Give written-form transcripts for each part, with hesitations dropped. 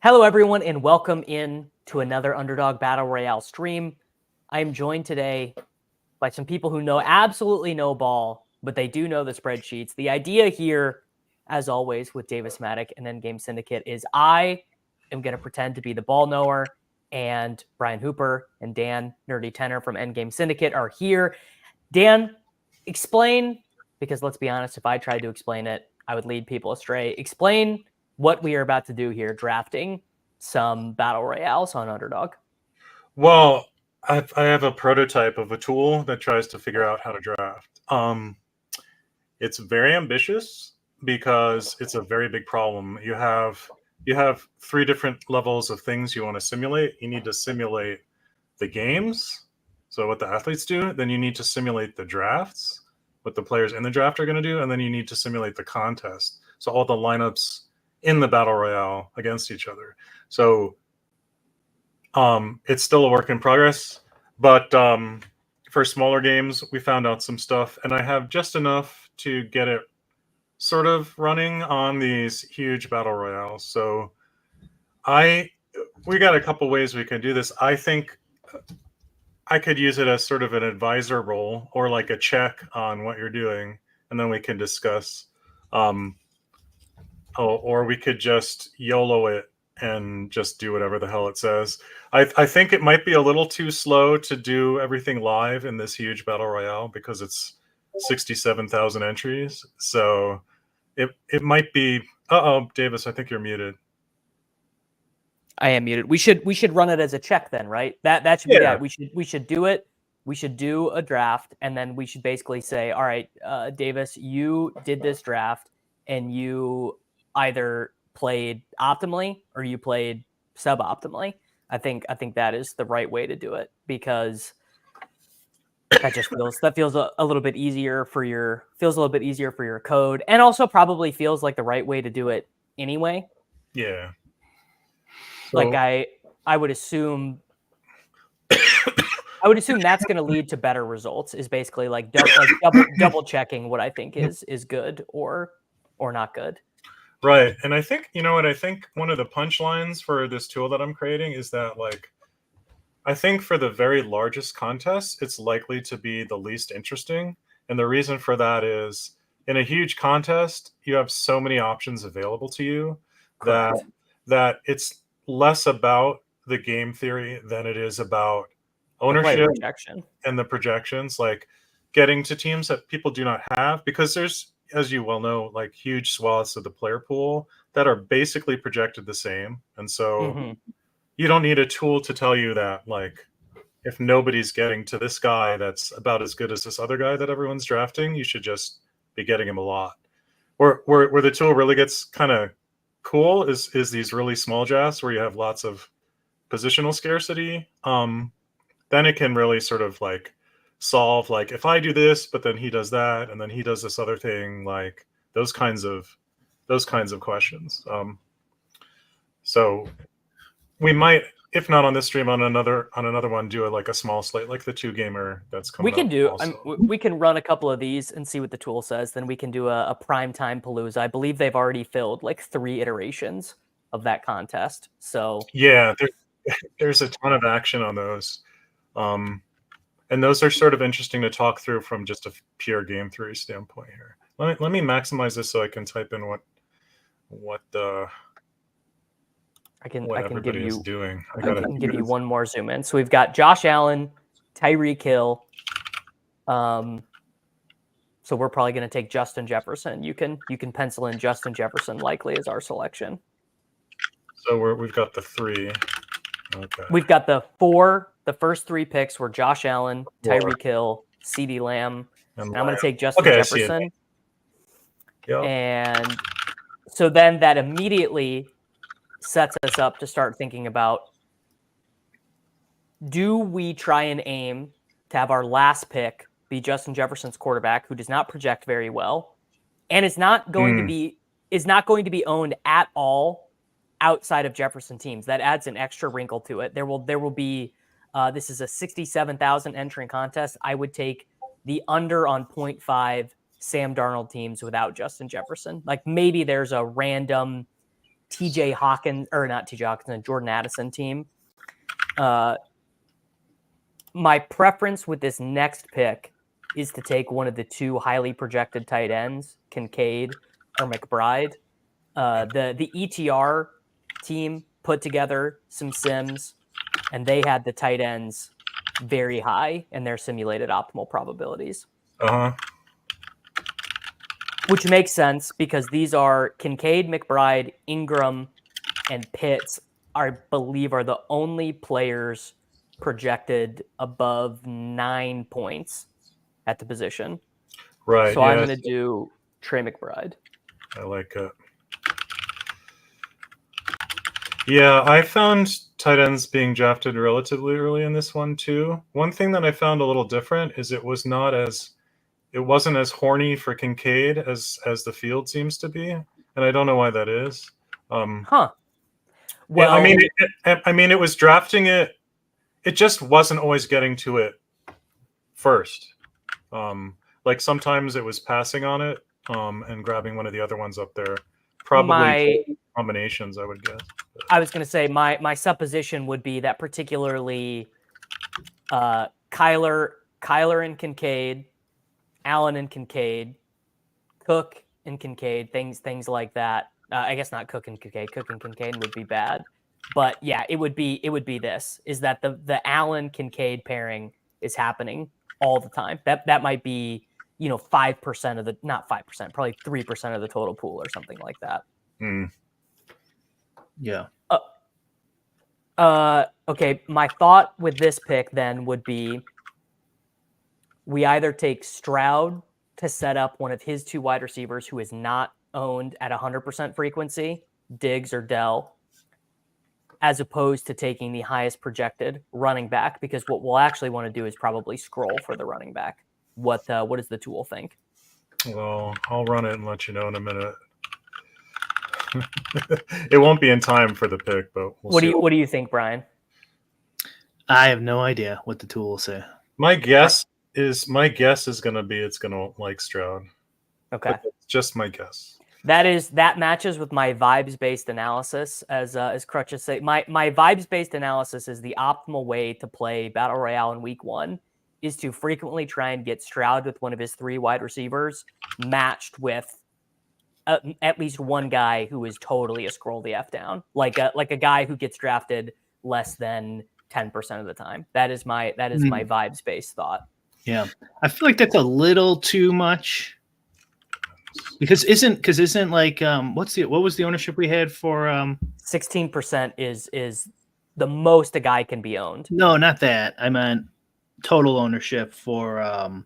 Hello, everyone, and welcome in to another Underdog Battle Royale stream. I am joined today by some people who know absolutely no ball, but they do know the spreadsheets. The idea here, as always, with Davis Mattek and Endgame Syndicate is I am going to pretend to be the ball knower, and Brian Hooper and Dan, Nerdy Tenor from Endgame Syndicate, are here. Dan, explain, because let's be honest, if I tried to explain it, I would lead people astray. Explain what we are about to do here, drafting some battle royales on Underdog. Well, I have a prototype of a tool that tries to figure out how to draft. It's very ambitious because it's a very big problem. You have three different levels of things you want to simulate. You need to simulate the games, so what the athletes do. Then you need to simulate the drafts, what the players in the draft are going to do, and then you need to simulate the contest, so all the lineups in the battle royale against each other. So it's still a work in progress, but for smaller games, we found out some stuff, and I have just enough to get it sort of running on these huge battle royales. So we got a couple ways we can do this. I think I could use it as sort of an advisor role or like a check on what you're doing, and then we can discuss. Or we could just YOLO it and just do whatever the hell it says. I think it might be a little too slow to do everything live in this huge battle royale because it's 67,000 entries. So it might be. Davis, I think you're muted. I am muted. We should run it as a check then, right? That should be that. We should do it. We should do a draft, and then we should basically say, all right, Davis, you did this draft, and you either played optimally or you played suboptimally. I think that is the right way to do it, because that feels a little bit easier for your code, and also probably feels like the right way to do it anyway. Yeah. So, like I would assume that's going to lead to better results, is basically like double checking what I think is good or not good. Right. And I think, I think one of the punchlines for this tool that I'm creating is that, like, I think for the very largest contests, it's likely to be the least interesting. And the reason for that is, in a huge contest, you have so many options available to you that it's less about the game theory than it is about ownership and the projections, like getting to teams that people do not have, because there's, as you well know, like huge swaths of the player pool that are basically projected the same. And so you don't need a tool to tell you that, like, if nobody's getting to this guy that's about as good as this other guy that everyone's drafting, you should just be getting him a lot. Where the tool really gets kind of cool is these really small drafts where you have lots of positional scarcity. Then it can really sort of like solve, like, if I do this, but then he does that, and then he does this other thing, like those kinds of questions. So we might, if not on this stream, on another one, do like a small slate, like the 2-gamer that's coming. We can run a couple of these and see what the tool says. Then we can do a prime Time Palooza. I believe they've already filled like 3 iterations of that contest. So yeah, there's a ton of action on those. And those are sort of interesting to talk through from just a pure game theory standpoint here. Let me maximize this so I can type in what everybody is doing. I can give you one more zoom in. So we've got Josh Allen, Tyreek Hill. So we're probably going to take Justin Jefferson. You can pencil in Justin Jefferson likely as our selection. So we've got the 3. Okay. We've got the 4. The first 3 picks were Josh Allen, Tyreek Hill, CeeDee Lamb, and I'm going to take Justin Jefferson. Yep. And so then that immediately sets us up to start thinking about, do we try and aim to have our last pick be Justin Jefferson's quarterback, who does not project very well, and is not going to be owned at all outside of Jefferson teams? That adds an extra wrinkle to it. There will be this is a 67,000 entry contest. I would take the under on 0.5 Sam Darnold teams without Justin Jefferson. Like, maybe there's a random TJ Hawkins, or not TJ Hawkins, Jordan Addison team. My preference with this next pick is to take one of the two highly projected tight ends, Kincaid or McBride. The ETR team put together some sims, and they had the tight ends very high in their simulated optimal probabilities. Which makes sense because these are Kincaid, McBride, Ingram, and Pitts, I believe, are the only players projected above 9 points at the position. Right. So I'm going to do Trey McBride. I like it. Yeah, I found tight ends being drafted relatively early in this one too. One thing that I found a little different is it wasn't as horny for Kincaid as the field seems to be, and I don't know why that is. Well, I mean, it was drafting it. It just wasn't always getting to it first. Like sometimes it was passing on it and grabbing one of the other ones up there. Probably combinations, I would guess. I was going to say my supposition would be that particularly Kyler and Kincaid, Allen and Kincaid, Cook and Kincaid, things like that. I guess not Cook and Kincaid. Cook and Kincaid would be bad, but yeah, it would be this. Is that the Allen Kincaid pairing is happening all the time? That might be 5% of the, not 5%, probably 3% of the total pool or something like that. Yeah. Okay. My thought with this pick then would be we either take Stroud to set up one of his two wide receivers who is not owned at 100% frequency, Diggs or Dell, as opposed to taking the highest projected running back, because what we'll actually want to do is probably scroll for the running back. What does the tool think? Well, I'll run it and let you know in a minute. It won't be in time for the pick, but what do you think, Brian? I have no idea what the tool will say. My guess is going to be it's going to like Stroud. Okay, but that's just my guess. That matches with my vibes-based analysis, as Crutches say. My vibes-based analysis is the optimal way to play Battle Royale in Week 1 is to frequently try and get Stroud with one of his three wide receivers matched with at least one guy who is totally a scroll the F down, like a guy who gets drafted less than 10% of the time. That is my vibes-based thought. Yeah, I feel like that's a little too much. Because isn't like what was the ownership we had for 16% is the most a guy can be owned. No, not that. I meant total ownership for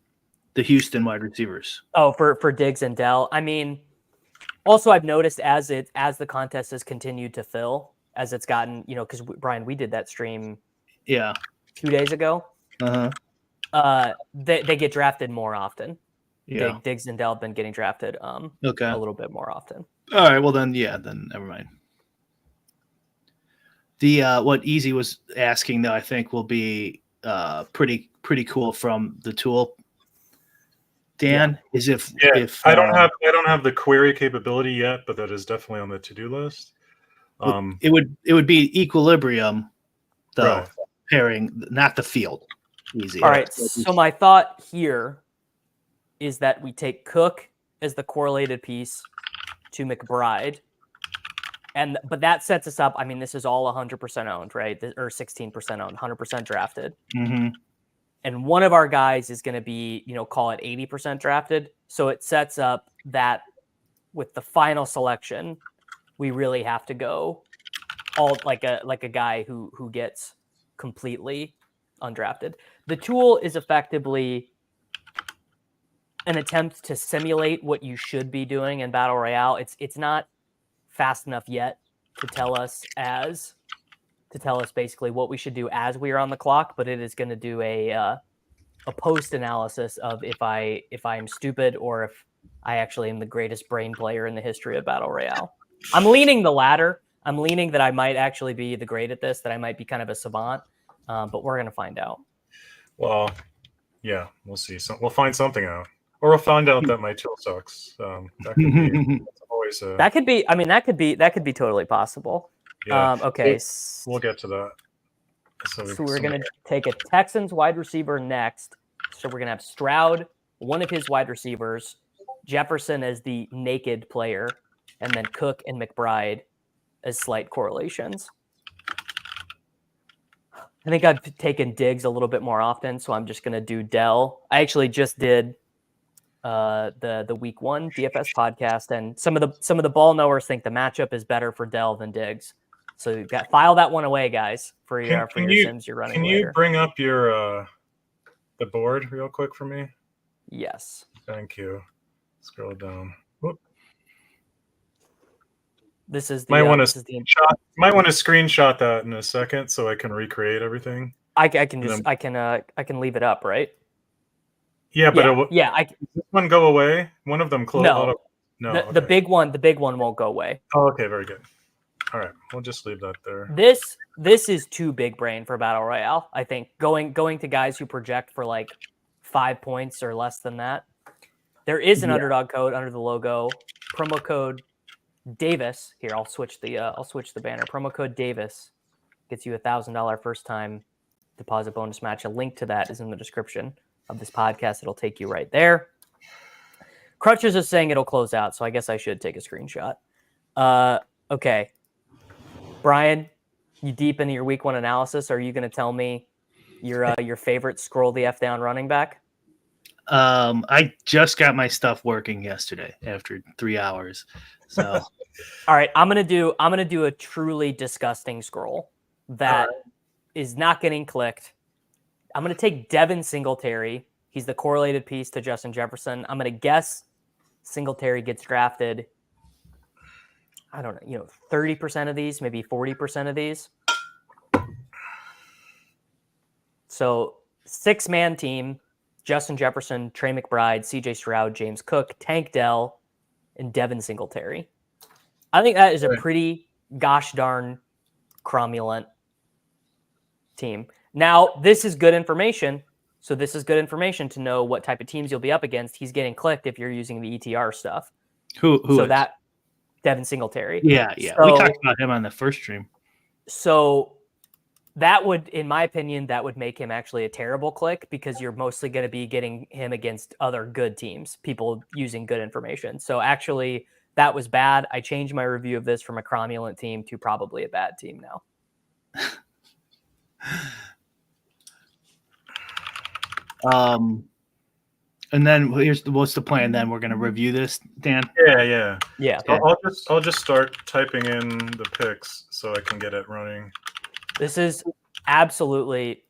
the Houston wide receivers. Oh, for Diggs and Dell. I mean, also I've noticed as the contest has continued to fill, as it's gotten, because Brian, we did that stream 2 days ago. They get drafted more often. Yeah. Diggs and Dell have been getting drafted a little bit more often. All right, well then never mind. The what Easy was asking though, I think will be pretty cool from the tool. Dan, is if I don't have the query capability yet, but that is definitely on the to-do list. It would be equilibrium though, right. Pairing, not the field. Easy. All right. So my thought here is that we take Cook as the correlated piece to McBride. But that sets us up. I mean, this is all 100% owned, right? Or 16% owned, 100% drafted. Mm-hmm. And one of our guys is going to be, call it 80% drafted. So it sets up that with the final selection, we really have to go all like a guy who gets completely undrafted. The tool is effectively an attempt to simulate what you should be doing in Battle Royale. It's not fast enough yet to tell us basically what we should do as we are on the clock, but it is going to do a post analysis of if I'm stupid or if I actually am the greatest brain player in the history of Battle Royale. I'm leaning the latter. I'm leaning that I might actually be the great at this, that I might be kind of a savant, but we're going to find out. Well, yeah, we'll see. So we'll find something out. Or we'll find out that my tool sucks. That could be always a That could be. I mean, that could be totally possible. yeah. Okay. We'll get to that. So we're gonna take a Texans wide receiver next. So we're gonna have Stroud, one of his wide receivers, Jefferson as the naked player, and then Cook and McBride as slight correlations. I think I've taken Diggs a little bit more often, so I'm just gonna do Dell. I actually just did the week 1 DFS podcast, and some of the ball knowers think the matchup is better for Dell than Diggs. So you got file that one away, guys, for your Sims you're running later. Can you bring up your the board real quick for me? Yes. Thank you. Scroll down. Whoop. This is the might want to screenshot that in a second so I can recreate everything. I can leave it up, right? Yeah, but does this one go away? One of them close. No, the big one won't go away. Oh, okay, very good. All right, we'll just leave that there. This is too big brain for Battle Royale. I think going to guys who project for like 5 points or less than that. There is an underdog code under the logo. Promo code Davis. Here, I'll switch the banner. Promo code Davis gets you $1,000 first time deposit bonus match. A link to that is in the description of this podcast. It'll take you right there. Crutches is saying it'll close out, so I guess I should take a screenshot. Okay. Brian, you deep into your week 1 analysis. Are you going to tell me your favorite scroll the F down running back? I just got my stuff working yesterday after 3 hours. So all right, I'm gonna do a truly disgusting scroll that is not getting clicked. I'm gonna take Devin Singletary. He's the correlated piece to Justin Jefferson. I'm gonna guess Singletary gets drafted. I don't know, 30% of these, maybe 40% of these. So 6-man team: Justin Jefferson, Trey McBride, CJ Stroud, James Cook, Tank Dell, and Devin Singletary. I think that is a pretty gosh darn cromulent team. Now, this is good information. So this is good information to know what type of teams you'll be up against. He's getting clicked if you're using the ETR stuff. Who is? That Devin Singletary. Yeah. So, we talked about him on the first stream. So that would, in my opinion, that would make him actually a terrible click because you're mostly going to be getting him against other good teams, people using good information. So actually, that was bad. I changed my review of this from a cromulent team to probably a bad team now. And then what's the plan? Then we're going to review this, Dan. Yeah. Okay. I'll just start typing in the picks so I can get it running. This is absolutely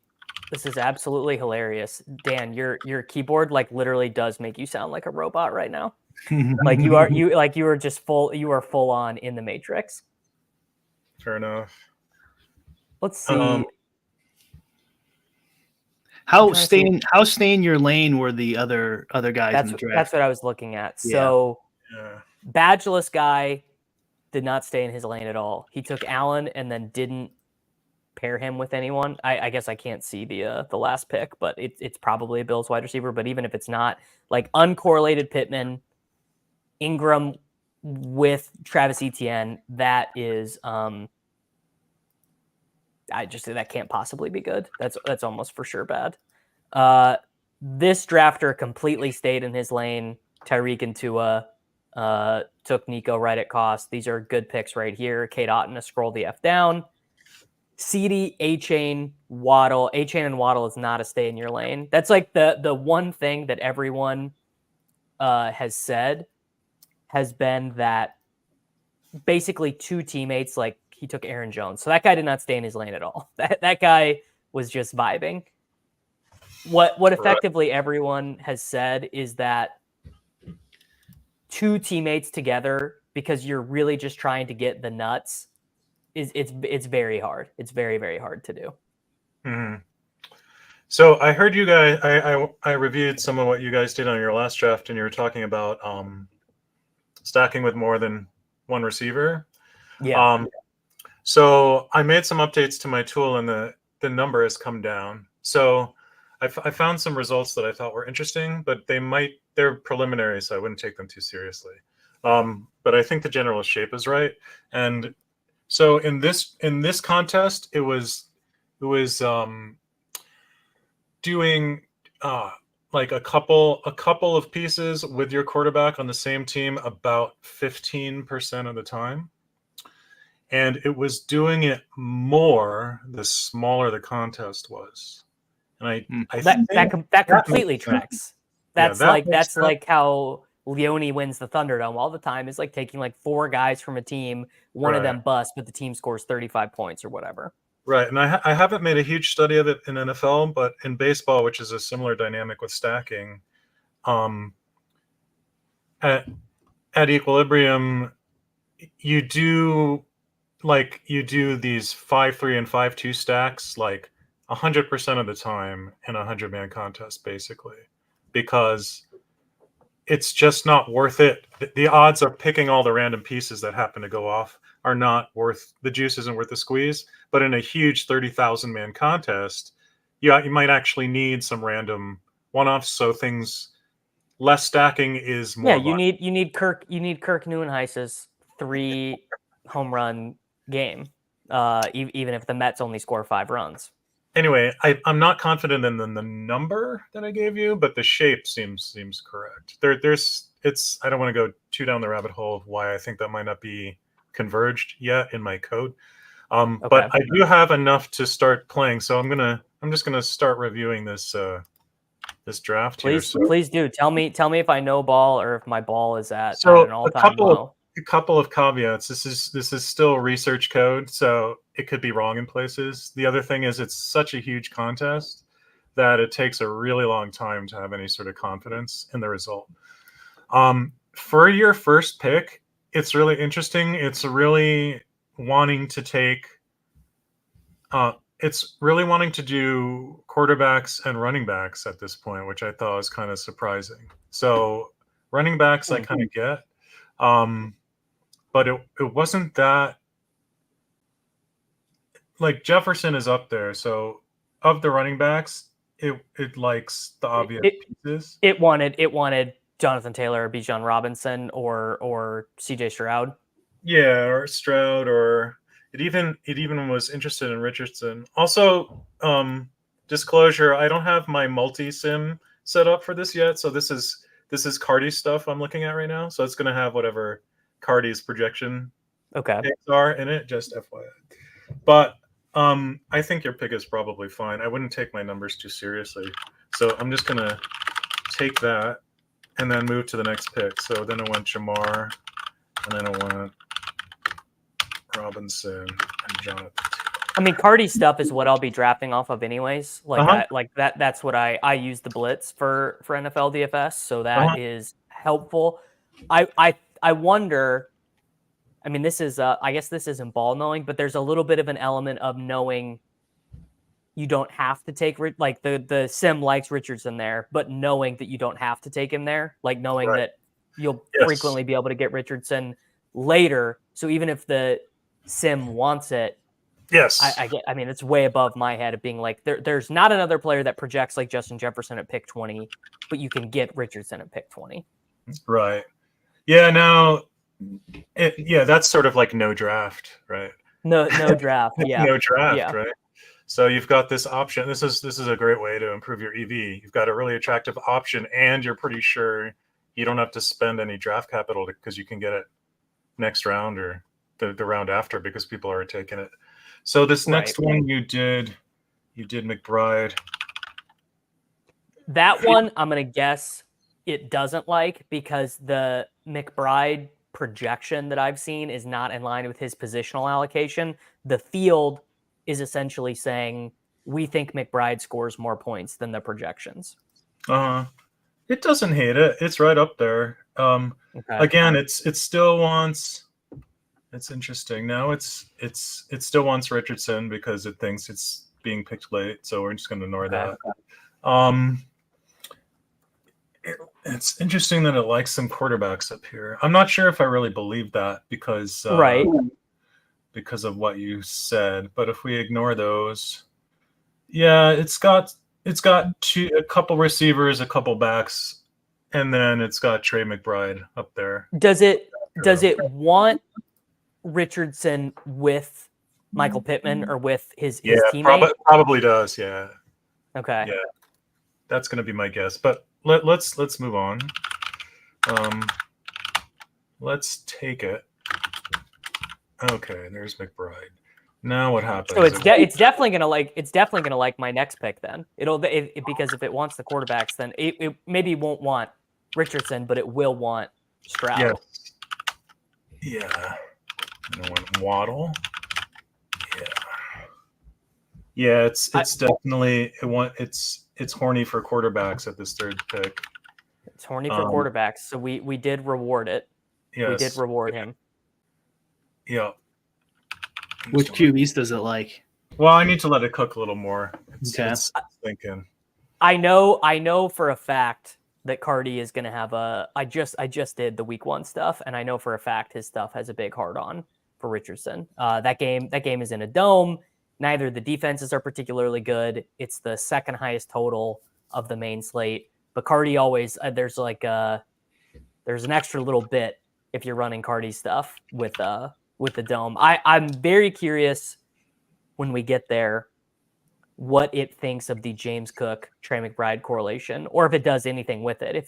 hilarious. Dan, your keyboard like literally does make you sound like a robot right now. Like you are full on in the Matrix. Fair enough. Let's see. How stay in your lane were the other guys in the draft? That's what I was looking at. So badgeless guy did not stay in his lane at all. He took Allen and then didn't pair him with anyone. I guess I can't see the last pick, but it's probably a Bills wide receiver. But even if it's not, like uncorrelated Pittman, Ingram with Travis Etienne, that is that can't possibly be good. That's almost for sure bad. This drafter completely stayed in his lane. Tyreek and Tua took Nico right at cost. These are good picks right here. Kate Otten to scroll the F down. CD, A-Chain, Waddle. A-Chain and Waddle is not a stay in your lane. That's like the one thing that everyone has said has been that basically 2 teammates, like he took Aaron Jones. So that guy did not stay in his lane at all. That guy was just vibing. What effectively everyone has said is that 2 teammates together, because you're really just trying to get the nuts, it's very hard. It's very, very hard to do. Mm-hmm. So I heard you guys. I reviewed some of what you guys did on your last draft, and you were talking about stacking with more than one receiver. Yeah. So I made some updates to my tool, and the number has come down. So I found some results that I thought were interesting, but they're preliminary, so I wouldn't take them too seriously. But but I think the general shape is right. And so in this contest, it was doing like a couple of pieces with your quarterback on the same team about 15% of the time. And it was doing it more the smaller the contest was. And that completely tracks. That's that like how Leone wins the Thunderdome all the time. Is like taking like 4 guys from a team, one of them busts, but the team scores 35 points or whatever. Right, and I haven't made a huge study of it in NFL, but in baseball, which is a similar dynamic with stacking, at equilibrium, you do these 5-3 and 5-2 stacks like 100% of the time in a 100-man contest, basically, because it's just not worth it. The odds of picking all the random pieces that happen to go off are not worth, the juice isn't worth the squeeze. But in a huge 30,000 man contest, you might actually need some random one-offs. So things, less stacking is more. Yeah, you need Kirk Neuenhuis's 3 home run game, even if the Mets only score 5 runs. Anyway, I'm not confident in the number that I gave you, but the shape seems correct. It's I don't want to go too down the rabbit hole of why I think that might not be converged yet in my code. But I do have enough to start playing, so I'm just gonna start reviewing this this draft here. Please do tell me if I know ball or if my ball is at an all-time low. A couple of caveats. This is still research code, so it could be wrong in places. The other thing is it's such a huge contest that it takes a really long time to have any sort of confidence in the result. For your first pick, it's really interesting. It's really wanting to take it's really wanting to do quarterbacks and running backs at this point, which I thought was kind of surprising. So running backs I kind of get, but it wasn't that, like, Jefferson is up there. So of the running backs, it likes the obvious pieces. It wanted Jonathan Taylor or Bijan Robinson or CJ Stroud. Yeah, or Stroud, or it even was interested in Richardson. Also, disclosure, I don't have my multi-sim set up for this yet, so this is Cardi's stuff I'm looking at right now. So it's gonna have whatever Cardi's projection picks are in it, just FYI. But I think your pick is probably fine. I wouldn't take my numbers too seriously. So I'm just gonna take that and then move to the next pick. So then I want Jamar, and then I want Robinson and Jonathan. I mean, Cardi stuff is what I'll be drafting off of anyways. That's what I use the blitz for NFL DFS, so that is helpful. I wonder. I mean, this is I guess this isn't ball knowing, but there's a little bit of an element of knowing you don't have to take, like, the sim likes Richardson there, but knowing that you don't have to take him there, like knowing that you'll frequently be able to get Richardson later. So even if the sim wants it, I mean, it's way above my head of being like, there's not another player that projects like Justin Jefferson at pick 20, but you can get Richardson at pick 20. Right. Yeah. Now, that's sort of like no draft, right? No draft. Yeah. No draft, right? So you've got this option. This is a great way to improve your EV. You've got a really attractive option, and you're pretty sure you don't have to spend any draft capital because you can get it next round or the round after because people are taking it. So this next one you did McBride. That one I'm gonna guess it doesn't like because the McBride projection that I've seen is not in line with his positional allocation. The field is essentially saying we think McBride scores more points than the projections. It doesn't hate it. It's right up there. Again, it still wants. It's interesting. Now it still wants Richardson because it thinks it's being picked late. So we're just going to ignore that. It's interesting that it likes some quarterbacks up here. I'm not sure if I really believe that because of what you said. But if we ignore those, it's got a couple receivers, a couple backs, and then it's got Trey McBride up there. Does it Does it want Richardson with Michael Pittman or with his teammate? Probably does. Yeah. Okay. Yeah, that's going to be my guess. But let's move on. Let's take it. Okay, there's McBride. Now what happens? So it's definitely gonna like my next pick. Then because if it wants the quarterbacks, then it maybe won't want Richardson, but it will want Stroud. Yeah. And I want Waddle. Yeah, it's definitely it's horny for quarterbacks at this third pick. It's horny for quarterbacks, so we did reward it. Yes. We did reward him. Yeah. Which QBs does it like? Well, I need to let it cook a little more. It's thinking. I know for a fact that Cardi is going to have I just did the week 1 stuff, and I know for a fact his stuff has a big hard on for Richardson. That game is in a dome. Neither the defenses are particularly good. It's the second highest total of the main slate. But Cardi always there's an extra little bit if you're running Cardi stuff with the dome. I'm very curious when we get there what it thinks of the James Cook Trey McBride correlation, or if it does anything with it. If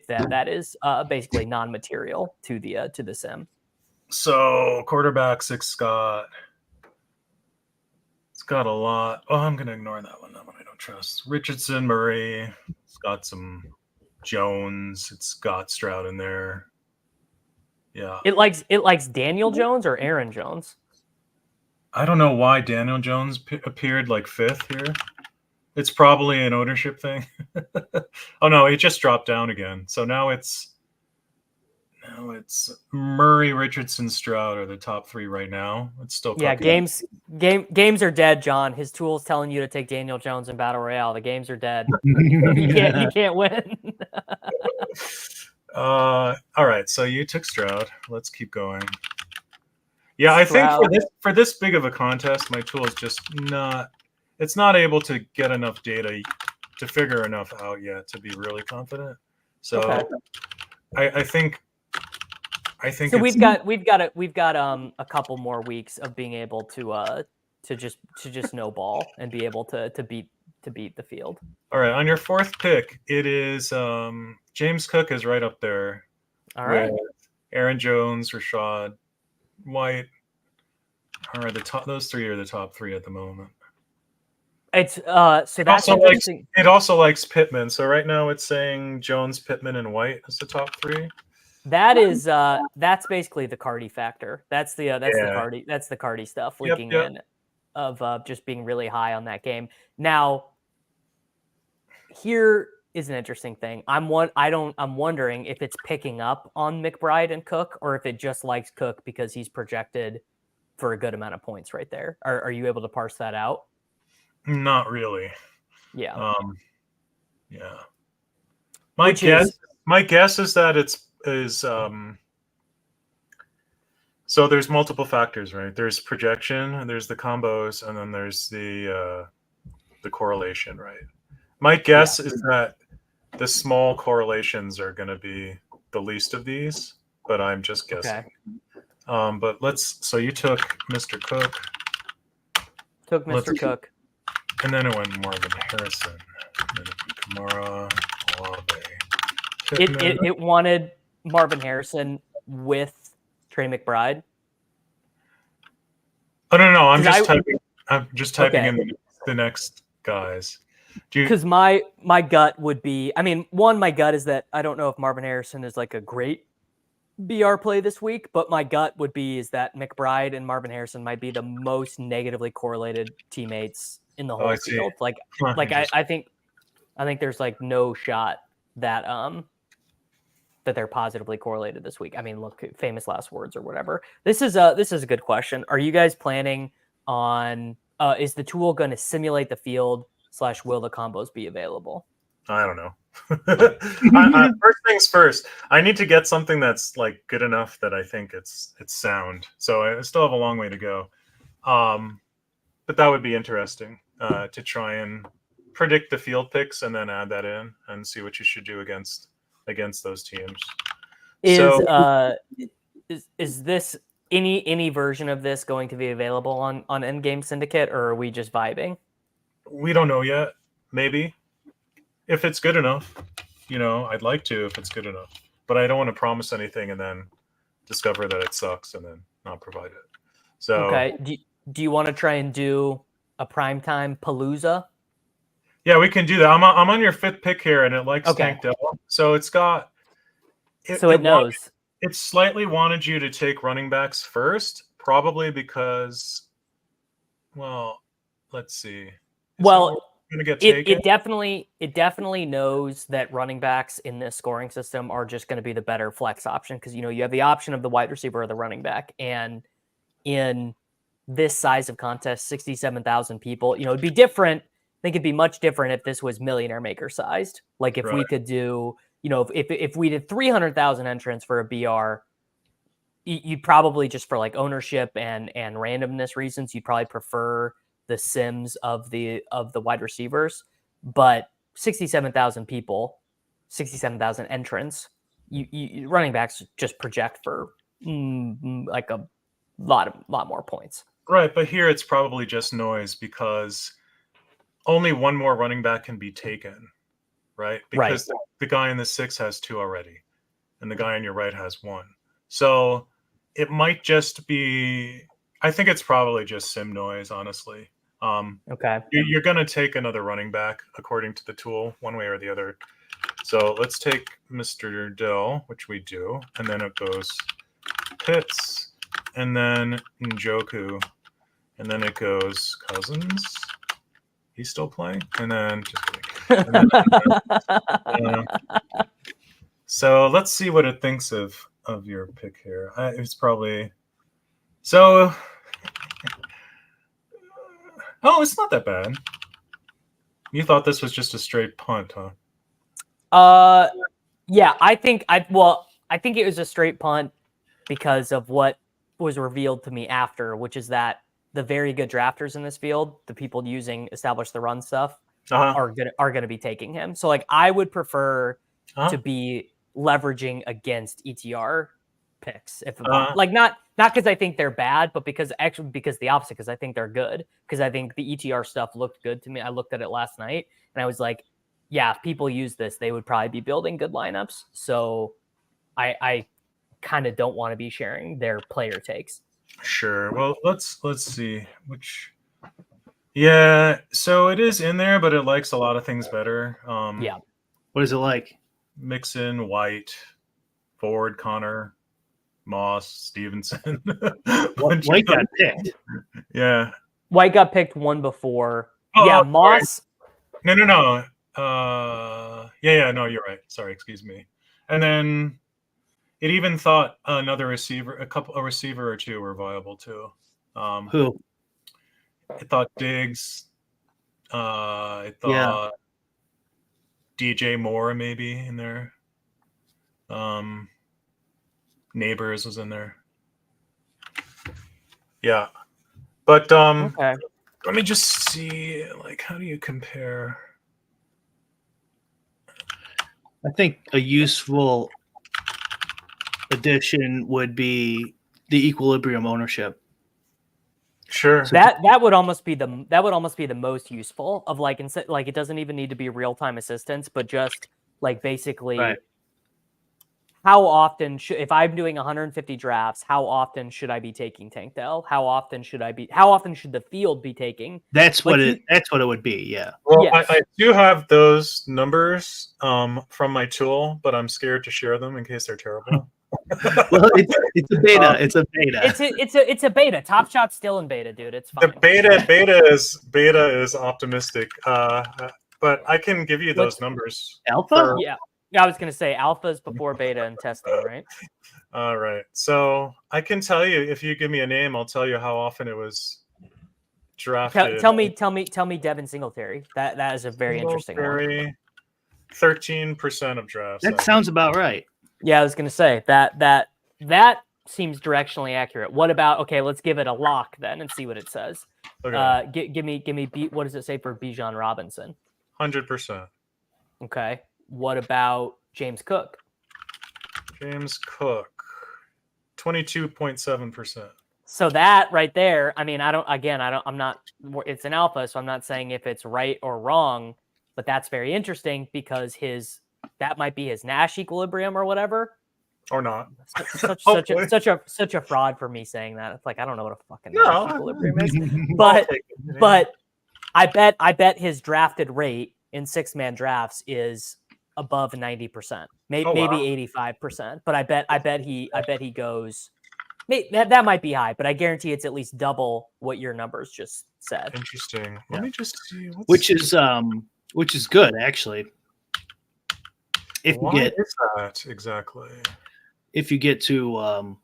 that is basically non-material to the sim. So quarterback 6 it's got a lot. Oh, I'm gonna ignore that one. That one I don't trust. Richardson, Murray. It's got some Jones. It's got Stroud in there. Yeah. It likes Daniel Jones or Aaron Jones. I don't know why Daniel Jones appeared like 5th here. It's probably an ownership thing. Oh no, it just dropped down again. So now it's Murray, Richardson, Stroud are the top 3 right now. It's still games are dead, John. His tool's telling you to take Daniel Jones in Battle Royale. The games are dead. You can't win. All right, so you took Stroud. Let's keep going. Yeah, I think for this big of a contest, my tool is just not able to get enough data to figure enough out yet to be really confident. So okay. I think so we've got a couple more weeks of being able to just snowball and be able to beat the field. All right, on your 4th pick, it is James Cook is right up there. All right. Aaron Jones, Rashad White are the top. Those 3 are the top 3 at the moment. It's so that's interesting. It also likes Pittman. So right now it's saying Jones, Pittman, and White is the top 3. That is that's basically the Cardi factor. That's the Cardi stuff leaking in of just being really high on that game. Now, here is an interesting thing. I'm wondering if it's picking up on McBride and Cook, or if it just likes Cook because he's projected for a good amount of points right there. Are you able to parse that out? Not really. Yeah. Yeah. My guess is that so there's multiple factors, right? There's projection, there's the combos, and then there's the correlation, right? My guess is that the small correlations are going to be the least of these, but I'm just guessing. Okay. But so you took Mr. Cook. Took Mr. Cook. And then it went Marvin Harrison. And then Kamara, Olave. It wanted Marvin Harrison with Trey McBride. Oh no! I'm just typing in the next guys. Because my gut would be, my gut is that I don't know if Marvin Harrison is like a great BR play this week, but my gut would be is that McBride and Marvin Harrison might be the most negatively correlated teammates in the whole field. I think there's like no shot that that they're positively correlated this week. Look, famous last words or whatever. This is a good question. Are you guys planning on is the tool going to simulate the field / will the combos be available? I don't know. First things first, I need to get something that's like good enough that I think it's sound. So I still have a long way to go. But that would be interesting to try and predict the field picks and then add that in and see what you should do against those teams. is this any version of this going to be available on Endgame Syndicate, or are we just vibing? We don't know yet. Maybe if it's good enough, I'd like to if it's good enough. But I don't want to promise anything and then discover that it sucks and then not provide it. So okay, do you want to try and do a primetime Palooza? yeah, we can do that. I'm on your 5th pick here, and it likes Okay. Tank Devil, so it's got. So it knows. It slightly wanted you to take running backs first, probably because. Well, let's see. Well, gonna get taken? it definitely knows that running backs in this scoring system are just going to be the better flex option because you have the option of the wide receiver or the running back, and in this size of contest, 67,000 people, it'd be different. I think it'd be much different if this was Millionaire Maker sized. Like if we could do, if we did 300,000 entrants for a BR, you'd probably just for like ownership and randomness reasons, you'd probably prefer the SIMS of the wide receivers. But 67,000 people, 67,000 entrants, you running backs just project for like a lot more points. Right, but here it's probably just noise because only one more running back can be taken, right? Because the guy in the 6 has 2 already, and the guy on your right has 1. So it might just be. I think it's probably just sim noise, honestly. Okay. You're going to take another running back according to the tool, one way or the other. So let's take Mr. Dill, which we do, and then it goes Pitts, and then Njoku, and then it goes Cousins. He's still playing, and then just kidding. And then, so let's see what it thinks of your pick here. It's probably so. Oh, it's not that bad. You thought this was just a straight punt, huh? Yeah, I think it was a straight punt because of what was revealed to me after, which is that the very good drafters in this field, the people using establish the run stuff, are gonna be taking him. So like I would prefer to be leveraging against ETR picks if like not because I think they're bad, but because the opposite, because I think they're good. Because I think the ETR stuff looked good to me. I looked at it last night and I was like, yeah, if people use this, they would probably be building good lineups. So I kind of don't want to be sharing their player takes. Sure. Well, let's see which. Yeah, so it is in there, but it likes a lot of things better. Yeah. What is it like? Mixon, White, Ford, Connor, Moss, Stevenson. White got picked. Yeah. White got picked one before. Oh, yeah, Moss. Sorry. No. Yeah. No, you're right. Sorry, excuse me. And then it even thought another receiver, a receiver or two were viable too. Who? It thought Diggs. It thought DJ Moore maybe in there. Neighbors was in there. Yeah, but Okay. let me just see. Like, how do you compare? I think a useful addition would be the equilibrium ownership. Sure. That would almost be the most useful of like instead like it doesn't even need to be real-time assistance, but just like basically how often if I'm doing 150 drafts, how often should I be taking Tank Dell? How often should the field be taking? That's what it would be, yeah. Well, yes. I do have those numbers from my tool, but I'm scared to share them in case they're terrible. Well, it's a beta. It's a beta. It's a beta. Top Shot's still in beta, dude. It's fine. The beta is optimistic. But I can give you those numbers. Alpha? Yeah, I was gonna say alpha's before beta and testing, right? All right. So I can tell you if you give me a name, I'll tell you how often it was drafted. Tell me Devin Singletary. That is a very interesting one. 13% of drafts. That sounds about right. Yeah, I was gonna say that seems directionally accurate. What about let's give it a lock then and see what it says. Okay. Give me what does it say for Bijan Robinson? 100%. Okay. What about James Cook? James Cook, 22.7%. So that right there, I mean, I'm not, it's an alpha, so I'm not saying if it's right or wrong, but that's very interesting because that might be his Nash equilibrium or whatever. Or not. Such a fraud for me saying that. It's like, I don't know what a fucking Nash equilibrium is, I'll but take it. but I bet his drafted rate in 6-man drafts is above 90%, maybe 85%. But I bet he goes. That might be high, but I guarantee it's at least double what your numbers just said. Interesting. Let me just see. Which is good actually. Why is that exactly? If you get to a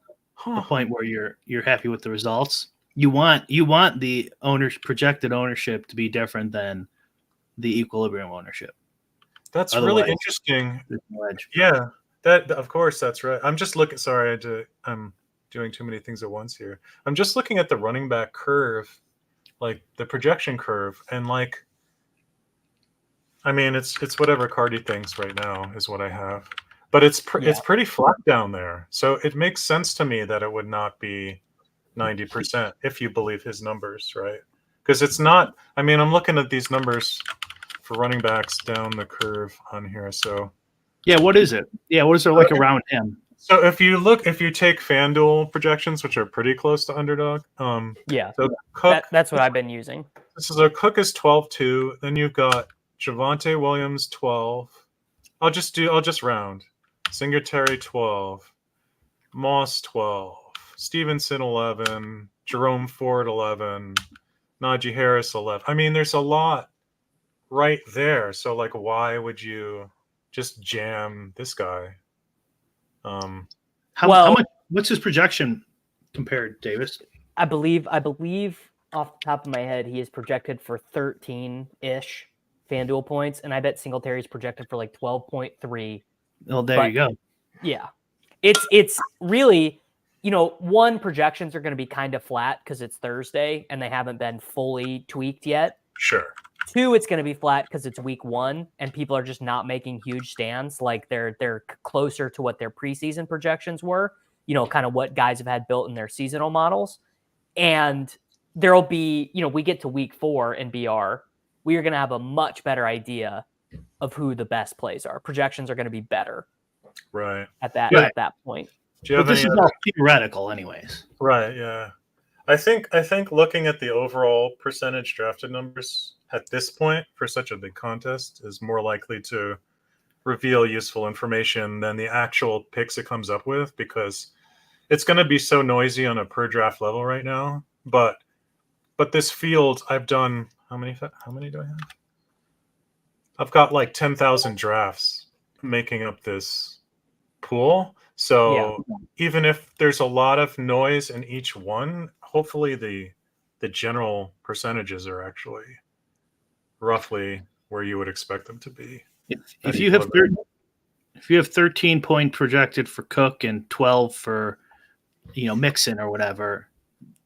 point where you're happy with the results, you want the projected ownership to be different than the equilibrium ownership. That's really interesting. Yeah, that of course that's right. I'm just looking. Sorry, I'm doing too many things at once here. I'm just looking at the running back curve, like the projection curve, and like, I mean, it's whatever Cardi thinks right now is what I have, but it's pretty flat down there. So it makes sense to me that it would not be 90% if you believe his numbers, right? Because it's not. I mean, I'm looking at these numbers for running backs down the curve on here. So yeah, what is it? Yeah, what is it like around him? So if you take FanDuel projections, which are pretty close to Underdog, So Cook, that's what I've been using. This is Cook is 12-2. Then you've got Javonte Williams 12. I'll just round. Singletary 12, Moss 12, Stevenson 11, Jerome Ford 11, Najee Harris 11. I mean, there's a lot right there. So like, why would you just jam this guy? How much? What's his projection compared, Davis? I believe off the top of my head, he is projected for 13-ish FanDuel points, and I bet Singletary's projected for like 12.3. Oh, there you go. Yeah, it's really, one, projections are going to be kind of flat because it's Thursday and they haven't been fully tweaked yet. Sure. 2, it's going to be flat because it's week 1 and people are just not making huge stands. Like they're closer to what their preseason projections were, kind of what guys have had built in their seasonal models. And there'll be, we get to week 4 in BR, we are going to have a much better idea of who the best plays are. Projections are going to be better. Right. At that point. But this is all theoretical anyways. Right. Yeah. I think looking at the overall percentage drafted numbers at this point for such a big contest is more likely to reveal useful information than the actual picks it comes up with, because it's going to be so noisy on a per draft level right now. But this field, I've done how many do I have? I've got like 10,000 drafts making up this pool. So even if there's a lot of noise in each one, hopefully the general percentages are actually roughly where you would expect them to be. If you have 13 point projected for Cook and 12 for Mixon or whatever,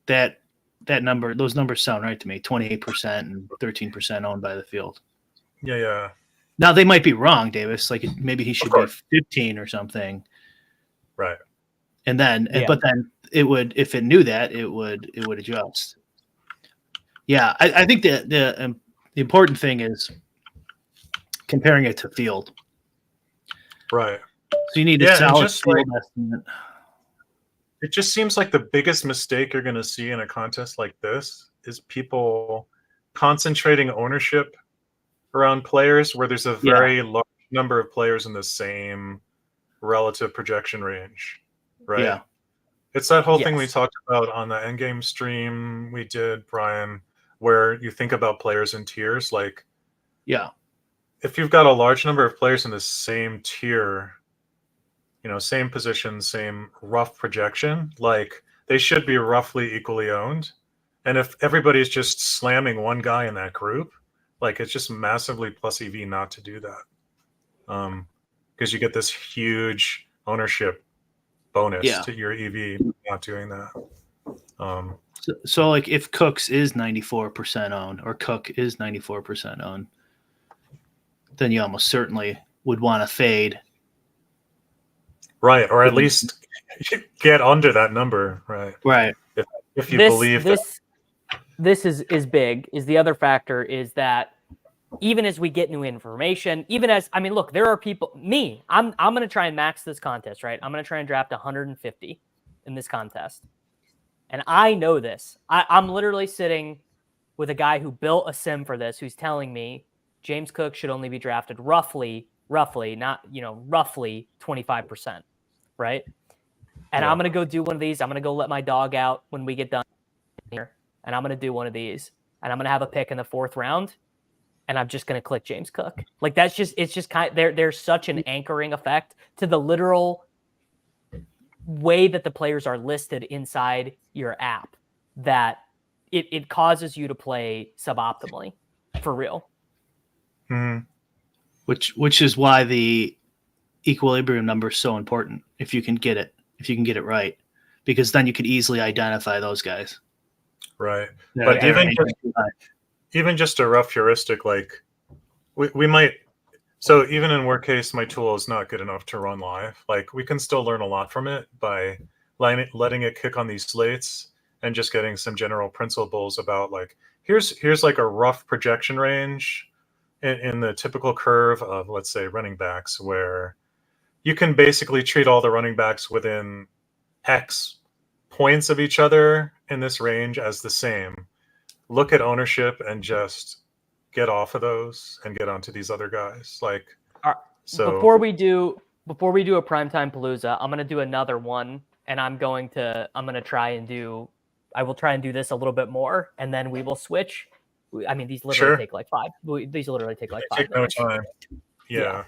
that those numbers sound right to me. 28% and 13% owned by the field. Yeah. Now they might be wrong, Davis. Like maybe he should be 15 or something. Right. And then, but then it would, if it knew that, it would adjust. Yeah, I think the important thing is comparing it to field. Right. So you need a solid field estimate. It just seems like the biggest mistake you're going to see in a contest like this is people concentrating ownership around players where there's a very large number of players in the same relative projection range, right? Yeah. It's that whole thing we talked about on the endgame stream we did, Brian, where you think about players in tiers. Like, if you've got a large number of players in the same tier, same position, same rough projection, like they should be roughly equally owned. And if everybody's just slamming one guy in that group, like it's just massively plus EV not to do that. Because you get this huge ownership bonus to your EV not doing that. So like if Cooks is 94% owned or Cook is 94% owned, then you almost certainly would want to fade Right, or at least get under that number, right? Right. If you believe that. This is big. Is the other factor is that even as we get new information, even as I mean, look, there are people. I'm going to try and max this contest, right? I'm going to try and draft 150 in this contest, and I know this. I'm literally sitting with a guy who built a sim for this, who's telling me James Cook should only be drafted roughly, not roughly 25%, right? And I'm going to go do one of these. I'm going to go let my dog out when we get done here. And I'm going to do one of these. And I'm going to have a pick in the 4th round. And I'm just going to click James Cook. Like, it's just kind of, there's such an anchoring effect to the literal way that the players are listed inside your app that it causes you to play suboptimally for real. Mm-hmm. Which is why the equilibrium number is so important. If you can get it right, because then you can easily identify those guys. Right. Yeah, But even just a rough heuristic, like we might, so even in worst case, my tool is not good enough to run live. Like, we can still learn a lot from it by letting it kick on these slates and just getting some general principles about, like, here's like a rough projection range in the typical curve of, let's say, running backs, where you can basically treat all the running backs within X points of each other in this range as the same. Look at ownership and just get off of those and get onto these other guys. Like, so before we do a primetime Palooza, I'm gonna do another one, and I will try and do this a little bit more, and then we will switch. I mean, these literally take like 5. These literally take like 5 take minutes. no time. Yeah.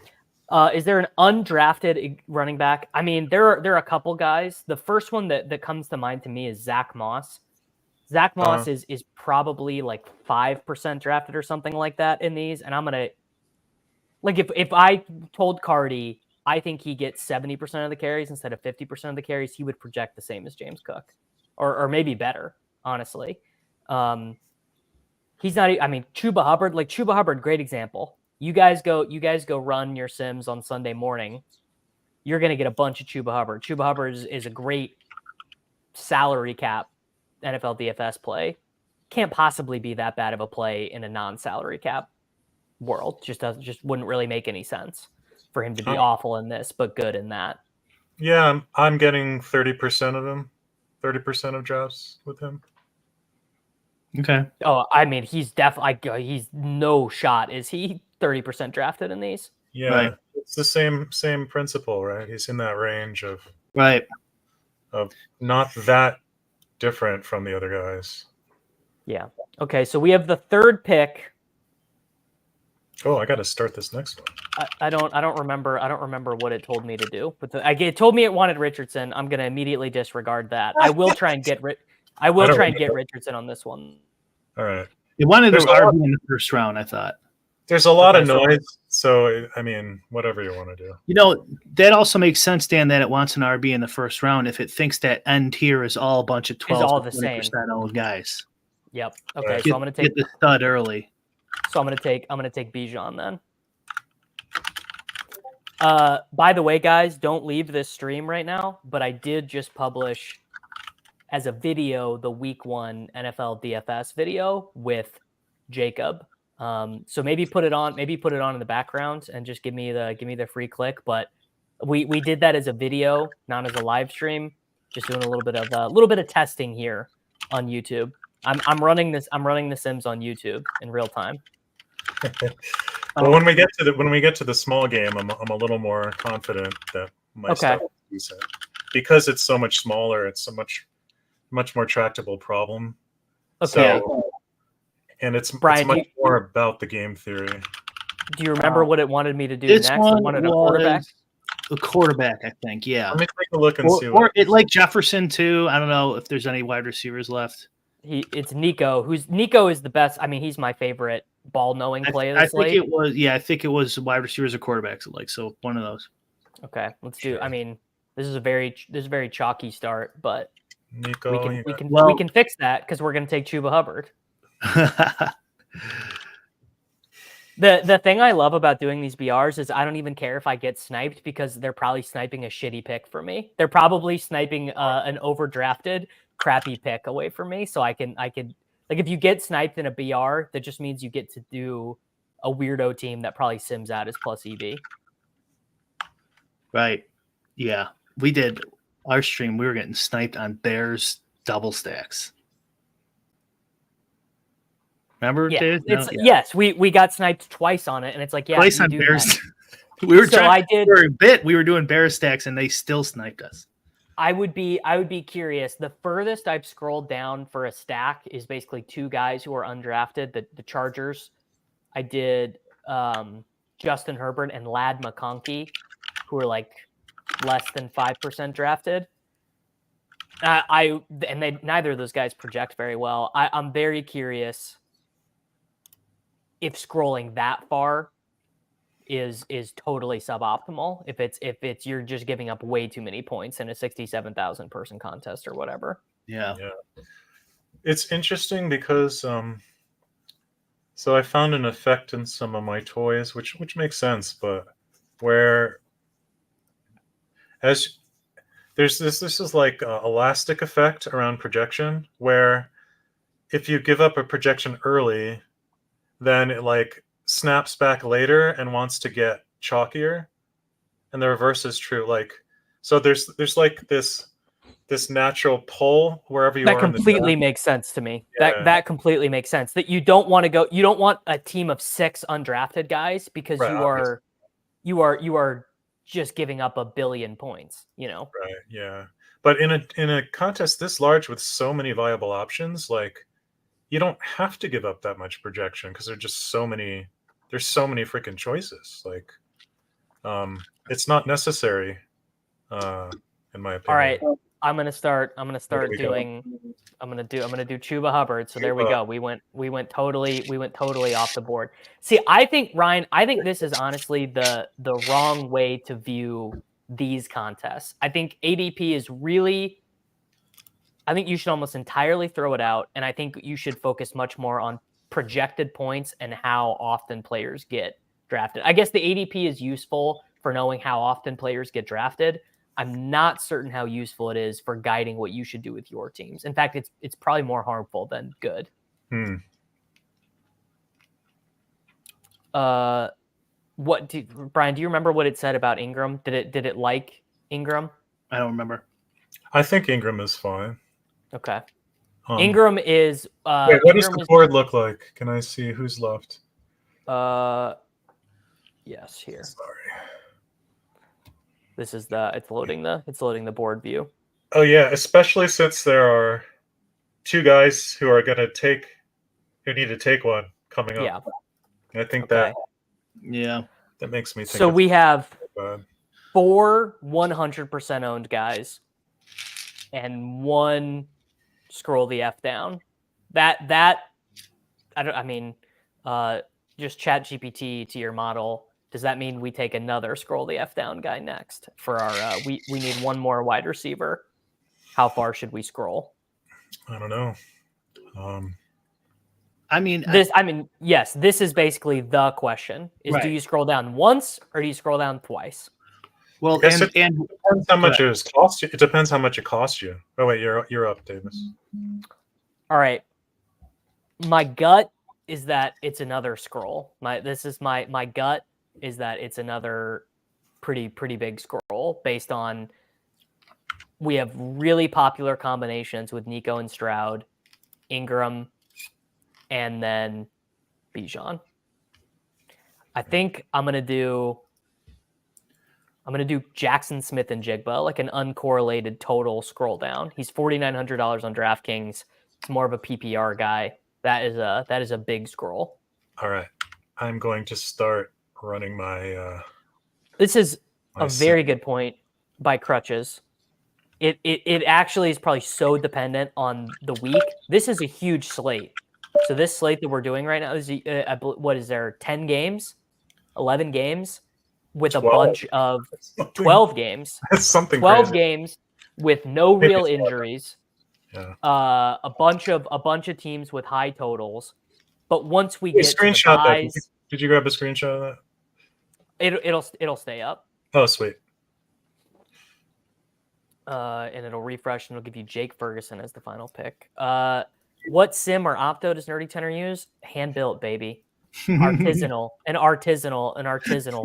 Is there an undrafted running back? I mean, there are a couple guys. The first one that comes to mind to me is Zach Moss. Zach Moss is probably like 5% drafted or something like that in these. And I'm going to, like, if I told Cardi, I think he gets 70% of the carries instead of 50% of the carries, he would project the same as James Cook, or maybe better, honestly. He's not, I mean, Chuba Hubbard, great example. You guys go run your sims on Sunday morning. You're going to get a bunch of Chuba Hubbard. Chuba Hubbard is a great salary cap NFL DFS play. Can't possibly be that bad of a play in a non-salary cap world. Just wouldn't really make any sense for him to be awful in this, but good in that. Yeah, I'm getting 30% of them, 30% of drafts with him. Okay. Oh, I mean, he's no shot. Is he 30% drafted in these? Yeah, right. It's the same principle, right? He's in that range of not that different from the other guys. Yeah. Okay, so we have the 3rd pick. Oh, I got to start this next one. I don't remember what it told me to do, but it told me it wanted Richardson. I'm gonna immediately disregard that. I will try and get Richardson on this one. All right. It wanted to RB in the 1st round, I thought. There's a lot of noise, so I mean, whatever you want to do. You know, that also makes sense, Dan, that it wants an RB in the 1st round if it thinks that end tier is all a bunch of 12 to 20% old guys. Yep. Okay, so I'm going to take the stud early. So I'm going to take Bijan then. By the way, guys, don't leave this stream right now, but I did just publish as a video the week 1 NFL DFS video with Jacob. So maybe put it on in the background and just give me the free click. But we did that as a video, not as a live stream. Just doing a little bit of testing here on YouTube. I'm running the Sims on YouTube in real time. Well, when we get to the small game, I'm a little more confident that my stuff is decent, because it's so much smaller. It's a much more tractable problem. Okay. So, and it's Brian, much more about the game theory. Do you remember what it wanted me to do this next? One it wanted a quarterback. A quarterback, I think. Yeah. Let me take a look and see. Or it like Jefferson too. I don't know if there's any wide receivers left. It's Nico. Nico is the best. I mean, he's my favorite ball-knowing play of the slate. I think it was wide receivers or quarterbacks. So one of those. Okay, let's do. I mean, this is a very chalky start, but Nico, we can fix that because we're going to take Chuba Hubbard. The thing I love about doing these BRs is I don't even care if I get sniped because they're probably sniping a shitty pick for me. They're probably sniping an overdrafted crappy pick away from me. So I could like if you get sniped in a BR, that just means you get to do a weirdo team that probably sims out as plus EV. Right. Yeah. We did our stream. We were getting sniped on Bears double stacks. Remember, Yeah, Dave? it's No? yes, we got sniped twice on it, and it's like Twice you on do Bears. that. We were So trying I did. for a bit. We were doing Bear stacks, and they still sniped us. I would be curious. The furthest I've scrolled down for a stack is basically two guys who are undrafted. The Chargers. I did Justin Herbert and Lad McConkey, who are like less than 5% drafted. Neither of those guys project very well. I'm very curious if scrolling that far is totally suboptimal. If it's you're just giving up way too many points in a 67,000 person contest or whatever. Yeah. It's interesting because so I found an effect in some of my toys, which makes sense, but where as this is like a elastic effect around projection, where if you give up a projection early, then it like snaps back later and wants to get chalkier, and the reverse is true. Like, so there's like this natural pull wherever you That are. completely makes sense to me. Yeah. That completely makes sense. That you don't want to go. You don't want a team of 6 undrafted guys because Right, you are just giving up a billion points. You know. Right. Yeah. But in a contest this large with so many viable options, like you don't have to give up that much projection because there's just so many. There's so many freaking choices. Like, it's not necessary, in my opinion. All right. I'm gonna start doing. I'm gonna do Chuba Hubbard. So there we go. We went totally off the board. See, I think Ryan. I think this is honestly the wrong way to view these contests. I think ADP is really. I think you should almost entirely throw it out, and I think you should focus much more on projected points and how often players get drafted. I guess the ADP is useful for knowing how often players get drafted. I'm not certain how useful it is for guiding what you should do with your teams. In fact, it's probably more harmful than good. Brian, do you remember what it said about Ingram? Did it like Ingram? I don't remember. I think Ingram is fine. Okay. Ingram is. Wait, what does the board look like? Can I see who's left? Yes, here. Sorry. This is it's loading the board view. Oh yeah, especially since there are 2 guys who need to take one coming up. Yeah. And I think Okay. that makes me think. So we have bad. 4 100% owned guys and 1 scroll the F down. Just chat GPT to your model. Does that mean we take another scroll the F down guy next for our, we need 1 more wide receiver. How far should we scroll? I don't know. Yes, this is basically the question is, Do you scroll down once or do you scroll down twice? Well, it depends how much it costs you. It depends how much it costs you. Oh wait, you're up, Davis. All right. My gut is that it's another scroll. My gut is that it's another pretty big scroll based on we have really popular combinations with Nico and Stroud, Ingram, and then Bijan. I think I'm gonna do Jackson Smith and Jigba, like an uncorrelated total scroll down. He's $4,900 on DraftKings. It's more of a PPR guy. That is a big scroll. All right, I'm going to start running my. This is a very good point by Crutches. It actually is probably so dependent on the week. This is a huge slate. So this slate that we're doing right now is what is there? 10 games, 11 games, with 12. A bunch of 12 games. That's something. 12 crazy. Games with no real injuries. Yeah. A bunch of teams with high totals. But once we get to the screenshot buys, that. Did you grab a screenshot of that? It'll stay up. Oh, sweet. And it'll refresh and it'll give you Jake Ferguson as the final pick. What sim or opto does Nerdy Tenor use? Hand built, baby. An artisanal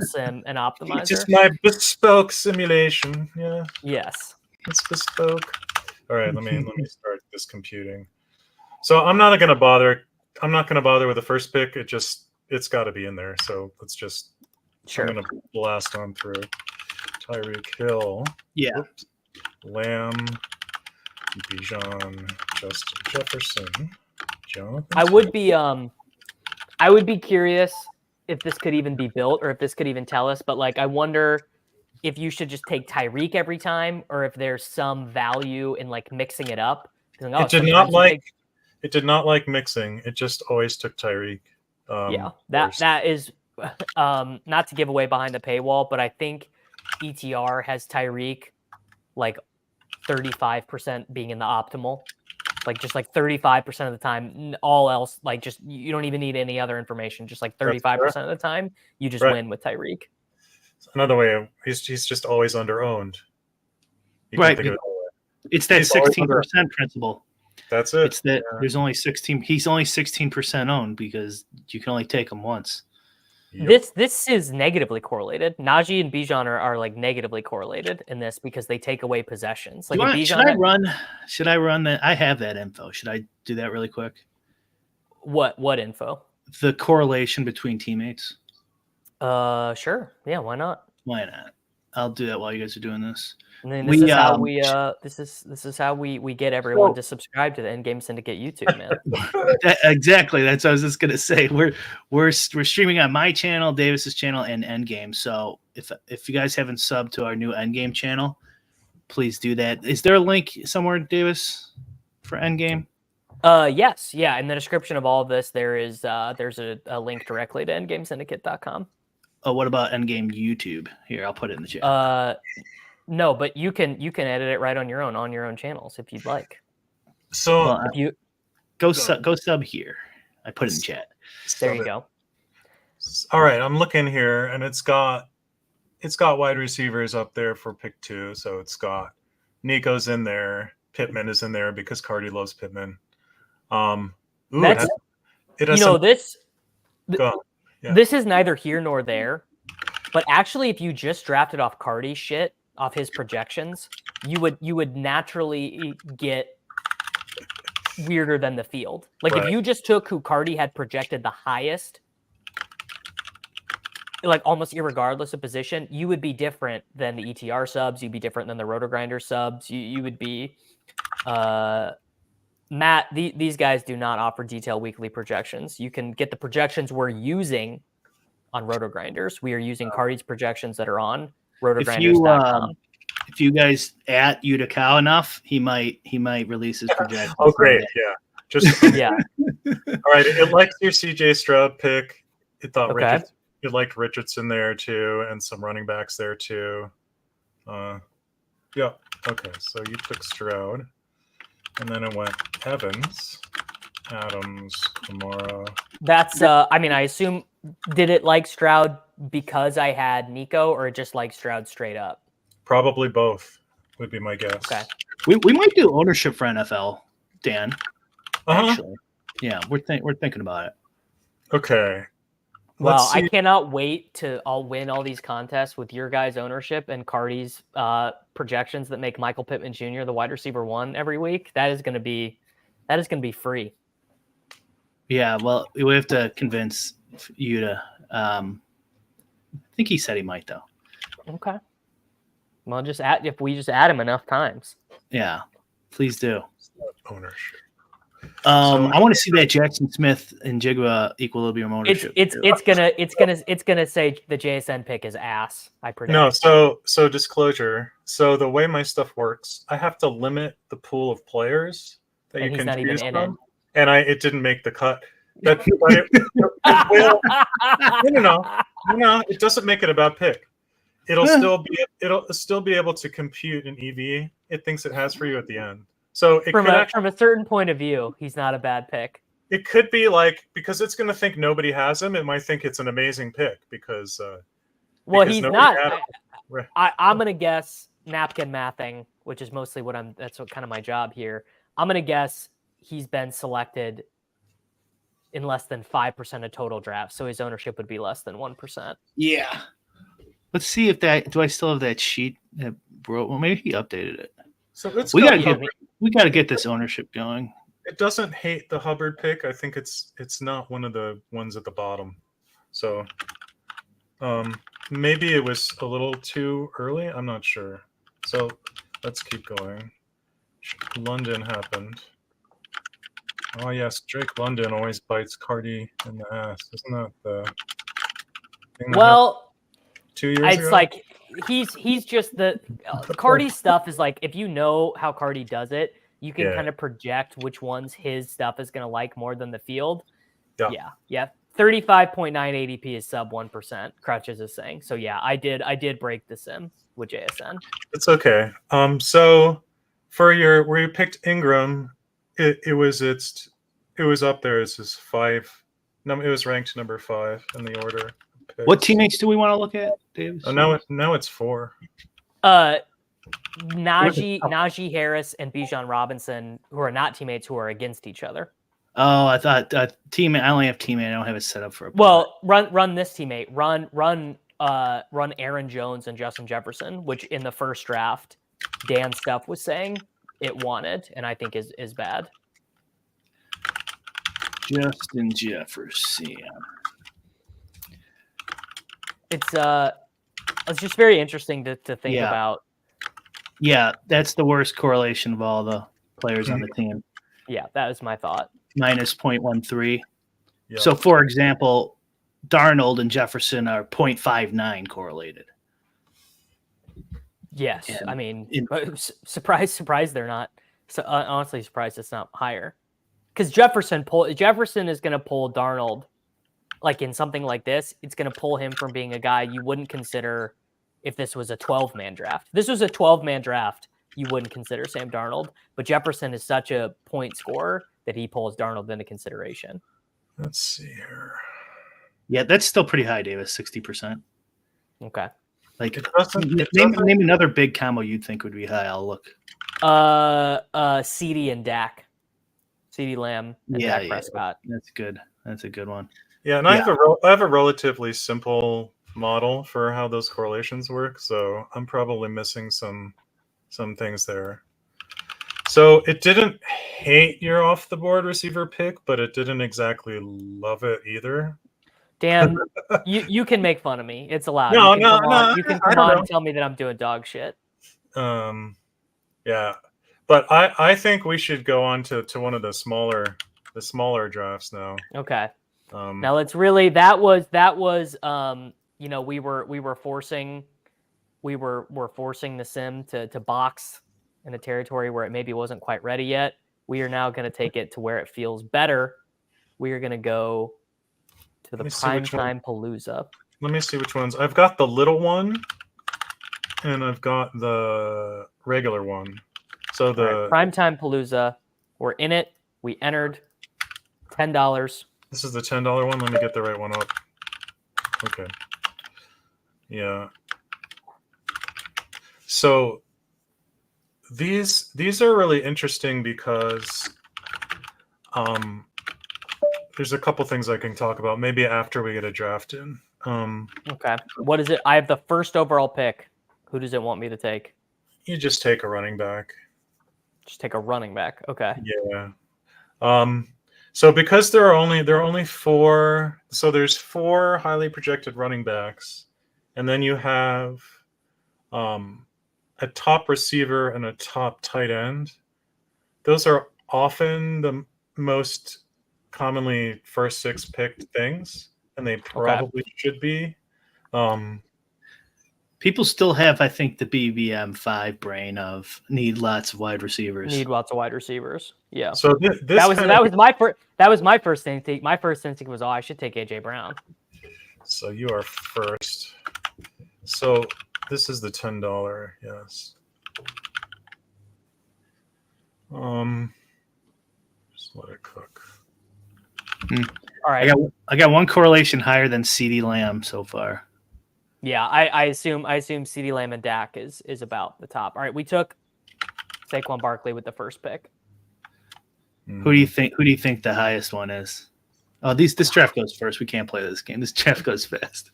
sim and optimizer. Just my bespoke simulation. Yeah. Yes. It's bespoke. All right, let me start this computing. So I'm not gonna bother with the first pick. It's got to be in there. So let's just. Sure. I'm gonna blast on through. Tyreek Hill. Yeah. Oops. Lamb. Bijan. Justin Jefferson. Jonathan. I would be curious if this could even be built or if this could even tell us. But like, I wonder if you should just take Tyreek every time, or if there's some value in like mixing it up. Like, It did not like mixing. It just always took Tyreek. That is not to give away behind the paywall, but I think ETR has Tyreek like 35% being in the optimal, like just like 35% of the time. All else, like just you don't even need any other information. Just like 35% of the time, you just win with Tyreek. Another way, he's just always under-owned. Right. It's that 16% principle. That's it. It's that there's only 16. He's only 16% owned because you can only take him once. Yep. This is negatively correlated. Najee and Bijan are like negatively correlated in this because they take away possessions. Like should I run that? I have that info. Should I do that really quick? What info? The correlation between teammates. Sure. Yeah, why not? Why not? I'll do that while you guys are doing this. And then this is how we get everyone to subscribe to the Endgame Syndicate YouTube, man. Exactly. That's what I was just gonna say. We're streaming on my channel, Davis's channel, and Endgame. So if you guys haven't subbed to our new Endgame channel, please do that. Is there a link somewhere, Davis, for Endgame? Yes. Yeah. In the description of all of this, there's a link directly to endgamesyndicate.com. Oh, what about Endgame YouTube? Here, I'll put it in the chat. No, but you can edit it right on your own channels if you'd like. So if you go sub here. I put it in the chat. There you go. All right, I'm looking here, and it's got wide receivers up there for pick 2. So it's got Nico's in there, Pittman is in there because Cardi loves Pittman. This is neither here nor there, but actually, if you just drafted off Cardi shit off his projections, you would naturally get weirder than the field. Like if you just took who Cardi had projected the highest, like almost irregardless of position, you would be different than the ETR subs. You'd be different than the Roto-Grinder subs. You would be, Matt, these guys do not offer detailed weekly projections. You can get the projections we're using on Roto-Grinders. We are using Cardi's projections that are on Rotogrinders.com. If you guys at Utica enough, he might release his projections. Oh, great! Yeah, just yeah. All right, it likes your CJ Stroud pick. It thought it liked Richardson there too, and some running backs there too. Yeah. Okay, so you took Stroud, and then it went Evans, Adams, Kamara. That's I assume, did it like Stroud because I had Nico, or just like Stroud straight up? Probably both would be my guess. Okay. We might do ownership for NFL, Dan. Uh-huh. Actually. Yeah, we're thinking about it. Okay. Well, I cannot wait to win all these contests with your guys' ownership and Cardi's projections that make Michael Pittman Jr. the wide receiver 1 every week. That is going to be free. Yeah, well, we have to convince you to. I think he said he might though. Okay. Well, if we just add him enough times. Yeah, please do. Ownership. I want to see that Jackson Smith and Jigba equilibrium ownership. It's gonna say the JSN pick is ass. I predict. No, so disclosure. So the way my stuff works, I have to limit the pool of players that you can choose from, and it didn't make the cut. No, it doesn't make it about pick. It'll still be able to compute an EV it thinks it has for you at the end. So from a certain point of view, he's not a bad pick. it could be like, because it's going to think nobody has him. It might think it's an amazing pick because well, because he's nobody not. had him. Right. I'm gonna guess napkin mathing, which is mostly what I'm. That's what kind of my job here. I'm gonna guess he's been selected in less than 5% of total drafts, so his ownership would be less than 1%. Yeah. Let's see if that. Do I still have that sheet? Well, maybe he updated it. So let's We go. gotta get this ownership going. It doesn't hate the Hubbard pick. I think it's not one of the ones at the bottom. So maybe it was a little too early. I'm not sure. So let's keep going. London happened. Oh yes, Drake London always bites Cardi in the ass. Isn't that the thing that Well, 2 years it's ago? like he's just the Cardi stuff is like, if you know how Cardi does it, you can kind of project which ones his stuff is going to like more than the field. Yeah. 35.9 ADP is sub 1%. Crutches is saying. So yeah, I did break the sim with JSN. It's okay. So for where you picked Ingram, it was up there as his 5. No, it was ranked number 5 in the order. What teammates do we want to look at, Davis? Oh, now it's 4. Najee Harris and Bijan Robinson, who are not teammates, who are against each other. Oh, I thought teammate. I only have teammate. I don't have it set up for a play. Well, run this teammate. Run Aaron Jones and Justin Jefferson, which in the first draft, Dan stuff was saying it wanted, and I think is bad. Justin Jefferson. It's just very interesting to think about. Yeah, that's the worst correlation of all the players on the team. Yeah, that was my thought. Minus 0.13. Yeah. So, for example, Darnold and Jefferson are 0.59 correlated. Yes, And I mean, surprised they're not. So honestly, surprised it's not higher. Because Jefferson is going to pull Darnold, like in something like this. It's going to pull him from being a guy you wouldn't consider if this was a 12-man draft. If this was a 12-man draft, you wouldn't consider Sam Darnold. But Jefferson is such a point scorer that he pulls Darnold into consideration. Let's see here. Yeah, that's still pretty high, Davis. 60%. Okay. Like, it name another big combo you'd think would be high. I'll look. CeeDee and Dak. CeeDee Lamb and Dak Prescott. That's good. That's a good one. Yeah, and I have a relatively simple model for how those correlations work, so I'm probably missing some things there. So it didn't hate your off the board receiver pick, but it didn't exactly love it either. Dan, you can make fun of me. It's allowed. No, you can come on and tell me that I'm doing dog shit. Yeah, but I think we should go on to one of the smaller drafts now. Okay. Now let's really that was we were forcing the sim to box in a territory where it maybe wasn't quite ready yet. We are now going to take it to where it feels better. We are going to go to the Time Palooza. Let me see which ones. I've got the little one and I've got the regular one. So the Time Palooza, we're in it. We entered $10. This is the $10 one. Let me get the right one up. Okay. Yeah. So these are really interesting because there's a couple things I can talk about maybe after we get a draft in. Okay. What is it? I have the first overall pick. Who does it want me to take? You just take a running back. Just take a running back. Okay. Yeah. So because there are only 4, so there's 4 highly projected running backs, and then you have a top receiver and a top tight end. Those are often the most commonly first 6 picked things, and they probably should be. People still have, I think, the BBM 5 brain of need lots of wide receivers. Yeah. So that was my first instinct. My first instinct was, I should take AJ Brown. So you are first. So this is the $10. Yes. Just let it cook. All right. I got one correlation higher than CD Lamb so far. Yeah, I assume CeeDee Lamb and Dak is about the top. All right, we took Saquon Barkley with the first pick. Who do you think the highest one is? Oh, this draft goes first. We can't play this game. This draft goes fast.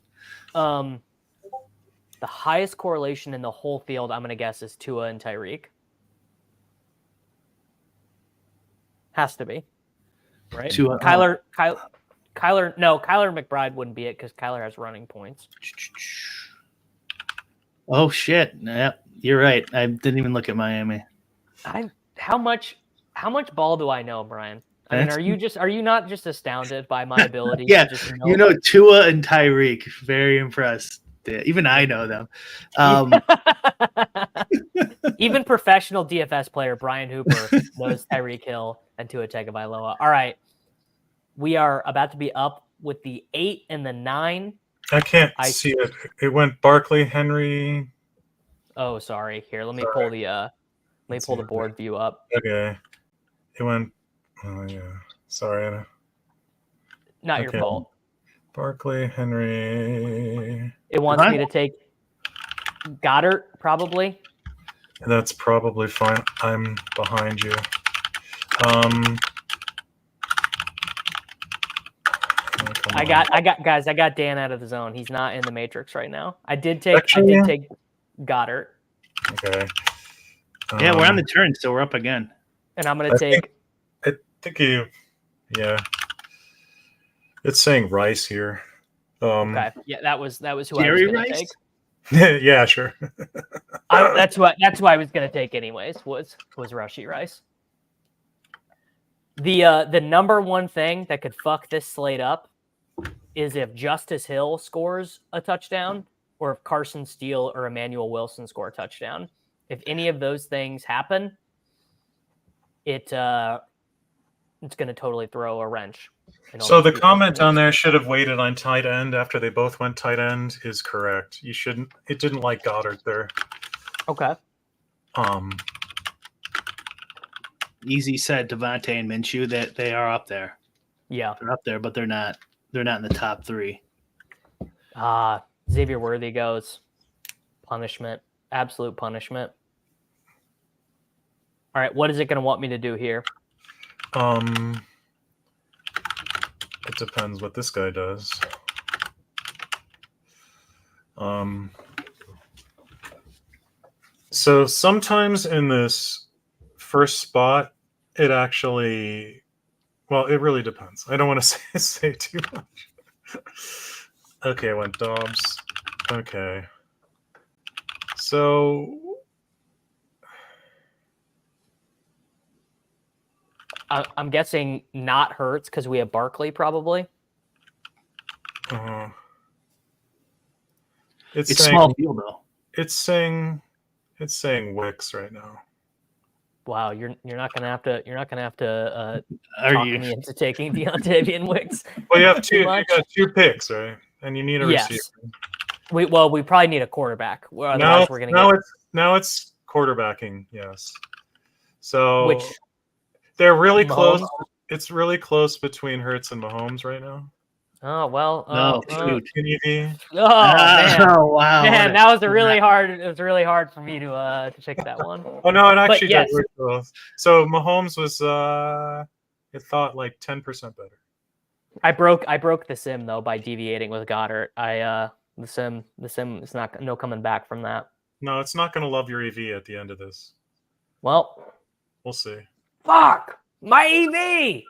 The highest correlation in the whole field, I'm going to guess, is Tua and Tyreek. Has to be, right? Tua, Kyler McBride wouldn't be it because Kyler has running points. Oh shit! Yep, you're right. I didn't even look at Miami. How much ball do I know, Brian? I mean, are you not just astounded by my ability? Yeah, to just Tua and Tyreek. Very impressed. Yeah, even I know them. Even professional DFS player Brian Hooper knows Tyreek Hill and Tua Tagovailoa. All right, we are about to be up with the 8 and the 9. I can't see it. It went Barkley, Henry. Oh, sorry. Here, let me pull the board view up. Okay. It went. Oh yeah. Sorry. Not your fault. Barkley, Henry. It wants me to take Goddard, probably. That's probably fine. I'm behind you. I got Dan out of the zone. He's not in the matrix right now. I did take Goddard. Okay. Yeah, we're on the turn, so we're up again. And I'm gonna take. I think you. Yeah. It's saying Rice here. Okay. Yeah, that was who Jerry I was gonna Rice? take. Yeah, sure. That's who I was gonna take anyways. Was Rashee Rice. The number one thing that could fuck this slate up is if Justice Hill scores a touchdown or if Carson Steele or Emmanuel Wilson score a touchdown. If any of those things happen, it's going to totally throw a wrench. So the comment on there should have waited on tight end after they both went tight end is correct. You shouldn't. It didn't like Goddard there. Okay. Easy said Devontae and Minshew that they are up there. Yeah, they're up there, but they're not. They're not in the top 3. Xavier Worthy goes punishment, absolute punishment. All right, what is it going to want me to do here? It depends what this guy does. So sometimes in this first spot, it actually, well, it really depends. I don't want to say too much. Okay, I went Dobbs. Okay. So I'm guessing not Hurts because we have Barkley probably. It's saying, small deal though. It's saying Wicks right now. Wow, you're not gonna have to talk me into taking Deontay Wicks. Well, you have two. You got 2 picks, right? And you need a receiver. We probably need a quarterback. Now it's quarterbacking. Yes. So they're really close. It's really close between Hurts and Mahomes right now. Oh well. Can you be? Oh man! Oh wow! Man, that was really hard. It was really hard for me to pick that one. Oh no, it actually yes. did close. So Mahomes was it thought like 10% better. I broke the sim though by deviating with Goddard. The sim is no coming back from that. No, it's not going to love your EV at the end of this. Well, we'll see. Fuck my EV.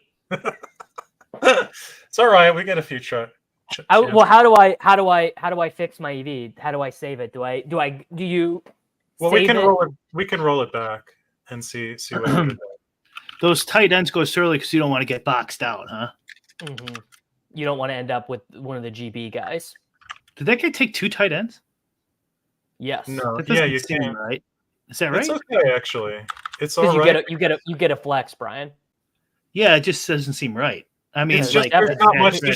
It's all right. We get a few tries. Well, how do I fix my EV? How do I save it? Do you? Well, we can roll it. We can roll it back and see what you do. Those tight ends go early because you don't want to get boxed out, huh? Mm-hmm. You don't want to end up with one of the GB guys. Did that guy take 2 tight ends? Yes. No. Yeah, you can. Right? Is that right? It's okay, actually. It's all right. You get a flex, Brian. Yeah, it just doesn't seem right. I mean, it's just, there's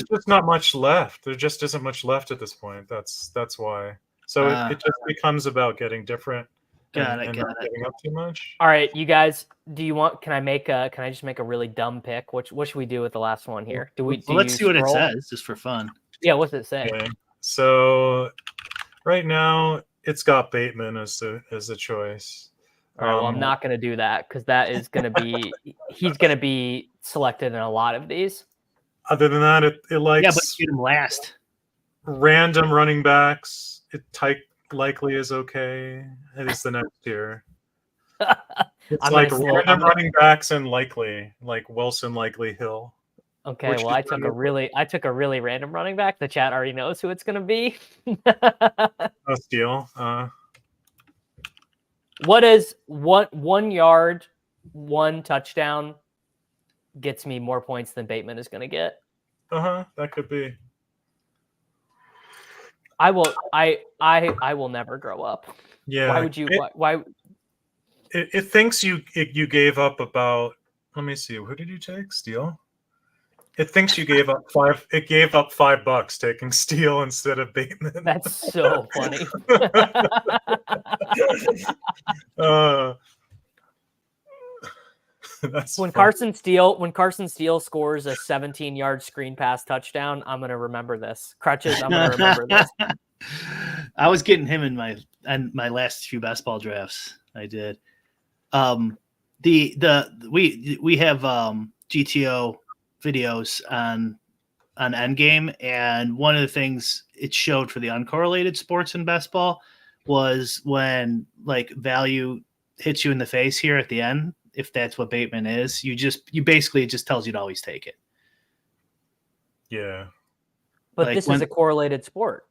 just not much left. There just isn't much left at this point. That's why. So it just becomes about getting different Got it. and not giving up too much. All right, you guys, can I just make a really dumb pick? What should we do with the last one here? Let's see what it says, just for fun. Yeah, what's it say? Okay. So right now it's got Bateman as a choice. All right, well, I'm not going to do that because that is going to be he's going to be selected in a lot of these. Other than that, it likes Yeah, but get him last. random running backs. It likely is okay. It is the next tier. It's like random running backs and likely, like Wilson, likely, Hill. Okay, well, I took a really random running back. The chat already knows who it's going to be. Oh, steal. What is 1 yard, 1 touchdown gets me more points than Bateman is going to get? That could be. I will never grow up. Yeah. Why would you? Why? It thinks you gave up about. Let me see. Who did you take? Steal. It thinks you gave up $5. It gave up $5 taking Steele instead of Bateman. That's so funny. That's when funny. Carson Steele scores a 17-yard screen pass touchdown, I'm gonna remember this. Crutches, I'm gonna remember this. I was getting him in my last few best ball drafts. I did. We have GTO videos on Endgame, and one of the things it showed for the uncorrelated sports in best ball was when like value hits you in the face here at the end. If that's what Bateman is, you basically, it just tells you to always take it. Yeah, but like this is a correlated sport,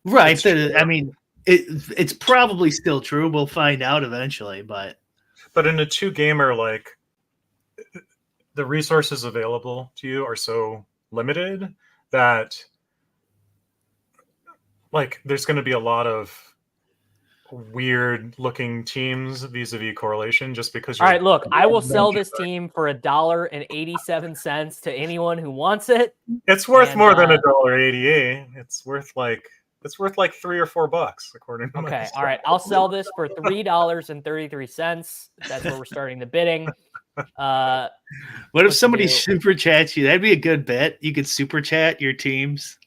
right? I mean, it's probably still true. We'll find out eventually, but in a 2-gamer, like the resources available to you are so limited that like there's going to be a lot of weird looking teams vis-a-vis correlation just because all right, look, I will sell this team for $1.87 to anyone who wants it. It's worth more than $1.88. It's worth like $3 or $4 according to okay, all right, I'll sell this for $3.33. That's where we're starting the bidding. What if somebody super chats you? That'd be a good bet. You could super chat your teams.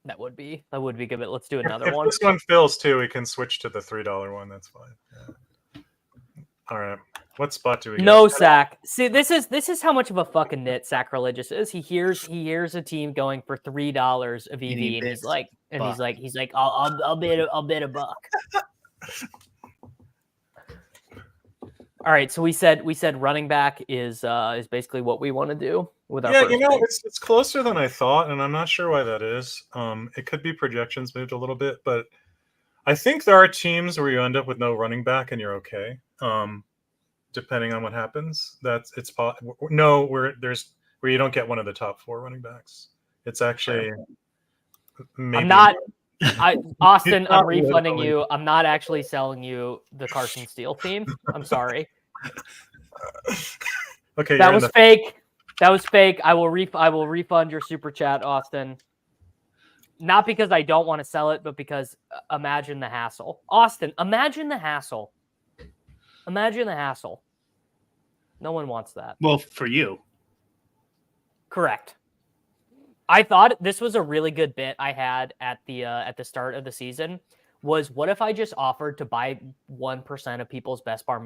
That would be good. But let's do another if one. This one fails too. We can switch to the $3 one. That's fine. Yeah. All right. What spot do we? No sack. See, this is how much of a fucking nit sacrilegious is. He hears a team going for $3 of EV, and he's like, I'll bid a buck. All right, so we said running back is basically what we want to do with our first pick. It's closer than I thought, and I'm not sure why that is. It could be projections moved a little bit, but I think there are teams where you end up with no running back and you're okay. Depending on what happens, where you don't get one of the top 4 running backs. It's actually maybe I'm not. Austin, I'm refunding you. I'm not actually selling you the Carson Steele team. I'm sorry. Okay, that was fake. That was fake. I will refund your super chat, Austin. Not because I don't want to sell it, but because imagine the hassle. Austin, imagine the hassle. Imagine the hassle. No one wants that. Well, for you. Correct. I thought this was a really good bit I had at the start of the season. Was what if I just offered to buy 1% of people's best ball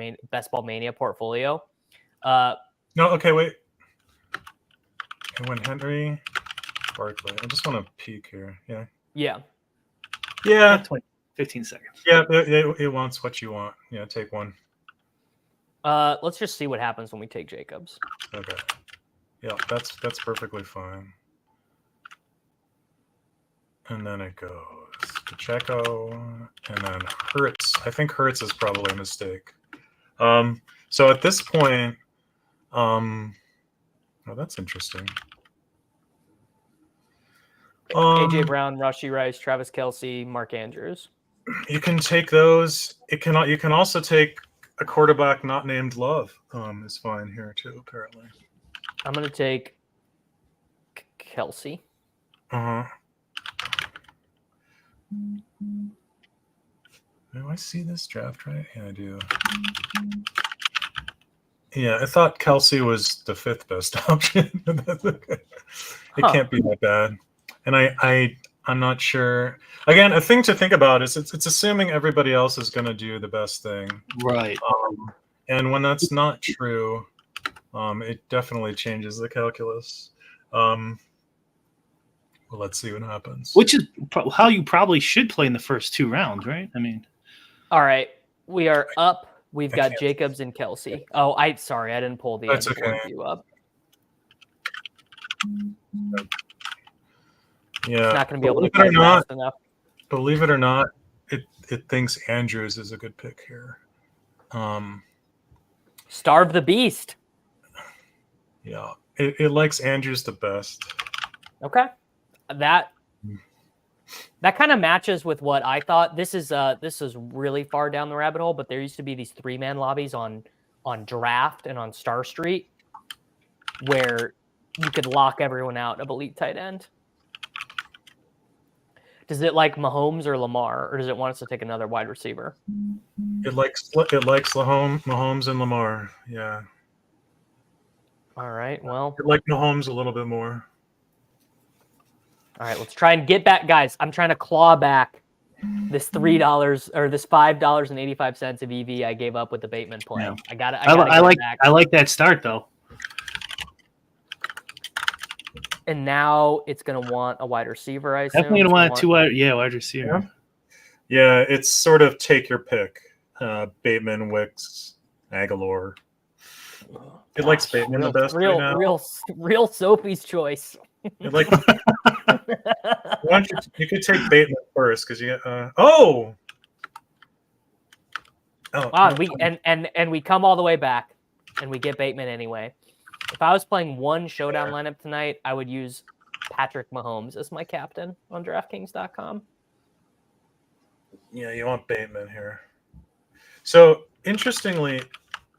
mania portfolio? No, okay, wait. When Henry Barkley, I just want to peek here. Yeah. 15 seconds. Yeah, it wants what you want. Yeah, take one. Let's just see what happens when we take Jacobs. Okay. Yeah, that's perfectly fine. And then it goes to Checo, and then Hurts. I think Hurts is probably a mistake. So at this point, oh, that's interesting. AJ Brown, Rashee Rice, Travis Kelce, Mark Andrews. You can take those. You can also take a quarterback not named Love. Is fine here too. Apparently, I'm gonna take Kelce. Do I see this draft right? Yeah, I do. Yeah, I thought Kelsey was the 5th best option. It can't be that bad. And I'm not sure. Again, a thing to think about is it's assuming everybody else is going to do the best thing. Right. And when that's not true, it definitely changes the calculus. Well, let's see what happens. Which is how you probably should play in the first 2 rounds, right? I mean, All right, we are up. We've I got can't- Jacobs and Kelsey. Oh, sorry, I didn't pull the That's board okay. view up. Yeah, It's not going to be able to believe it or type not, fast enough. believe it or not, it thinks Andrews is a good pick here. Starve the beast. Yeah, it likes Andrews the best. Okay, that kind of matches with what I thought. This is really far down the rabbit hole, but there used to be these 3-man lobbies on Draft and on Star Street where you could lock everyone out of elite tight end. Does it like Mahomes or Lamar, or does it want us to take another wide receiver? It likes Mahomes and Lamar. Yeah, All right, well, it likes Mahomes a little bit more. all right, let's try and get back, guys. I'm trying to claw back this $3 or this $5.85 of EV I gave up with the Bateman play. Yeah. I got it. I like that start though. And now it's going to want a wide receiver, I assume. Definitely gonna want 2 wide receiver. Yeah, it's sort of take your pick. Bateman, Wicks, Aguilar. It likes Bateman the best right now. Real Sophie's choice. It like you could take Bateman first because you get wow, we come all the way back and we get Bateman anyway. If I was playing one showdown lineup tonight, I would use Patrick Mahomes as my captain on DraftKings.com. Yeah, you want Bateman here. So interestingly,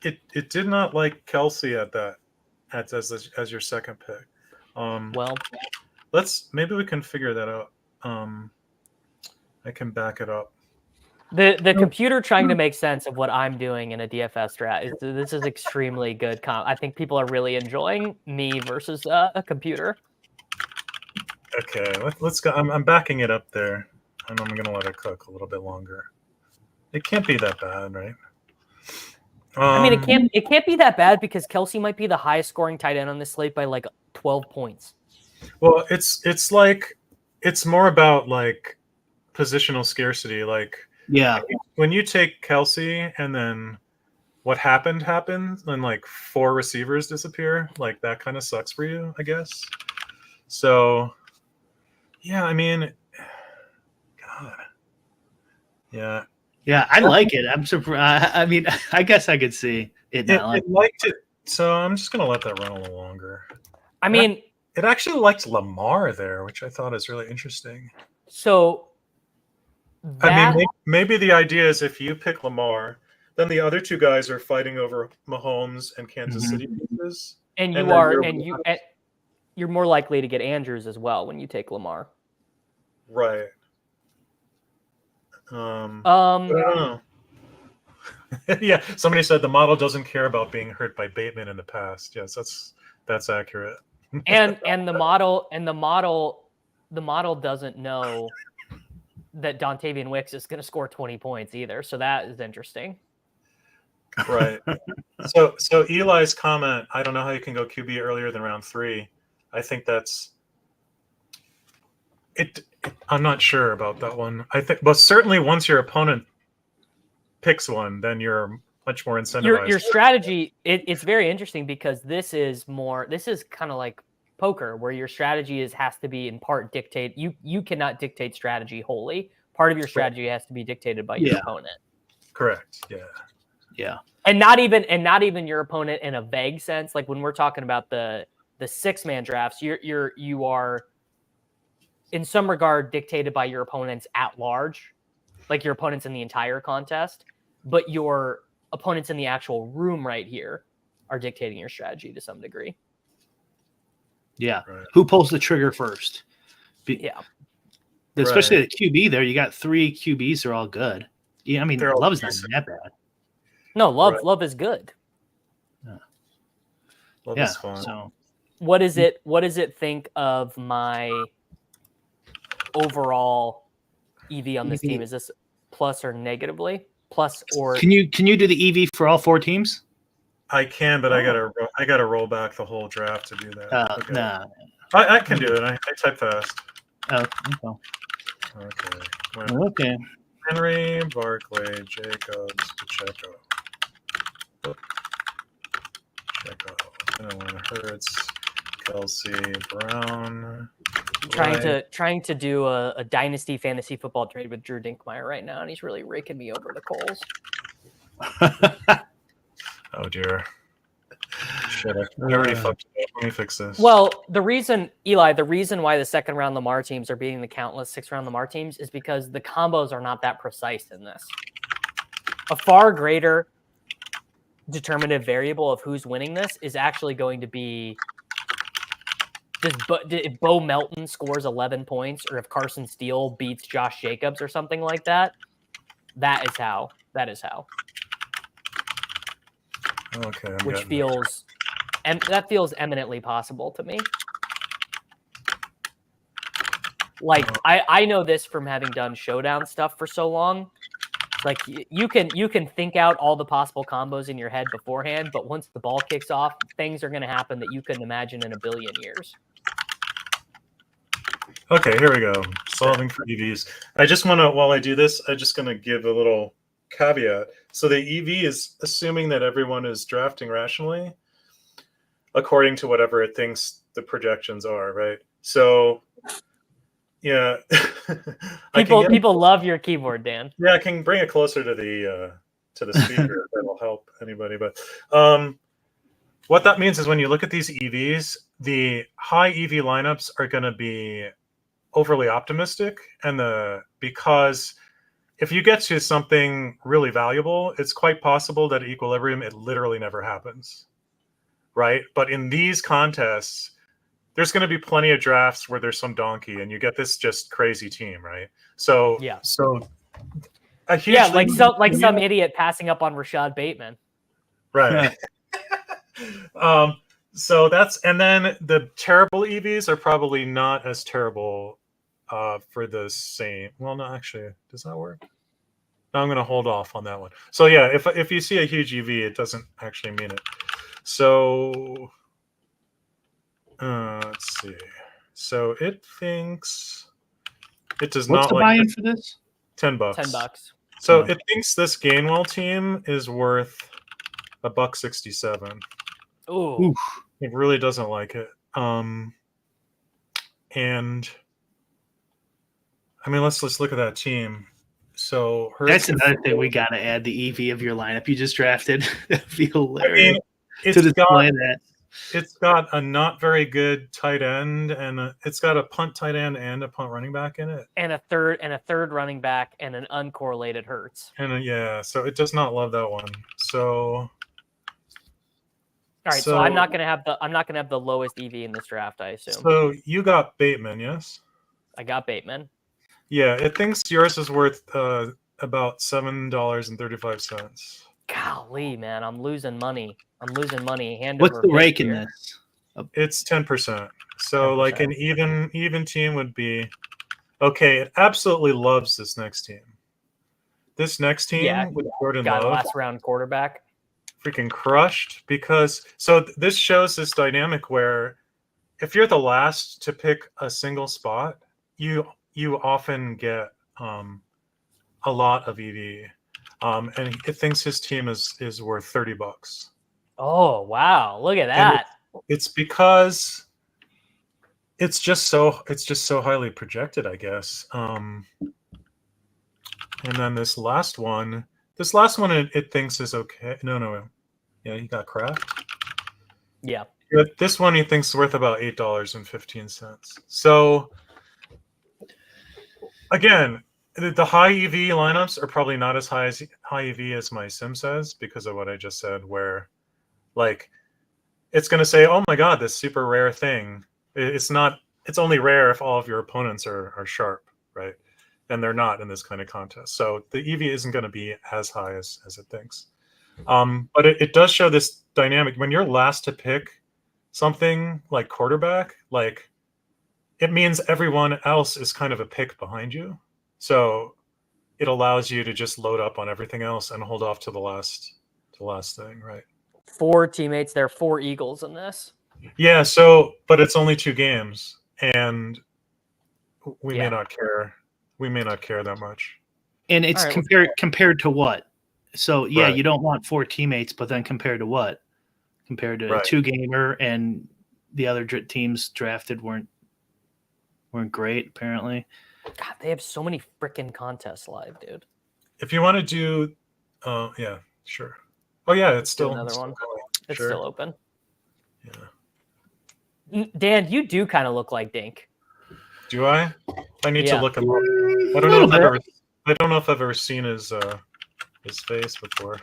it did not like Kelsey as your second pick. Well, maybe we can figure that out. I can back it up. The computer trying to make sense of what I'm doing in a DFS draft. This is extremely good. I think people are really enjoying me versus a computer. Okay, let's go. I'm backing it up there, and I'm gonna let it cook a little bit longer. It can't be that bad, right? I mean, it can't be that bad because Kelsey might be the highest scoring tight end on this slate by like 12 points. Well, it's like it's more about like positional scarcity. Like, yeah, when you take Kelsey and then what happens, and like 4 receivers disappear, like that kind of sucks for you, I guess. So, yeah, I mean, God, yeah. Yeah, I like it. I'm surprised. I mean, I guess I could see it. It liked it, so I'm just gonna let that run a little longer. I mean, it actually liked Lamar there, which I thought is really interesting. So, I mean, maybe the idea is if you pick Lamar, then the other 2 guys are fighting over Mahomes and Kansas City pieces, and you're more likely to get Andrews as well when you take Lamar. Right. I don't know. Yeah, somebody said the model doesn't care about being hurt by Bateman in the past. Yes, that's accurate. and the model doesn't know that Dontavian Wicks is going to score 20 points either. So that is interesting. Right. So Eli's comment, I don't know how you can go QB earlier than round 3. I think that's it. I'm not sure about that one. I think, but certainly once your opponent picks one, then you're much more incentivized. Your strategy, it's very interesting because this is kind of like poker, where your strategy has to be in part dictate. You cannot dictate strategy wholly. Part of your strategy has to be dictated by your opponent. Correct. Yeah. Yeah. And not even your opponent in a vague sense. Like when we're talking about the 6-man drafts, you are in some regard dictated by your opponents at large, like your opponents in the entire contest, but your opponents in the actual room right here are dictating your strategy to some degree. Yeah. Right. Who pulls the trigger first? Yeah. Especially the QB there. You got 3 QBs. They're all good. Yeah, I mean, They're all Love is not decent. even that bad. No, Love Right. Love is good. Love Yeah. is fun. So What does it think of my overall EV on this EV. team? Is this plus or negatively? Plus or can you do the EV for all 4 teams? I can, but I gotta roll back the whole draft to do that. Okay. Nah. I can do it. I type fast. Oh, Okay. okay. Henry, Barkley, Jacobs, Pacheco. Hurts, Kelsey, Brown. trying to do a dynasty fantasy football trade with Drew Dinkmeyer right now, and he's really raking me over the coals. Oh dear. Shit, I already fucked it up. Let me fix this. Well, the reason why the second round Lamar teams are beating the countless 6th round Lamar teams is because the combos are not that precise in this. A far greater determinative variable of who's winning this is actually going to be if Bo Melton scores 11 points or if Carson Steele beats Josh Jacobs or something like that. That is how. Okay. Which feels eminently possible to me. Like I know this from having done showdown stuff for so long. Like you can think out all the possible combos in your head beforehand, but once the ball kicks off, things are going to happen that you couldn't imagine in a billion years. Okay, here we go. Solving for EVs. I just want to, while I do this, I'm just going to give a little caveat. So the EV is assuming that everyone is drafting rationally according to whatever it thinks the projections are, right? So, yeah. People love your keyboard, Dan. Yeah, I can bring it closer to the speaker. That'll help anybody. But what that means is when you look at these EVs, the high EV lineups are going to be overly optimistic, because if you get to something really valuable, it's quite possible that at equilibrium it literally never happens, right? But in these contests, there's going to be plenty of drafts where there's some donkey and you get this just crazy team, right? So yeah, like some idiot passing up on Rashad Bateman, right? So that's, and then the terrible EVs are probably not as terrible for the same. Well, no, actually, does that work? No, I'm going to hold off on that one. So yeah, if you see a huge EV, it doesn't actually mean it. So let's see. So it thinks it does What's not the like buy-in for this? $10. $10. So it thinks this Gainwell team is worth $1.67. Ooh. It really doesn't like it. And I mean, let's look at that team. So that's another thing we got to add, the EV of your lineup you just drafted. That'd be hilarious. I mean, it's got a not very good tight end, and it's got a punt tight end and a punt running back in it, and a third running back and an uncorrelated Hurts. And yeah, so it does not love that one. So all right, so I'm not gonna have the lowest EV in this draft, I assume. So you got Bateman, yes? I got Bateman. Yeah, it thinks yours is worth about $7.35. Golly, man, I'm losing money. What's the rake in this? It's 10%. So 10%. Like an even team would be okay. It absolutely loves this next team. This next team with Jordan Love, last round quarterback, freaking crushed, because so this shows this dynamic where if you're the last to pick a single spot, you often get a lot of EV. And it thinks his team is worth $30. Oh wow! Look at that. It's because it's just so highly projected, I guess. And then this last one, it thinks is okay. No, yeah, you got Kraft. Yeah. But this one he thinks is worth about $8.15. So again, the high EV lineups are probably not as high EV as my sim says, because of what I just said, where like it's going to say, oh my god, this super rare thing. It's only rare if all of your opponents are sharp, right? and they're not in this kind of contest. So the EV isn't going to be as high as it thinks. But it does show this dynamic. When you're last to pick something like quarterback, like it means everyone else is kind of a pick behind you. So it allows you to just load up on everything else and hold off to the last thing, right? 4 teammates. There are 4 Eagles in this. Yeah. So, but it's only 2 games, and we Yeah. may not care. We may not care that much. And it's All compared to what? So yeah, Right. you don't want 4 teammates, but then compared to what? Compared to Right. a 2-gamer, and the other teams drafted weren't great apparently. God, they have so many freaking contests live, dude. If you want to do, yeah, sure. Oh yeah, it's Do still another one. going. It's Sure. still open. Yeah. Dan, you do kind of look like Dink. Do I? I need to Yeah. look him up. I don't know if I've ever seen his face before.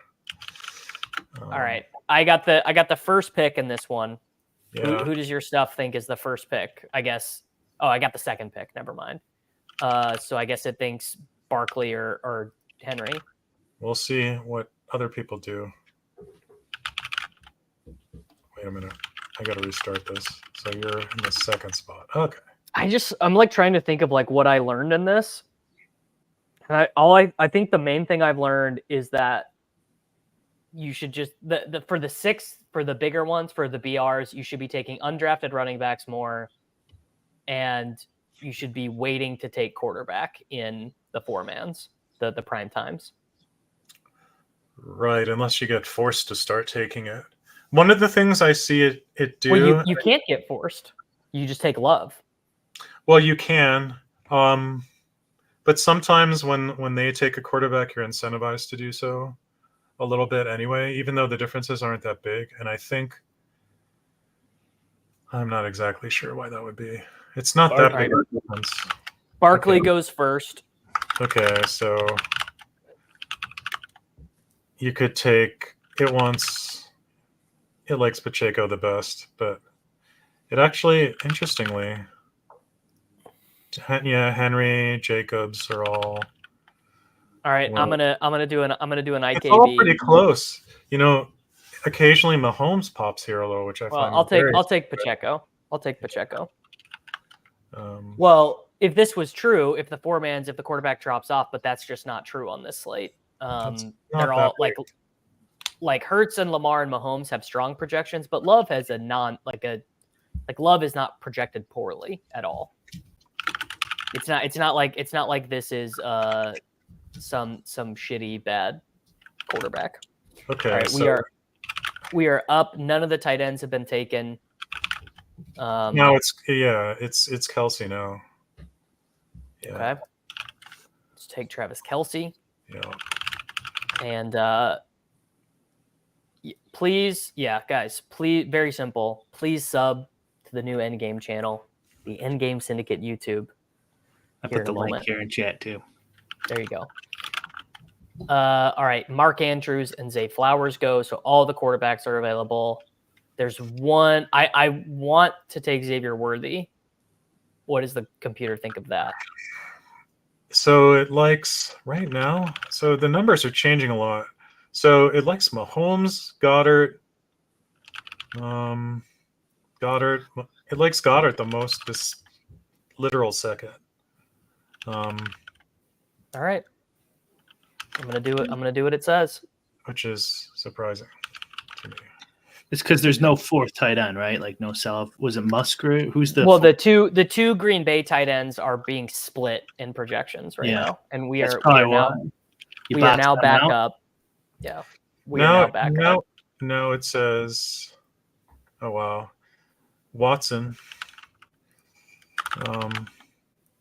All right, I got the first pick in this one. Yeah. Who does your stuff think is the first pick? I guess. Oh, I got the second pick. Never mind. So I guess it thinks Barkley or Henry. We'll see what other people do. Wait a minute. I got to restart this. So you're in the second spot. Okay. I'm like trying to think of like what I learned in this. And I think the main thing I've learned is that you should just for the bigger ones, for the BRs, you should be taking undrafted running backs more, and you should be waiting to take quarterback in the 4-mans, the prime times. Right, unless you get forced to start taking it. One of the things I see it do. Well, you can't get forced. You just take Love. Well, you can, but sometimes when they take a quarterback, you're incentivized to do so a little bit anyway, even though the differences aren't that big. And I think I'm not exactly sure why that would be. It's not that big of a difference. Barkley goes first. Okay, so you could take it once. It likes Pacheco the best, but it actually, interestingly, yeah, Henry, Jacobs are all. All right, well, I'm gonna do an IKB. It's all pretty close. You know, occasionally Mahomes pops here a little, which I find. I'll take Pacheco. I'll take Pacheco. Um, Well, if this was true, if the 4-mans, if the quarterback drops off, but that's just not true on this slate. They're all like Hurts and Lamar and Mahomes have strong projections, but Love has Love is not projected poorly at all. It's not like this is some shitty bad quarterback. okay, All right, so we are up. None of the tight ends have been taken. now it's Kelsey now. Yeah. Okay. Let's take Travis Kelce. Yeah. And please, guys, please, very simple. Please sub to the new Endgame channel, the Endgame Syndicate YouTube. I put the link here in chat too. There you go. All right, Mark Andrews and Zay Flowers go. So all the quarterbacks are available. There's one. I want to take Xavier Worthy. What does the computer think of that? So it likes right now. So the numbers are changing a lot. So it likes Mahomes, Goddard. Goddard. It likes Goddard the most. This literal second. All right. I'm gonna do it. I'm gonna do what it says. Which is surprising to me. It's because there's no 4th tight end, right? Like no sell. Was it Musgrave? Who's the? Well, the two Green Bay tight ends are being split in projections right now, and we are now back up. Yeah, we are now back up. No, it says. Oh wow, Watson.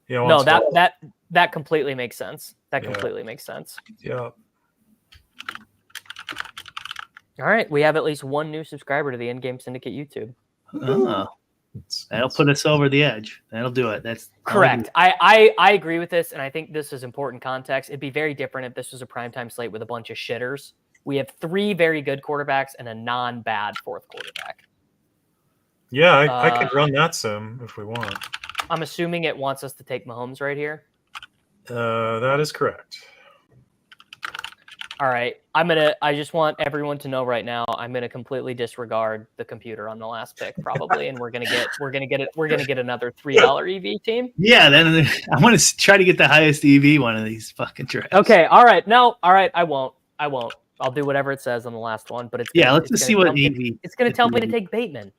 Yeah. No, that completely makes sense. That completely makes sense. Yeah. All right, we have at least one new subscriber to the Endgame Syndicate YouTube. Oh, that'll put us over the edge. That'll do it. That's correct. I agree with this, and I think this is important context. It'd be very different if this was a primetime slate with a bunch of shitters. We have 3 very good quarterbacks and a non-bad 4th quarterback. Yeah, I could run that sim if we want. I'm assuming it wants us to take Mahomes right here. That is correct. All right. I just want everyone to know right now, I'm gonna completely disregard the computer on the last pick, probably, and we're gonna get another $3 EV team. Yeah, then I want to try to get the highest EV one of these fucking drafts. Okay, all right. No, all right, I won't. I'll do whatever it says on the last one, but Let's just see what EV. It's gonna tell me to take Bateman.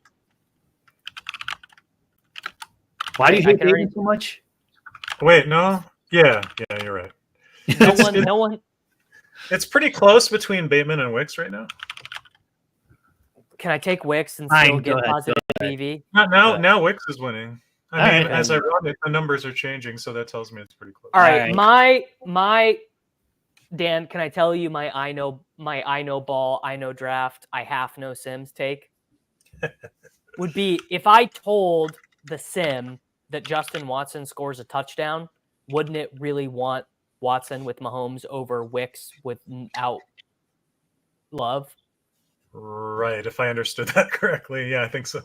Why do you hate Bateman so much? Wait, no. Yeah, you're right. No one. It's pretty close between Bateman and Wicks right now. Can I take Wicks and still get positive EV? Now Wicks is winning. I mean, as ironic, the numbers are changing, so that tells me it's pretty close. All right. My Dan, can I tell you my I know ball, I know draft, I half know Sims take? Would be if I told the sim that Justin Watson scores a touchdown, wouldn't it really want Watson with Mahomes over Wicks without Love? Right, if I understood that correctly. Yeah, I think so.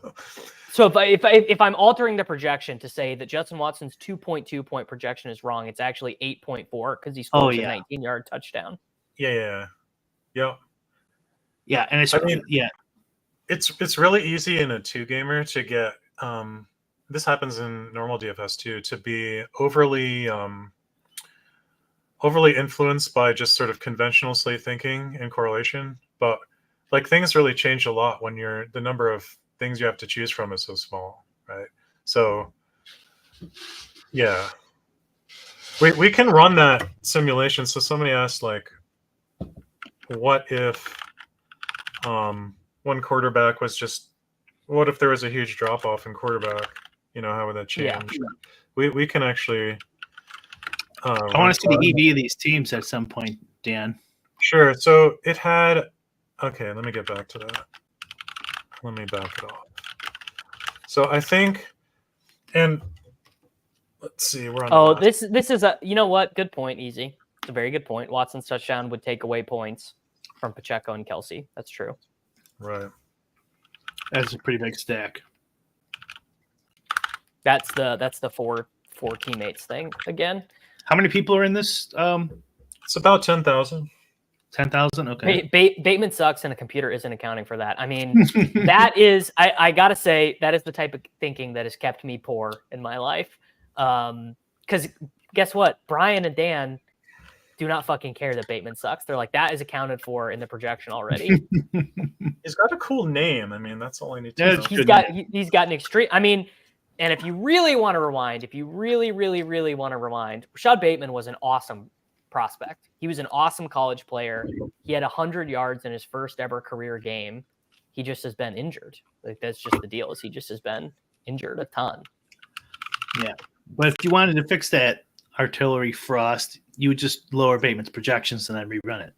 So if I'm altering the projection to say that Justin Watson's 2.2 point projection is wrong, it's actually 8.4 because he scores a 19-yard touchdown. Yeah, and it's really easy in a 2-gamer to get this happens in normal DFS too, to be overly influenced by just sort of conventional slate thinking and correlation, but like things really change a lot when the number of things you have to choose from is so small, right? So yeah, we can run that simulation. So somebody asked, like, what if one quarterback was just, what if there was a huge drop off in quarterback? How would that change? Yeah. We can actually I want to see the EV of these teams at some point, Dan. Sure. So it had, okay, let me get back to that. Let me back it off. So I think, and let's see, we're on. This is a, you know what? Good point, Easy. It's a very good point. Watson's touchdown would take away points from Pacheco and Kelsey. That's true. Right. That's a pretty big stack. That's the four teammates thing again. How many people are in this? It's about 10,000. 10,000. Okay. Bateman sucks, and a computer isn't accounting for that. I mean, that is, I gotta say, that is the type of thinking that has kept me poor in my life. Because guess what? Brian and Dan do not fucking care that Bateman sucks. They're like, that is accounted for in the projection already. He's got a cool name. I mean, that's all I need to know. He's got an extreme. I mean, and if you really want to rewind, if you really, really, really want to rewind, Rashad Bateman was an awesome prospect. He was an awesome college player. He had 100 yards in his first ever career game. He just has been injured. Like, that's just the deal. Is he just has been injured a ton. Yeah, but if you wanted to fix that artillery frost, you would just lower Bateman's projections and then rerun it.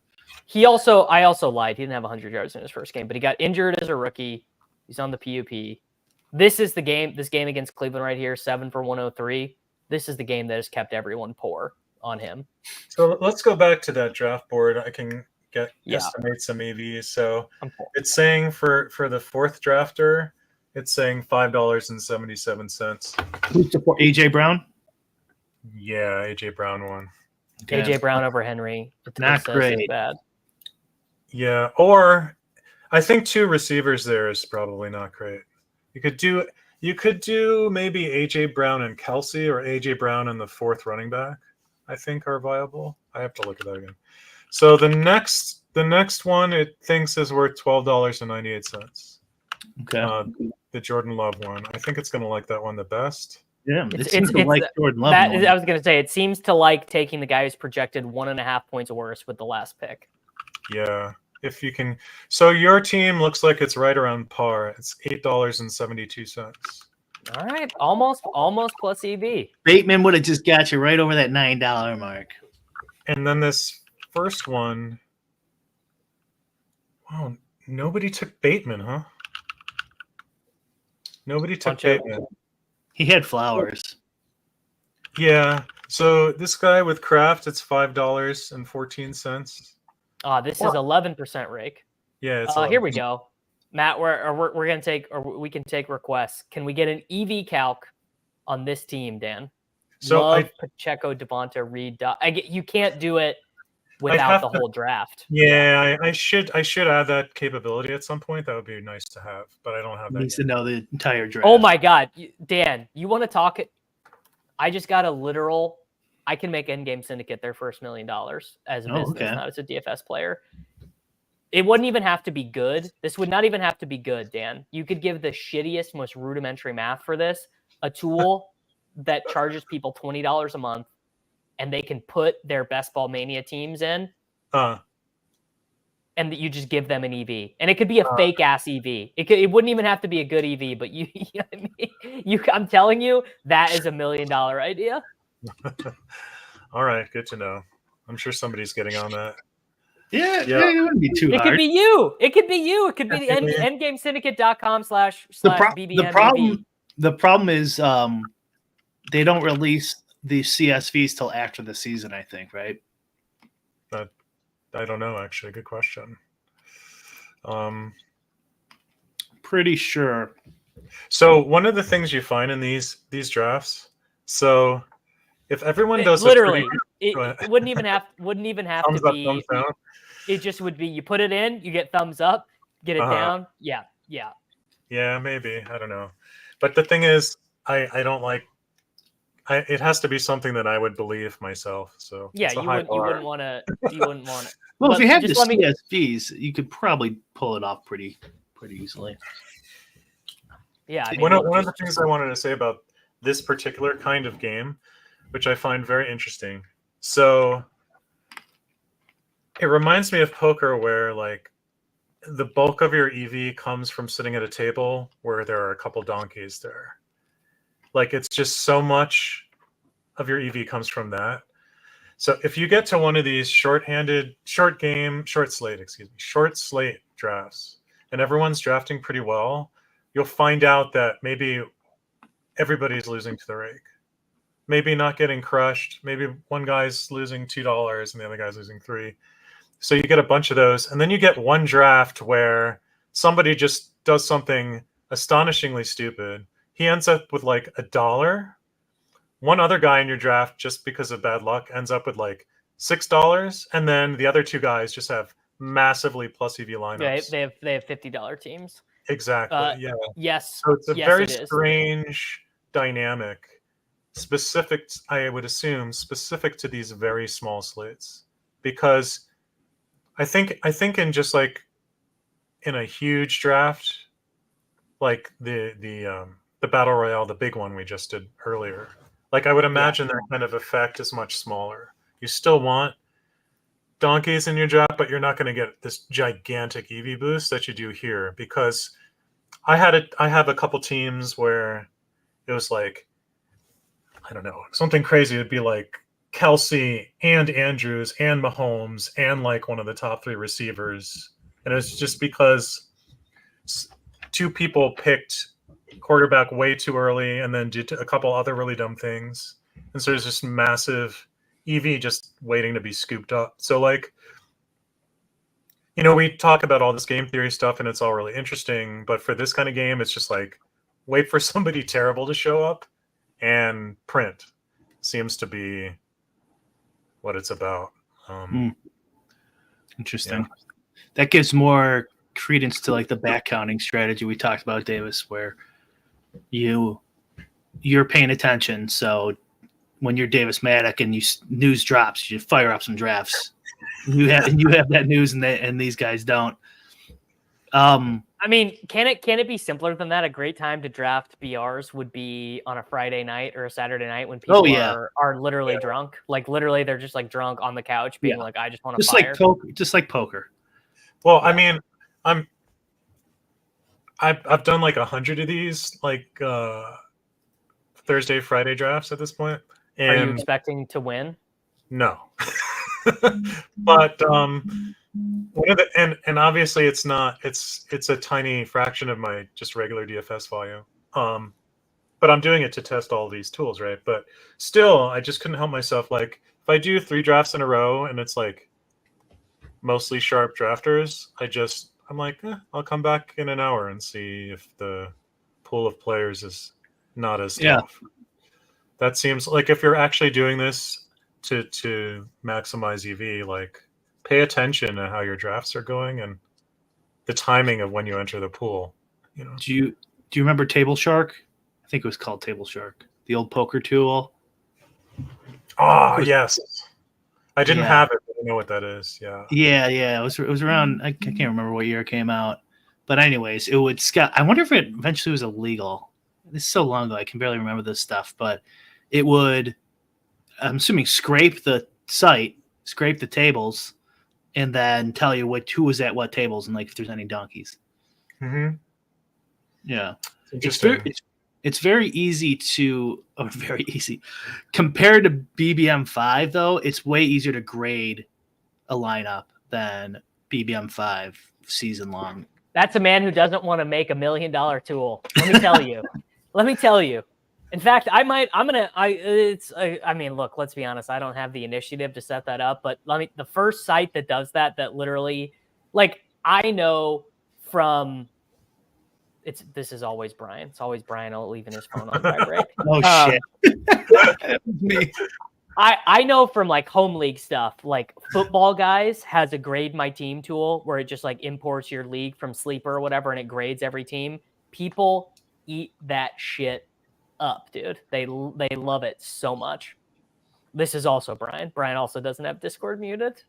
I also lied. He didn't have 100 yards in his first game, but he got injured as a rookie. He's on the PUP. This is the game. This game against Cleveland right here, 7 for 103. This is the game that has kept everyone poor on him. So let's go back to that draft board. I can estimate some EVs. So it's saying for the fourth drafter, it's saying $5.77. Who's the AJ Brown? Yeah, AJ Brown won. AJ Brown over Henry. Not great. Bad. Yeah, or I think 2 receivers there is probably not great. You could do maybe AJ Brown and Kelsey, or AJ Brown and the 4th running back, I think, are viable. I have to look at that again. So the next one it thinks is worth $12.98. Okay. The Jordan Love one. I think it's going to like that one the best. Yeah, it seems to like Jordan Love. I was going to say, it seems to like taking the guy who's projected 1.5 points worse with the last pick. Yeah. If you can, so your team looks like it's right around par. It's $8.72. All right, almost plus EV. Bateman would have just got you right over that $9 mark. And then this first one, wow, nobody took Bateman, huh? Nobody took Bateman. He had Flowers. Yeah. So this guy with Kraft, it's $5.14. This is 11% rake. Yeah. It's here we go, Matt. We're gonna take, or we can take requests. Can we get an EV calc on this team, Dan? So Love Pacheco, Devonta, Reed. You can't do it I without have the to- whole draft. Yeah, I should add that capability at some point. That would be nice to have, but I don't have that. Needs Yet. to know the entire draft. Oh my God, Dan, you want to talk? I just got a literal. I can make Endgame Syndicate their first $1 million as a business, not as a DFS player. It wouldn't even have to be good. This would not even have to be good, Dan. You could give the shittiest, most rudimentary math for this, a tool that charges people $20 a month, and they can put their Best Ball Mania teams in, and that you just give them an EV. And it could be a fake-ass EV. It wouldn't even have to be a good EV, but you know what I mean? I'm telling you, that is $1 million idea. All right, good to know. I'm sure somebody's getting on that. Yeah, it wouldn't be too hard. It could be you. It could be you. It could be the endgamesyndicate.com/BBM. The problem is they don't release the CSVs till after the season, I think, right? I don't know, actually. Good question. Pretty sure. So one of the things you find in these drafts, so if everyone does literally, it wouldn't even have to be. Thumbs down. It just would be you put it in, you get thumbs up, get it down. Yeah. Yeah, maybe. I don't know. But the thing is, I don't like. It has to be something that I would believe myself. So yeah, you wouldn't want to. Well, if you have the CSVs, you could probably pull it off pretty easily. Yeah. I mean, one of the things I wanted to say about this particular kind of game, which I find very interesting. So it reminds me of poker, where like the bulk of your EV comes from sitting at a table where there are a couple donkeys there. Like it's just so much of your EV comes from that. So if you get to one of these short slate drafts, and everyone's drafting pretty well, you'll find out that maybe everybody's losing to the rake. Maybe not getting crushed. Maybe one guy's losing $2 and the other guy's losing $3. So you get a bunch of those, and then you get one draft where somebody just does something astonishingly stupid. He ends up with like $1. One other guy in your draft, just because of bad luck, ends up with like $6, and then the other two guys just have massively plus EV lineups. Yeah, they have $50 teams. Exactly. Yeah. Yes. So it's a very strange dynamic, specific. I would assume specific to these very small slates, because I think in just like in a huge draft, like the Battle Royale, the big one we just did earlier, like I would imagine that kind of effect is much smaller. You still want donkeys in your draft, but you're not going to get this gigantic EV boost that you do here, because I have a couple teams where it was like, I don't know, something crazy. It'd be like Kelsey and Andrews and Mahomes and like one of the top 3 receivers. And it was just because 2 people picked quarterback way too early and then did a couple other really dumb things. And so there's this massive EV just waiting to be scooped up. So like, you know, we talk about all this game theory stuff and it's all really interesting, but for this kind of game, it's just like, wait for somebody terrible to show up and print. Seems to be what it's about. Interesting. Yeah. That gives more credence to like the back counting strategy we talked about, Davis, where you're paying attention. So when you're Davis Mattek and news drops, you fire up some drafts. You have that news and these guys don't. I mean, can it be simpler than that? A great time to draft BRs would be on a Friday night or a Saturday night when people are literally drunk. Like literally, they're just like drunk on the couch, being like, "I just want to fire." Just like poker. Well, I mean, I've done like 100 of these like Thursday, Friday drafts at this point. And are you expecting to win? No, but one of the and obviously it's not. It's a tiny fraction of my just regular DFS volume. But I'm doing it to test all these tools, right? But still, I just couldn't help myself. Like if I do 3 drafts in a row and it's like mostly sharp drafters, I'm like, I'll come back in an hour and see if the pool of players is not as tough. That seems like if you're actually doing this to maximize EV, like pay attention to how your drafts are going and the timing of when you enter the pool. Do you remember Table Shark? I think it was called Table Shark, the old poker tool. Oh, yes. I didn't Yeah. have it, but I know what that is. Yeah. Yeah. It was around. I can't remember what year it came out, but anyways, it would scout. I wonder if it eventually was illegal. This is so long ago, I can barely remember this stuff, but it would, I'm assuming, scrape the site, scrape the tables, and then tell you who was at what tables and like if there's any donkeys. Mm-hmm. Yeah. Interesting. It's very easy compared to BBM5 though. It's way easier to grade a lineup than BBM5 season long. That's a man who doesn't want to make $1 million tool. Let me tell you. Let me tell you. In fact, I mean, look, let's be honest. I don't have the initiative to set that up, but the first site that does that literally, like, I know from, this is always Brian. It's always Brian leaving his phone on vibrate. Oh, shit. That was me. I know from like home league stuff, like Football Guys has a grade my team tool where it just like imports your league from Sleeper or whatever, and it grades every team. People eat that shit up, dude. They love it so much. This is also Brian. Brian also doesn't have Discord muted.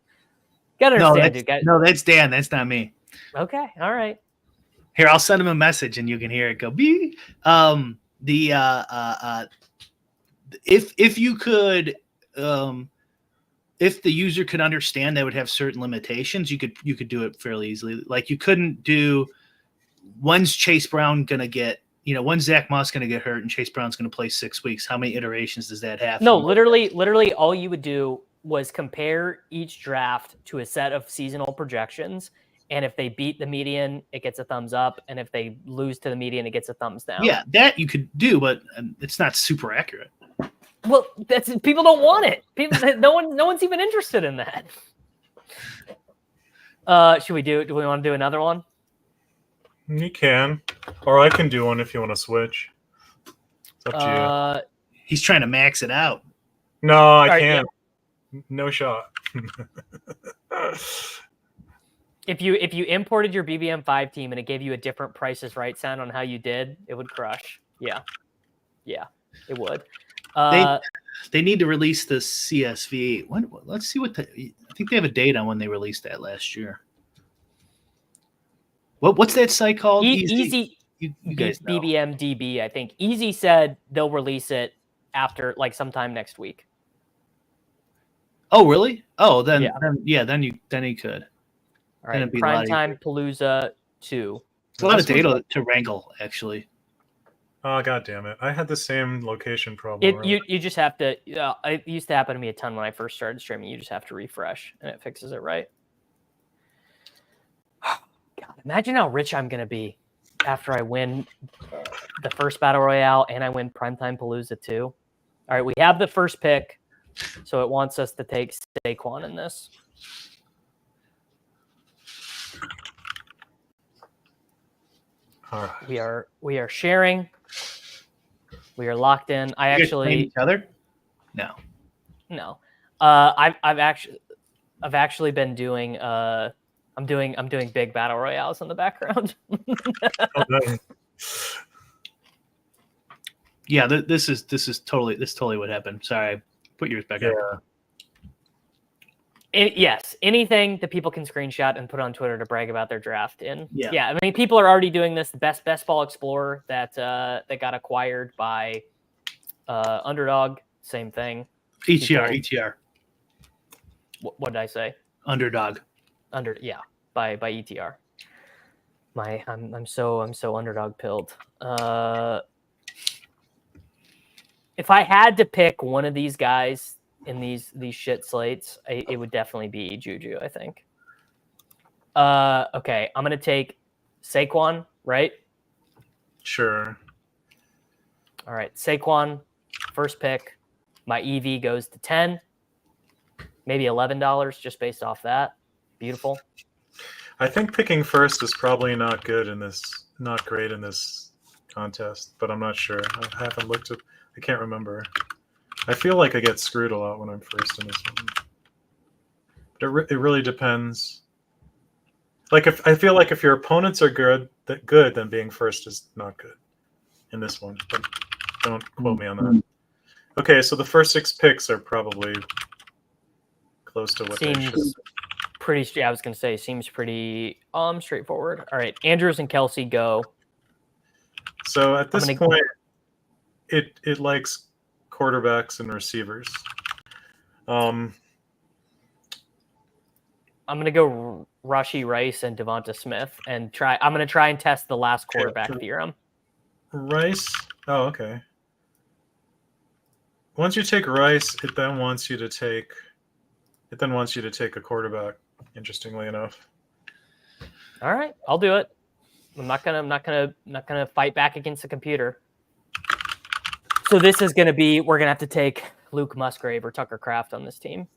Gotta understand, dude. Guys. No, that's Dan. That's not me. Okay, all right. Here, I'll send him a message and you can hear it go beep. If you could, if the user could understand they would have certain limitations, you could do it fairly easily. Like you couldn't do, when's Chase Brown gonna get, when's Zach Moss gonna get hurt and Chase Brown's gonna play 6 weeks? How many iterations does that have? No, literally all you would do was compare each draft to a set of seasonal projections. And if they beat the median, it gets a thumbs up. And if they lose to the median, it gets a thumbs down. Yeah, that you could do, but it's not super accurate. Well, people don't want it. No one's even interested in that. Do we want to do another one? You can, or I can do one if you want to switch. It's up to you. He's trying to max it out. No, I can't. Yeah. No shot. If you imported your BBM5 team and it gave you a different Price is Right sound on how you did, it would crush. Yeah, it would. They need to release the CSV. Let's see I think they have a date on when they released that last year. What's that site called? Easy. You guys know. BBMDB, I think. Easy said they'll release it after like sometime next week. Oh, really? Oh, then yeah. Then you could. All right, Time Palooza 2. It's a lot of data to wrangle, actually. Oh, God damn it. I had the same location problem. You just have to, it used to happen to me a ton when I first started streaming. You just have to refresh and it fixes it right. God, imagine how rich I'm going to be after I win the first Battle Royale and I win Primetime Palooza 2. All right, we have the first pick, so it wants us to take Saquon in this. All right. We are sharing. We are locked in. I actually each other. No. I've actually been doing I'm doing big battle royales in the background. Oh, no. Yeah, this is totally what happened. Sorry, put yours back up. Yes, anything that people can screenshot and put on Twitter to brag about their draft in. Yeah. I mean, people are already doing this. The best ball explorer that got acquired by Underdog, same thing. ETR. What did I say? Underdog. By ETR. I'm so Underdog pilled. If I had to pick one of these guys in these shit slates, it would definitely be Juju, I think. Okay, I'm gonna take Saquon, right? Sure. All right, Saquon, first pick. My EV goes to 10, maybe $11, just based off that. Beautiful. I think picking first is probably not great in this contest, but I'm not sure. I haven't looked at. I can't remember. I feel like I get screwed a lot when I'm first in this one. But it really depends. Like I feel like if your opponents are good, then being first is not good in this one. But don't quote me on that. Okay, so the first 6 picks are probably close to what they should. Pretty. I was gonna say seems pretty straightforward. All right, Andrews and Kelsey go. So at this point, it likes quarterbacks and receivers. I'm gonna go Rashee Rice and Devonta Smith and try. I'm gonna try and test the last quarterback theorem. Rice. Oh, okay. Once you take Rice, it then wants you to take a quarterback. Interestingly enough. All right, I'll do it. I'm not gonna fight back against the computer. So this is gonna be. We're gonna have to take Luke Musgrave or Tucker Kraft on this team.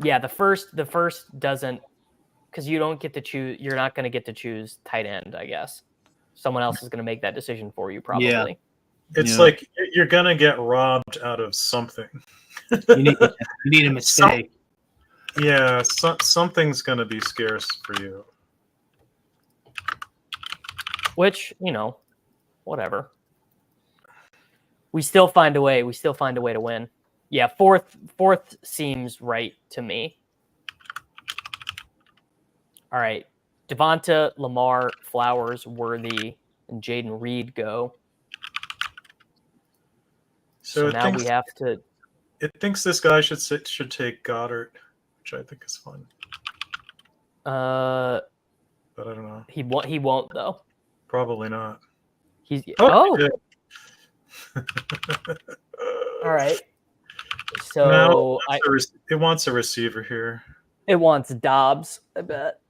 Yeah, the first doesn't, because you don't get to choose. You're not going to get to choose tight end, I guess. Someone else is going to make that decision for you, probably. Yeah. It's like you're going to get robbed out of something. You need a mistake. Something's going to be scarce for you. Which, whatever. We still find a way. We still find a way to win. Yeah, fourth seems right to me. All right. Devonta, Lamar, Flowers, Worthy, and Jaden Reed go. So now we have to. It thinks this guy should take Goddard, which I think is fun. But I don't know. He won't though. Probably not. He's All right. So it wants a receiver here. It wants Dobbs, I bet.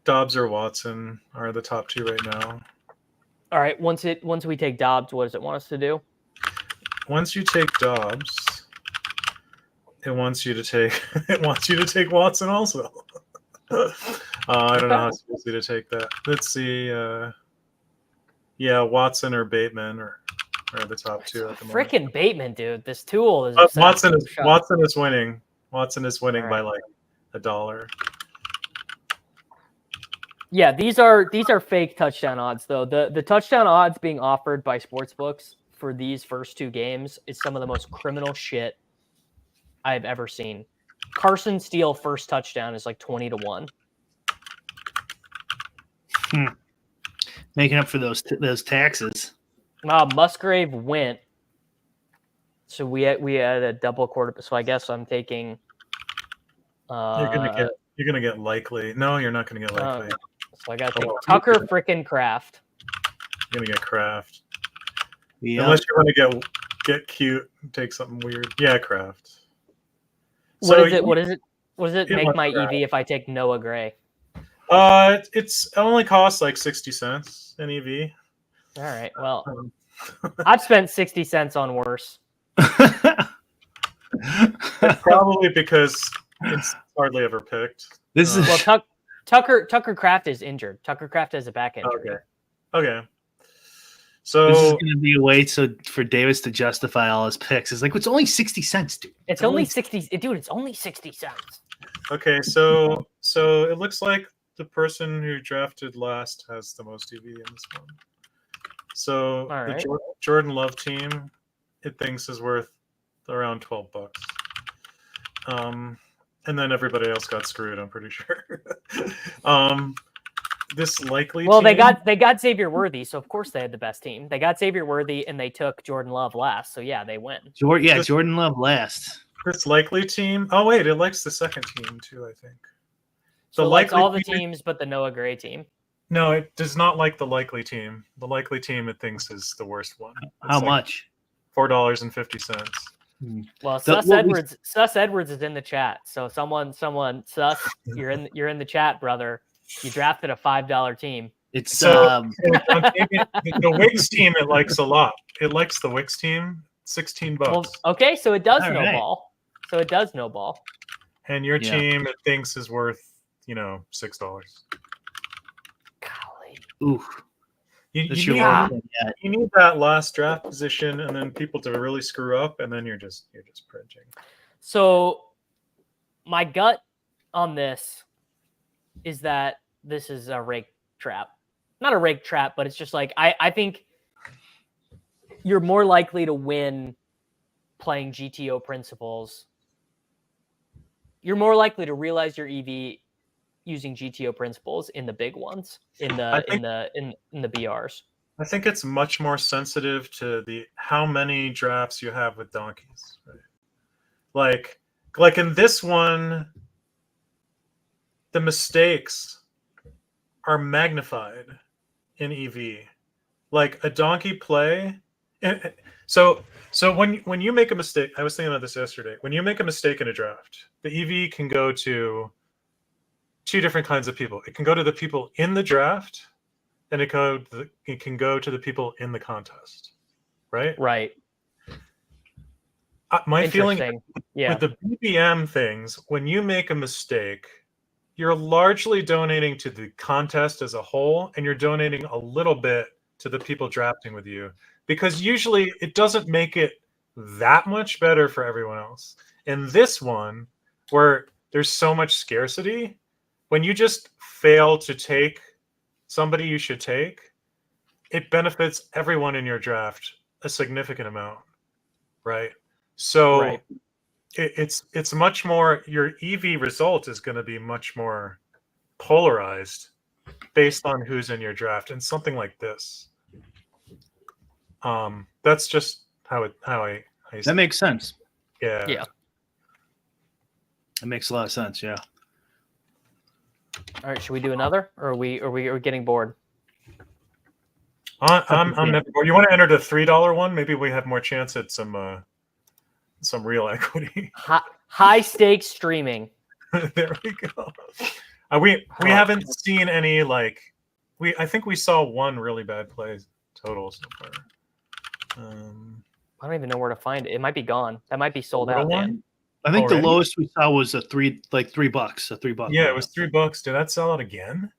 Dobbs or Watson are the top 2 right now. All right. Once we take Dobbs, what does it want us to do? Once you take Dobbs, it wants you to take Watson also. I don't know how it's easy to take that. Let's see. Watson or Bateman are the top 2 at the moment. Frickin' Bateman, dude. This tool is Watson is winning. Watson is winning by like $1. Yeah, these are fake touchdown odds though. The touchdown odds being offered by sportsbooks for these first 2 games is some of the most criminal shit I've ever seen. Carson Steele first touchdown is like 20-1. Making up for those taxes. Musgrave went. So we had a double quarter. So I guess I'm taking. You're gonna get likely. No, you're not gonna get likely. So I gotta take Tucker frickin' Kraft. You're gonna get Kraft. Yeah. Unless you want to get cute and take something weird. Yeah, Kraft. What does it make my Kraft. EV if I take Noah Gray? It only costs like 60 cents in EV. All right. Well, I've spent 60 cents on worse. Probably because it's hardly ever picked. Well, Tucker Kraft is injured. Tucker Kraft has a back injury. Okay. So this is going to be a way for Davis to justify all his picks. It's like, it's only 60 cents, dude. It's only 60. Dude, it's only 60 cents. Okay, so it looks like the person who drafted last has the most EV in this one. So right. The Jordan Love team, it thinks is worth around $12. And then everybody else got screwed, I'm pretty sure. This likely well, team, they got Xavier Worthy, so of course they had the best team. They got Xavier Worthy and they took Jordan Love last, so yeah, they win. Jordan Love last. This likely team. Oh wait, it likes the second team too, I think. So it likes all the teams but the Noah Gray team. No, it does not like the likely team. The likely team it thinks is the worst one. It's How much? $4.50. Well, Sus Edwards is in the chat. So someone Sus, you're in the chat, brother. You drafted a $5 team. It's the Wicks team it likes a lot. It likes the Wicks team, $16. Well, okay, so it does All snowball. Right. So it does snowball. And your team it thinks is worth, $6. Golly. Oof. That's You your need, lowest one yet. you need that last draft position, and then people to really screw up, and then you're just purging. So my gut on this is that this is a rake trap. Not a rake trap, but it's just like I think you're more likely to win playing GTO principles. You're more likely to realize your EV using GTO principles in the big ones, in the BRs. I think it's much more sensitive to how many drafts you have with donkeys. Right? Like in this one, the mistakes are magnified in EV. Like a donkey play. So when you make a mistake, I was thinking about this yesterday. When you make a mistake in a draft, the EV can go to two different kinds of people. It can go to the people in the draft, and it can go to the people in the contest. Right? Right. My feeling with the BBM things, when you make a mistake, you're largely donating to the contest as a whole, and you're donating a little bit to the people drafting with you, because usually it doesn't make it that much better for everyone else. In this one, where there's so much scarcity, when you just fail to take somebody you should take, it benefits everyone in your draft a significant amount, right? So right. it's much more, your EV result is going to be much more polarized based on who's in your draft, and something like this. That's just how I that makes sense. Yeah. That makes a lot of sense. Yeah. All right, should we do another, or are we getting bored? I'm never bored. You want to enter the $3 one? Maybe we have more chance at some real equity. High stakes streaming. There we go. We haven't seen any I think we saw one really bad play total so far. I don't even know where to find it. It might be gone. That might be sold out. Dan. I think the lowest we saw was $3. A $3. Yeah, it was $3. Did that sell out again?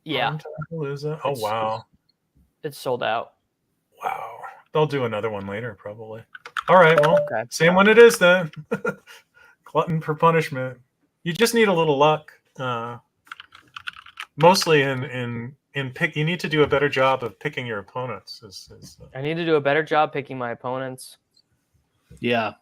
Yeah. Time Palooza. Oh wow. It's sold out. Wow. They'll do another one later, probably. All right. Well, okay. Same one it is then. Glutton for punishment. You just need a little luck. Mostly in pick. You need to do a better job of picking your opponents. I need to do a better job picking my opponents. Yeah.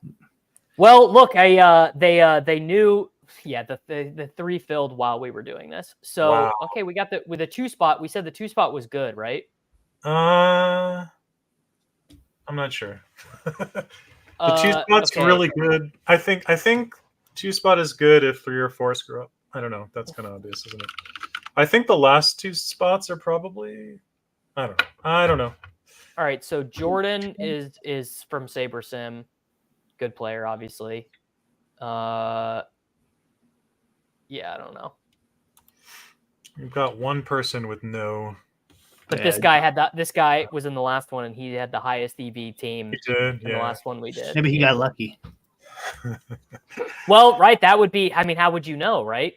Well, look, they knew. Yeah, the 3 filled while we were doing this. So wow. Okay, we got with the 2 spot. We said the 2 spot was good, right? I'm not sure. The 2 spot's really good. I think 2 spot is good if 3 or 4 screw up. I don't know. That's kind of obvious, isn't it? I think the last 2 spots are probably. I don't know. All right. So Jordan is from Saber Sim, good player, obviously. Yeah, I don't know. You've got one person with no. But this guy had that. This guy was in the last one, and he had the highest EV team. He did. In the last one we did. Maybe he got lucky. Well, right. That would be. I mean, how would you know, right?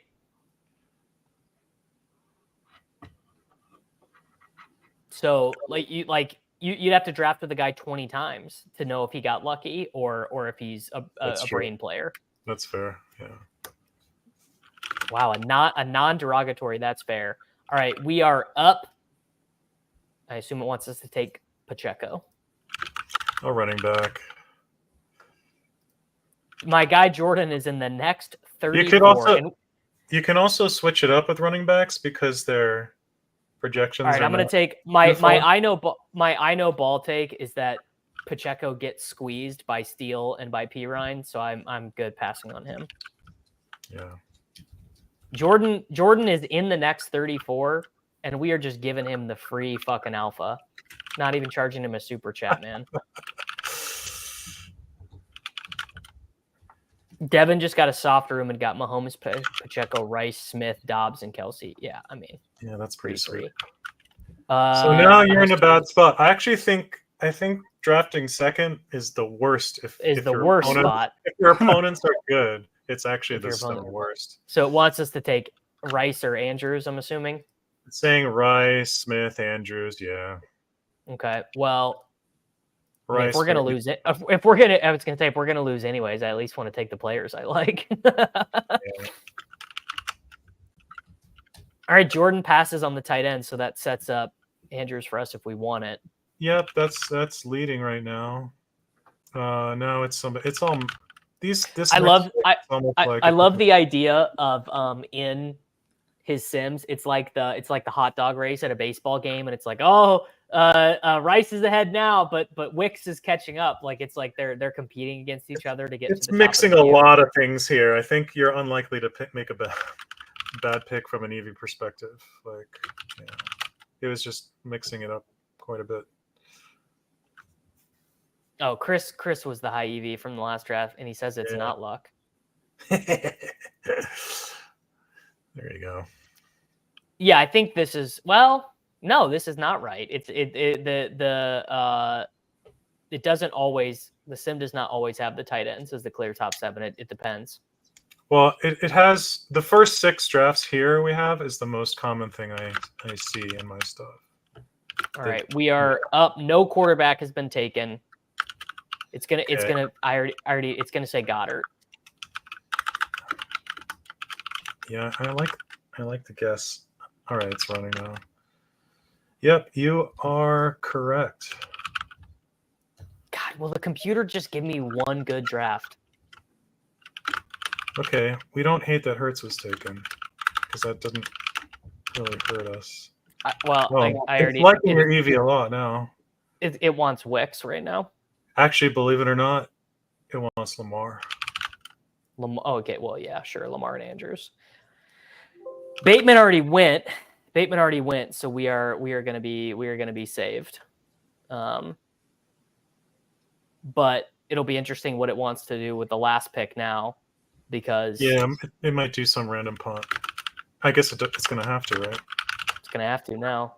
So, you'd have to draft with the guy 20 times to know if he got lucky or if he's a brain player. That's fair. Yeah. Wow, a non-derogatory. That's fair. All right, we are up. I assume it wants us to take Pacheco. A running back. My guy Jordan is in the next 34. You can also switch it up with running backs because their projections. All right, I'm going to take my I know ball take is that Pacheco gets squeezed by Steele and by Pirine, so I'm good passing on him. Yeah. Jordan is in the next 34, and we are just giving him the free fucking alpha. Not even charging him a super chat, man. Devin just got a soft room and got Mahomes, Pacheco, Rice, Smith, Dobbs, and Kelsey. Yeah, I mean. Yeah, that's pretty sweet. So now you're in a bad spot. I actually think drafting second is the worst. If the worst spot. If your opponents are good, it's actually the worst. So it wants us to take Rice or Andrews, I'm assuming. It's saying Rice, Smith, Andrews. Yeah. Okay. Well, I mean, if Rice. we're gonna lose it, if we're gonna, I was gonna say if we're gonna lose anyways, I at least want to take the players I like. Yeah. All right, Jordan passes on the tight end, so that sets up Andrews for us if we want it. Yep, that's leading right now. No, it's some. It's all these. This I love. I love the idea of in his Sims. It's like the hot dog race at a baseball game, and it's like, oh, Rice is ahead now, but Wicks is catching up. Like it's like they're competing against each other to get. It's to the mixing top of a the lot of things here. I think you're unlikely to make a bad pick from an EV perspective. Like, yeah, it was just mixing it up quite a bit. Oh, Chris was the high EV from the last draft, and he says it's not luck. There you go. Yeah, I think this is no, this is not right. It doesn't always, the sim does not always have the tight ends as the clear top 7. It depends. Well, it has the first 6 drafts here we have is the most common thing I see in my stuff. All right, we are up. No quarterback has been taken. It's gonna say Goddard. Yeah, I like the guess. All right, it's running now. Yep, you are correct. God, will the computer just give me one good draft? Okay, we don't hate that Hertz was taken because that didn't really hurt us. I already liking your EV a lot now. It wants Wicks right now. Actually, believe it or not, it wants Lamar. Oh, okay, well, yeah, sure, Lamar and Andrews. Bateman already went, so we are going to be saved. But it'll be interesting what it wants to do with the last pick now, because it might do some random punt. I guess it's going to have to, right? It's going to have to now,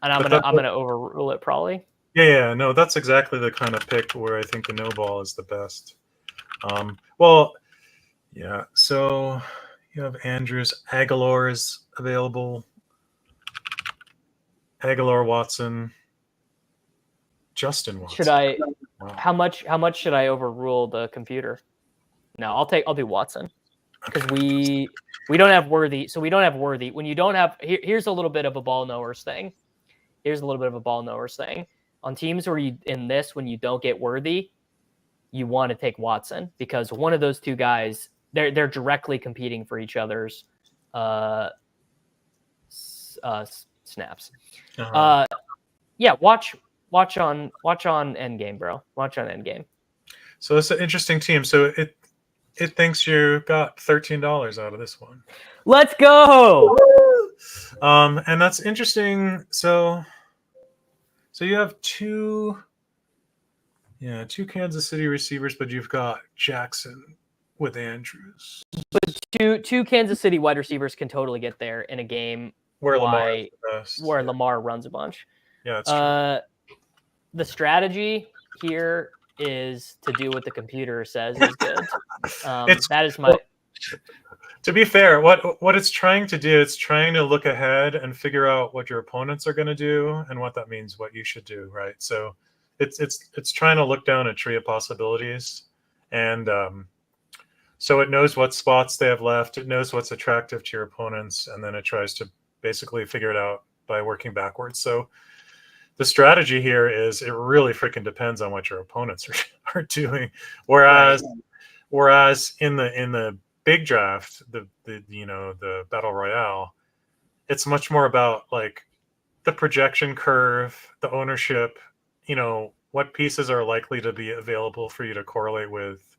and I'm gonna overrule it probably. Yeah, no, that's exactly the kind of pick where I think the no ball is the best. Well, yeah. So you have Andrews, Aguilar is available. Aguilar, Watson, Justin Watson. Should I? Wow. How much should I overrule the computer? No, I'll do Watson because we don't have Worthy. So we don't have Worthy. When you don't have here's a little bit of a ball knowers thing. On teams where when you don't get Worthy, you want to take Watson because one of those two guys, they're directly competing for each other's snaps. Yeah, watch on Endgame, bro. Watch on Endgame. So it's an interesting team. So it thinks you got $13 out of this one. Let's go. And that's interesting. So you have two Kansas City receivers, but you've got Jackson with Andrews. But two Kansas City wide receivers can totally get there in a game where Lamar runs a bunch. Yeah, that's true. The strategy here is to do what the computer says is good. That is my. To be fair, what it's trying to do, it's trying to look ahead and figure out what your opponents are going to do and what that means, what you should do, right? So it's trying to look down a tree of possibilities, and so it knows what spots they have left. It knows what's attractive to your opponents, and then it tries to basically figure it out by working backwards. So the strategy here is it really freaking depends on what your opponents are doing. Whereas in the big draft, the battle royale, it's much more about like the projection curve, the ownership, what pieces are likely to be available for you to correlate with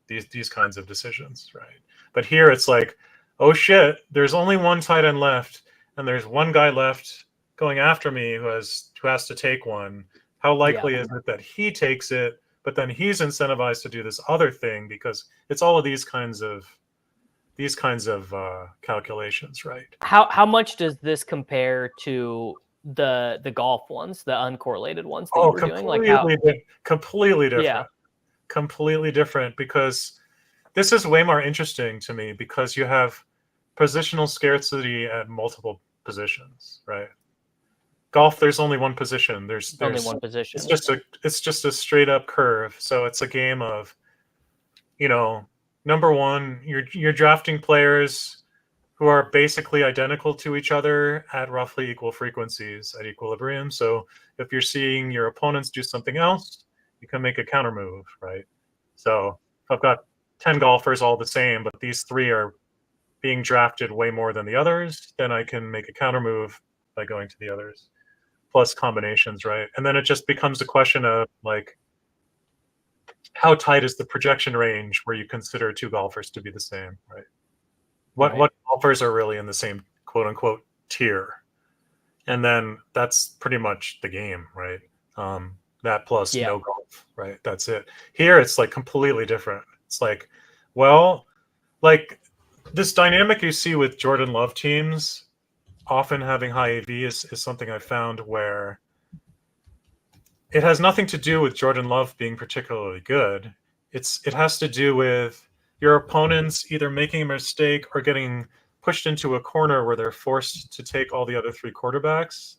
these kinds of decisions, right? But here it's like, oh shit, there's only one tight end left, and there's one guy left going after me who has to take one. How likely is it that he takes it, but then he's incentivized to do this other thing? Because it's all of these kinds of calculations, right? How much does this compare to the golf ones, the uncorrelated ones that you were doing? Completely different. Yeah. Completely different, because this is way more interesting to me because you have positional scarcity at multiple positions, right? Golf, there's only one position. There's only one position. It's just a straight up curve. So it's a game of, number one, you're drafting players who are basically identical to each other at roughly equal frequencies at equilibrium. So if you're seeing your opponents do something else, you can make a counter move, right? So if I've got 10 golfers all the same, but these 3 are being drafted way more than the others, then I can make a counter move by going to the others, plus combinations, right? And then it just becomes a question of like, how tight is the projection range where you consider 2 golfers to be the same, right? What golfers are really in the same quote unquote tier? And then that's pretty much the game, right? That plus no golf, right? That's it. Here it's like completely different. It's like, well, like this dynamic you see with Jordan Love teams often having high AV is something I found where it has nothing to do with Jordan Love being particularly good. It has to do with your opponents either making a mistake or getting pushed into a corner where they're forced to take all the other 3 quarterbacks.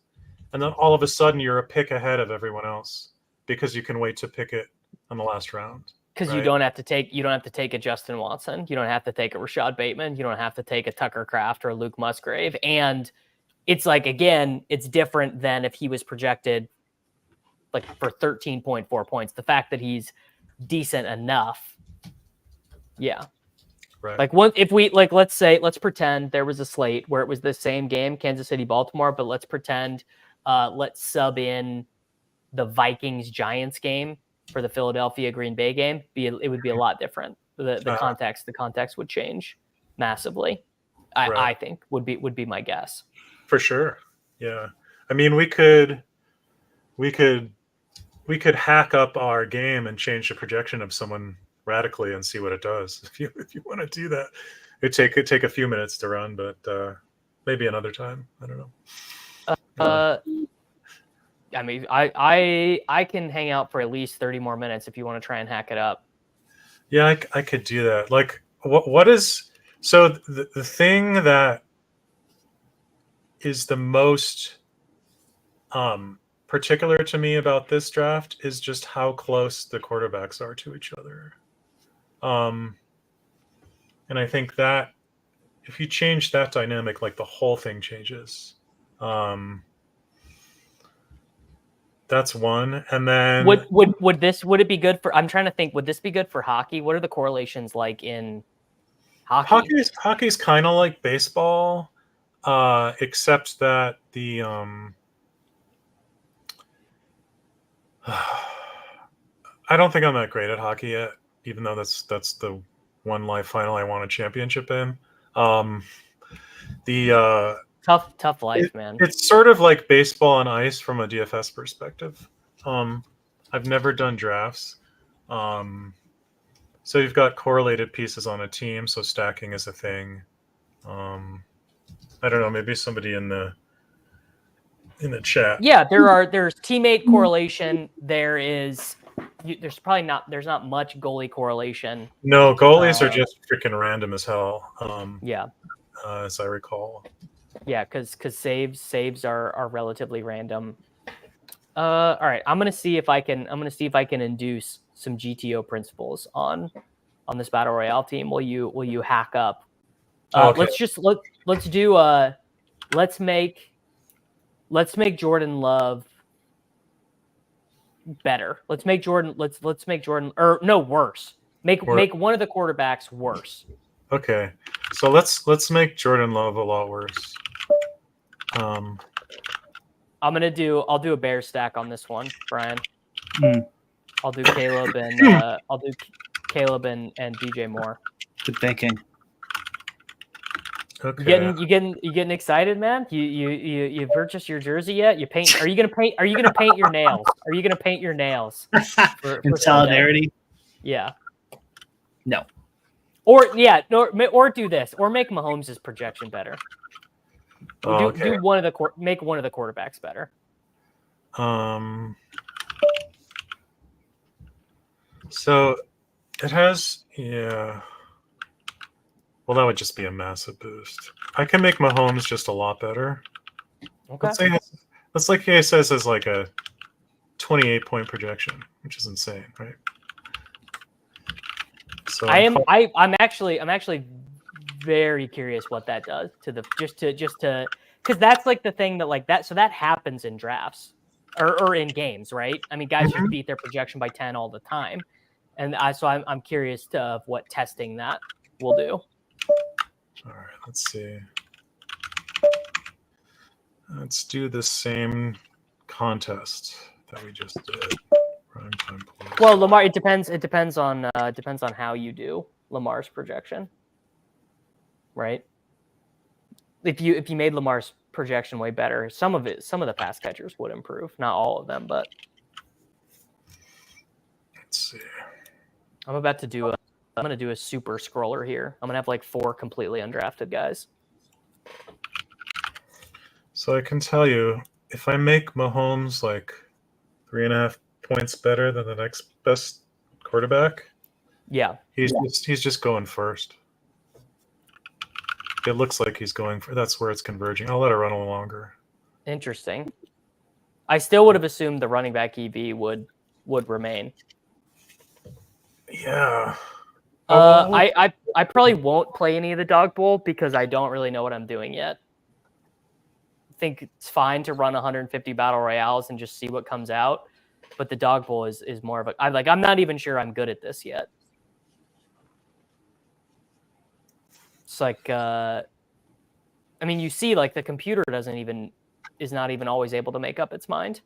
And then all of a sudden you're a pick ahead of everyone else because you can wait to pick it on the last round. Because right? you don't have to take a Justin Watson. You don't have to take a Rashad Bateman. You don't have to take a Tucker Kraft or a Luke Musgrave. And it's like, again, it's different than if he was projected like for 13.4 points. The fact that he's decent enough. Yeah. Right. Like let's pretend there was a slate where it was the same game, Kansas City, Baltimore, but let's pretend let's sub in the Vikings Giants game for the Philadelphia Green Bay game. It would be a lot different. The context would change massively. I think would be my guess. For sure. Yeah. I mean, we could hack up our game and change the projection of someone radically and see what it does. If you want to do that, it'd take a few minutes to run, but maybe another time. I don't know. I mean, I can hang out for at least 30 more minutes if you want to try and hack it up. Yeah, I could do that. Like, what is so the thing that is the most particular to me about this draft is just how close the quarterbacks are to each other. And I think that if you change that dynamic, like the whole thing changes. That's one. And then would it be good for, I'm trying to think, would this be good for hockey? What are the correlations like in hockey? Hockey's kind of like baseball, except that the I don't think I'm that great at hockey yet, even though that's the one live final I won a championship in. Tough life, man. It's sort of like baseball on ice from a DFS perspective. I've never done drafts. So you've got correlated pieces on a team, so stacking is a thing. I don't know, maybe somebody in the chat. Yeah, there's teammate correlation. There's not much goalie correlation. No, goalies are just freaking random as hell. Yeah. As I recall. Yeah, because saves are relatively random. All right, I'm gonna see if I can induce some GTO principles on this battle royale team. Will you hack up? Okay. Let's make Jordan Love better. Let's make Jordan worse. Make one of the quarterbacks worse. Okay. So let's make Jordan Love a lot worse. I'll do a bear stack on this one, Brian. I'll do Caleb and DJ Moore. Good thinking. Okay. You getting excited, man? You purchased your jersey yet? Are you gonna paint your nails? Are you gonna paint your nails in solidarity? Sunday? Yeah. No. Or do this, or make Mahomes' projection better. Do make one of the quarterbacks better. So it has, yeah. Well, that would just be a massive boost. I can make Mahomes just a lot better. Okay. Let's like he says has like a 28-point projection, which is insane, right? So I'm actually very curious what that does to the just to because that's like the thing that like that so that happens in drafts or in games, right? I mean, guys just beat their projection by 10 all the time, and I'm curious of what testing that will do. All right, let's see. Let's do the same contest that we just did. Time Palooza. Well, Lamar, it depends on how you do Lamar's projection, right? If you made Lamar's projection way better, some of the pass catchers would improve. Not all of them, but let's see. I'm going to do a super scroller here. I'm going to have like 4 completely undrafted guys. So I can tell you, if I make Mahomes like 3.5 points better than the next best quarterback, yeah, he's just going first. It looks like he's going for. That's where it's converging. I'll let it run a little longer. Interesting. I still would have assumed the running back EV would remain. Yeah. I probably won't play any of the dog bowl because I don't really know what I'm doing yet. I think it's fine to run 150 battle royales and just see what comes out, but the dog bowl is more of a. I'm not even sure I'm good at this yet. It's like, I mean, you see, like the computer is not even always able to make up its mind.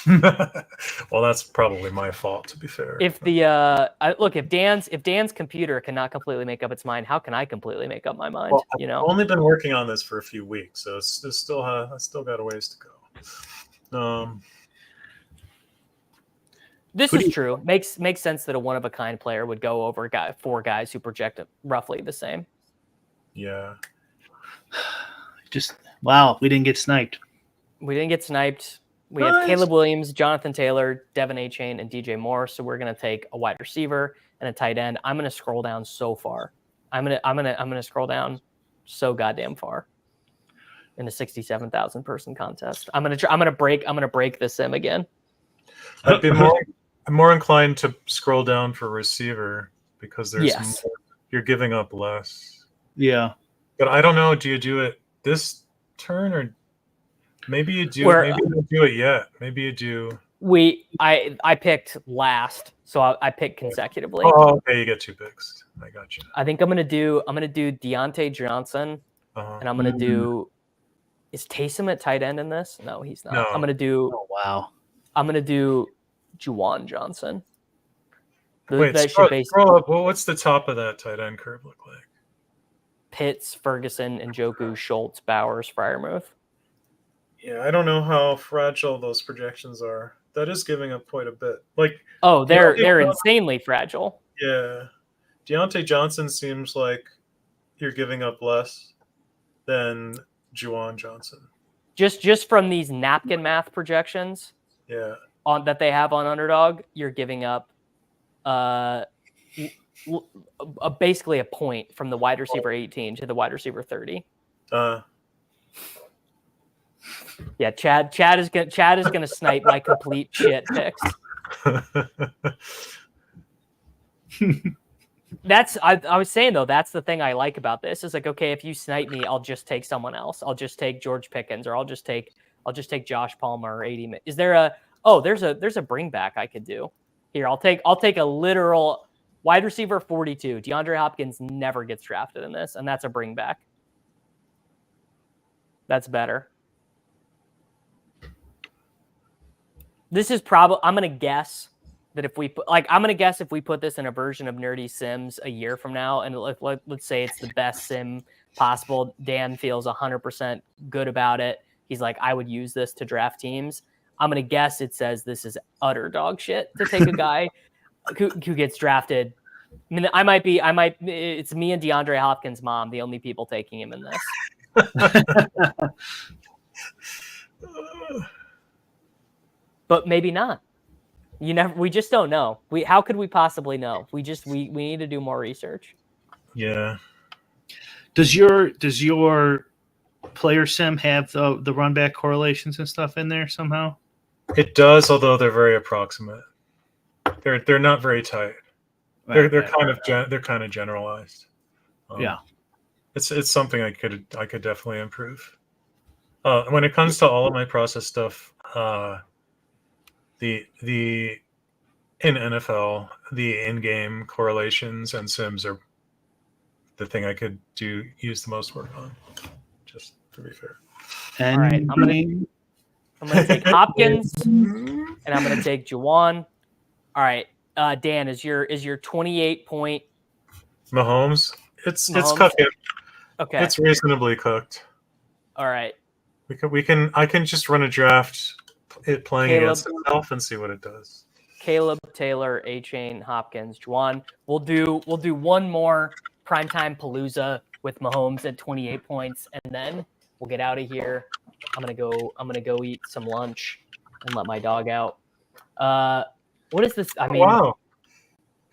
Well, that's probably my fault, to be fair. If if Dan's computer cannot completely make up its mind, how can I completely make up my mind? Well, I've only been working on this for a few weeks, so I still got a ways to go. This is true. Makes sense that a one of a kind player would go over 4 guys who project roughly the same. Yeah. Wow, we didn't get sniped. We didn't get sniped. We have Caleb Williams, Jonathan Taylor, Devin A-Chain, and DJ Moore. So we're gonna take a wide receiver and a tight end. I'm gonna scroll down so far. I'm gonna scroll down so goddamn far in a 67,000 person contest. I'm gonna break the sim again. I'd be more inclined to scroll down for receiver because there's more, you're giving up less. Yeah. But I don't know. Do you do it this turn or maybe you do? Maybe you don't do it yet. Maybe you do. I picked last, so I picked consecutively. Oh, okay. You get 2 picks. I got you. I think I'm gonna do Deontay Johnson, and I'm gonna do. Is Taysom at tight end in this? No, he's not. No. I'm gonna do. Oh wow. I'm gonna do Juwan Johnson. Wait, scroll up. Well, what's the top of that tight end curve look like? Pitts, Ferguson, Njoku, Schultz, Bowers, Freiermuth. Yeah, I don't know how fragile those projections are. That is giving up quite a bit. Like, they're insanely fragile. Yeah, Deontay Johnson seems like you're giving up less than Juwan Johnson. Just from these napkin math projections. Yeah. That they have on Underdog, you're giving up basically a point from the wide receiver 18 to the wide receiver 30. Yeah, Chad is gonna snipe my complete shit picks. I was saying though, that's the thing I like about this. Is like, okay, if you snipe me, I'll just take someone else. I'll just take George Pickens, or I'll just take Josh Palmer or 80. Is there a there's a bring back I could do. Here, I'll take a literal wide receiver 42. DeAndre Hopkins never gets drafted in this, and that's a bring back. That's better. This is probably, I'm going to guess that if we put this in a version of Nerdy Sims a year from now, and let's say it's the best sim possible, Dan feels 100% good about it. He's like, I would use this to draft teams. I'm going to guess it says this is utter dog shit to take a guy who gets drafted. I mean, it's me and DeAndre Hopkins' mom, the only people taking him in this. But maybe not. We just don't know. How could we possibly know? We need to do more research. Yeah. Does your player sim have the run back correlations and stuff in there somehow? It does, although they're very approximate. They're not very tight. They're kind of generalized. Yeah. It's something I could definitely improve. When it comes to all of my process stuff, the in NFL, the in-game correlations and sims are the thing I could use the most work on. Just to be fair. All right, I'm gonna take Hopkins, and I'm gonna take Juwan. All right, Dan, is your 28-point Mahomes? It's Mahomes? cooking. Okay. It's reasonably cooked. All right. I can just run a draft, it playing against itself, and see what it does. Caleb, Taylor, A-Chain, Hopkins, Juwan. We'll do one more primetime Palooza with Mahomes at 28 points, and then we'll get out of here. I'm gonna go eat some lunch and let my dog out. What is this? I mean, wow,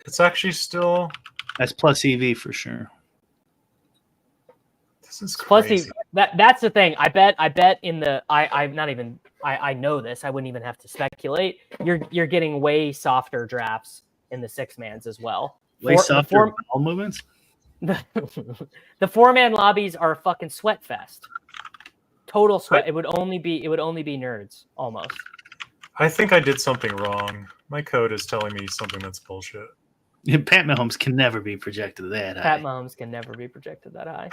it's actually still that's plus EV for sure. This is plus crazy. that's the thing. I bet in the I know this. I wouldn't even have to speculate. You're getting way softer drafts in the 6-mans as well. Way softer ball movements. The 4-man lobbies are a fucking sweat fest. Total sweat. It would only be nerds almost. I think I did something wrong. My code is telling me something that's bullshit. Yeah, Pat Mahomes can never be projected that high. Pat Mahomes can never be projected that high.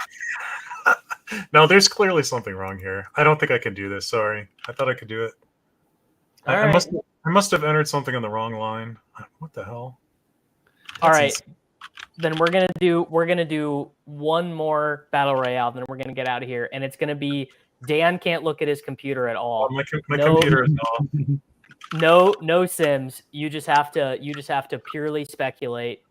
No, there's clearly something wrong here. I don't think I can do this. Sorry. I thought I could do it. I must have entered something on the wrong line. What the hell? All right. Then we're gonna do one more battle royale. Then we're gonna get out of here, and it's gonna be Dan can't look at his computer at all. My computer is off. No sims. You just have to purely speculate.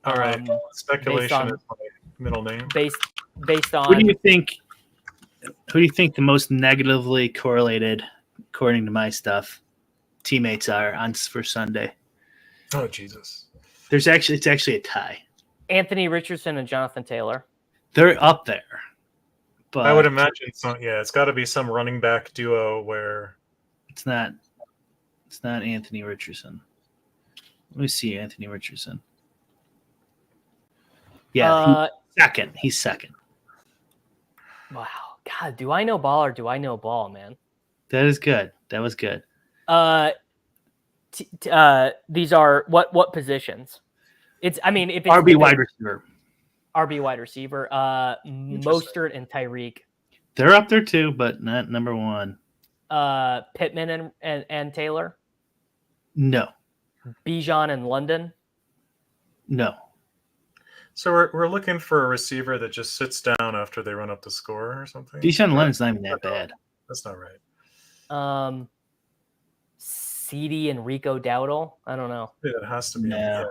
All right. Speculation is my middle name. Based on. Who do you think the most negatively correlated, according to my stuff, teammates are for Sunday? Oh Jesus! It's actually a tie. Anthony Richardson and Jonathan Taylor. They're up there. But I would imagine it's got to be some running back duo where it's not Anthony Richardson. Let me see Anthony Richardson. Yeah, he's second. Wow. God, do I know ball or do I know ball, man? That is good. That was good. These are what positions? If it's RB wide receiver. RB wide receiver. Mostert and Tyreek. They're up there too, but not number one. Pittman and Taylor. No. Bijan and London. No. So we're looking for a receiver that just sits down after they run up the score or something. Bijan and London's not even that bad. That's not right. CD and Rico Dowdle. I don't know. Yeah, it has to be. No.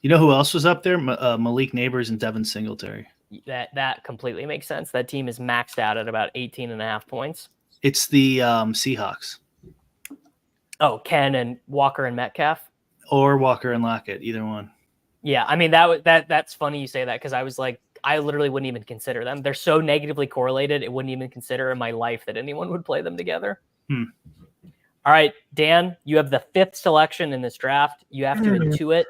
You know who else was up there? Malik Neighbors and Devin Singletary. That completely makes sense. That team is maxed out at about 18.5 points. It's the Seahawks. Oh, Ken and Walker and Metcalf? Or Walker and Lockett, either one. Yeah, I mean, that's funny you say that because I was like, I literally wouldn't even consider them. They're so negatively correlated, it wouldn't even consider in my life that anyone would play them together. All right, Dan, you have the 5th selection in this draft. You have to intuit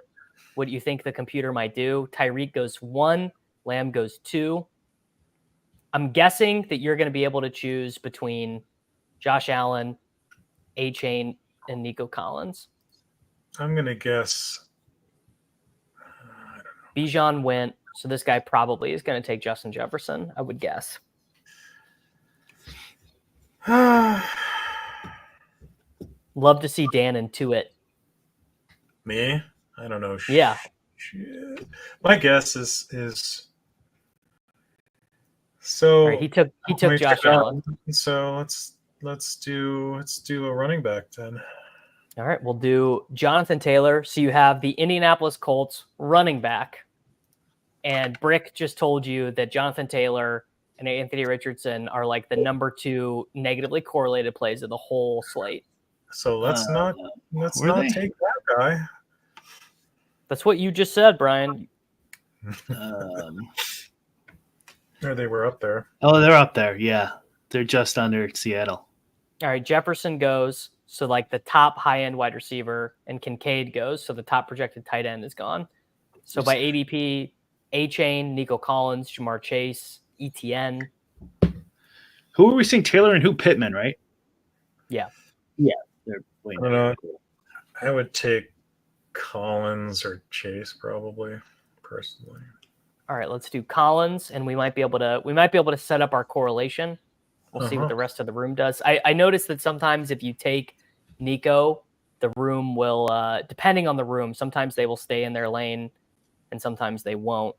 what you think the computer might do. Tyreek goes 1, Lamb goes 2. I'm guessing that you're going to be able to choose between Josh Allen, A-Chain, and Nico Collins. I'm going to guess. Bijan went, so this guy probably is going to take Justin Jefferson, I would guess. Love to see Dan intuit. Me? I don't know. Yeah. Shit. My guess is so. Right, he took Josh Allen. So let's do a running back then. All right, we'll do Jonathan Taylor. So you have the Indianapolis Colts running back, and Bric just told you that Jonathan Taylor and Anthony Richardson are like the number 2 negatively correlated plays of the whole slate. So let's not take that guy. That's what you just said, Brian. Or they were up there. Oh, they're up there. Yeah, they're just under Seattle. All right, Jefferson goes. So like the top high end wide receiver, and Kincaid goes. So the top projected tight end is gone. So by ADP, A-Chain, Nico Collins, Jamar Chase, ETN. Who are we seeing? Taylor and who? Pittman, right? Yeah. Yeah. They're I don't know. I would take Collins or Chase probably, personally. All right, let's do Collins, and we might be able to set up our correlation. We'll see what the rest of the room does. I noticed that sometimes if you take Nico, the room will, depending on the room, sometimes they will stay in their lane, and sometimes they won't.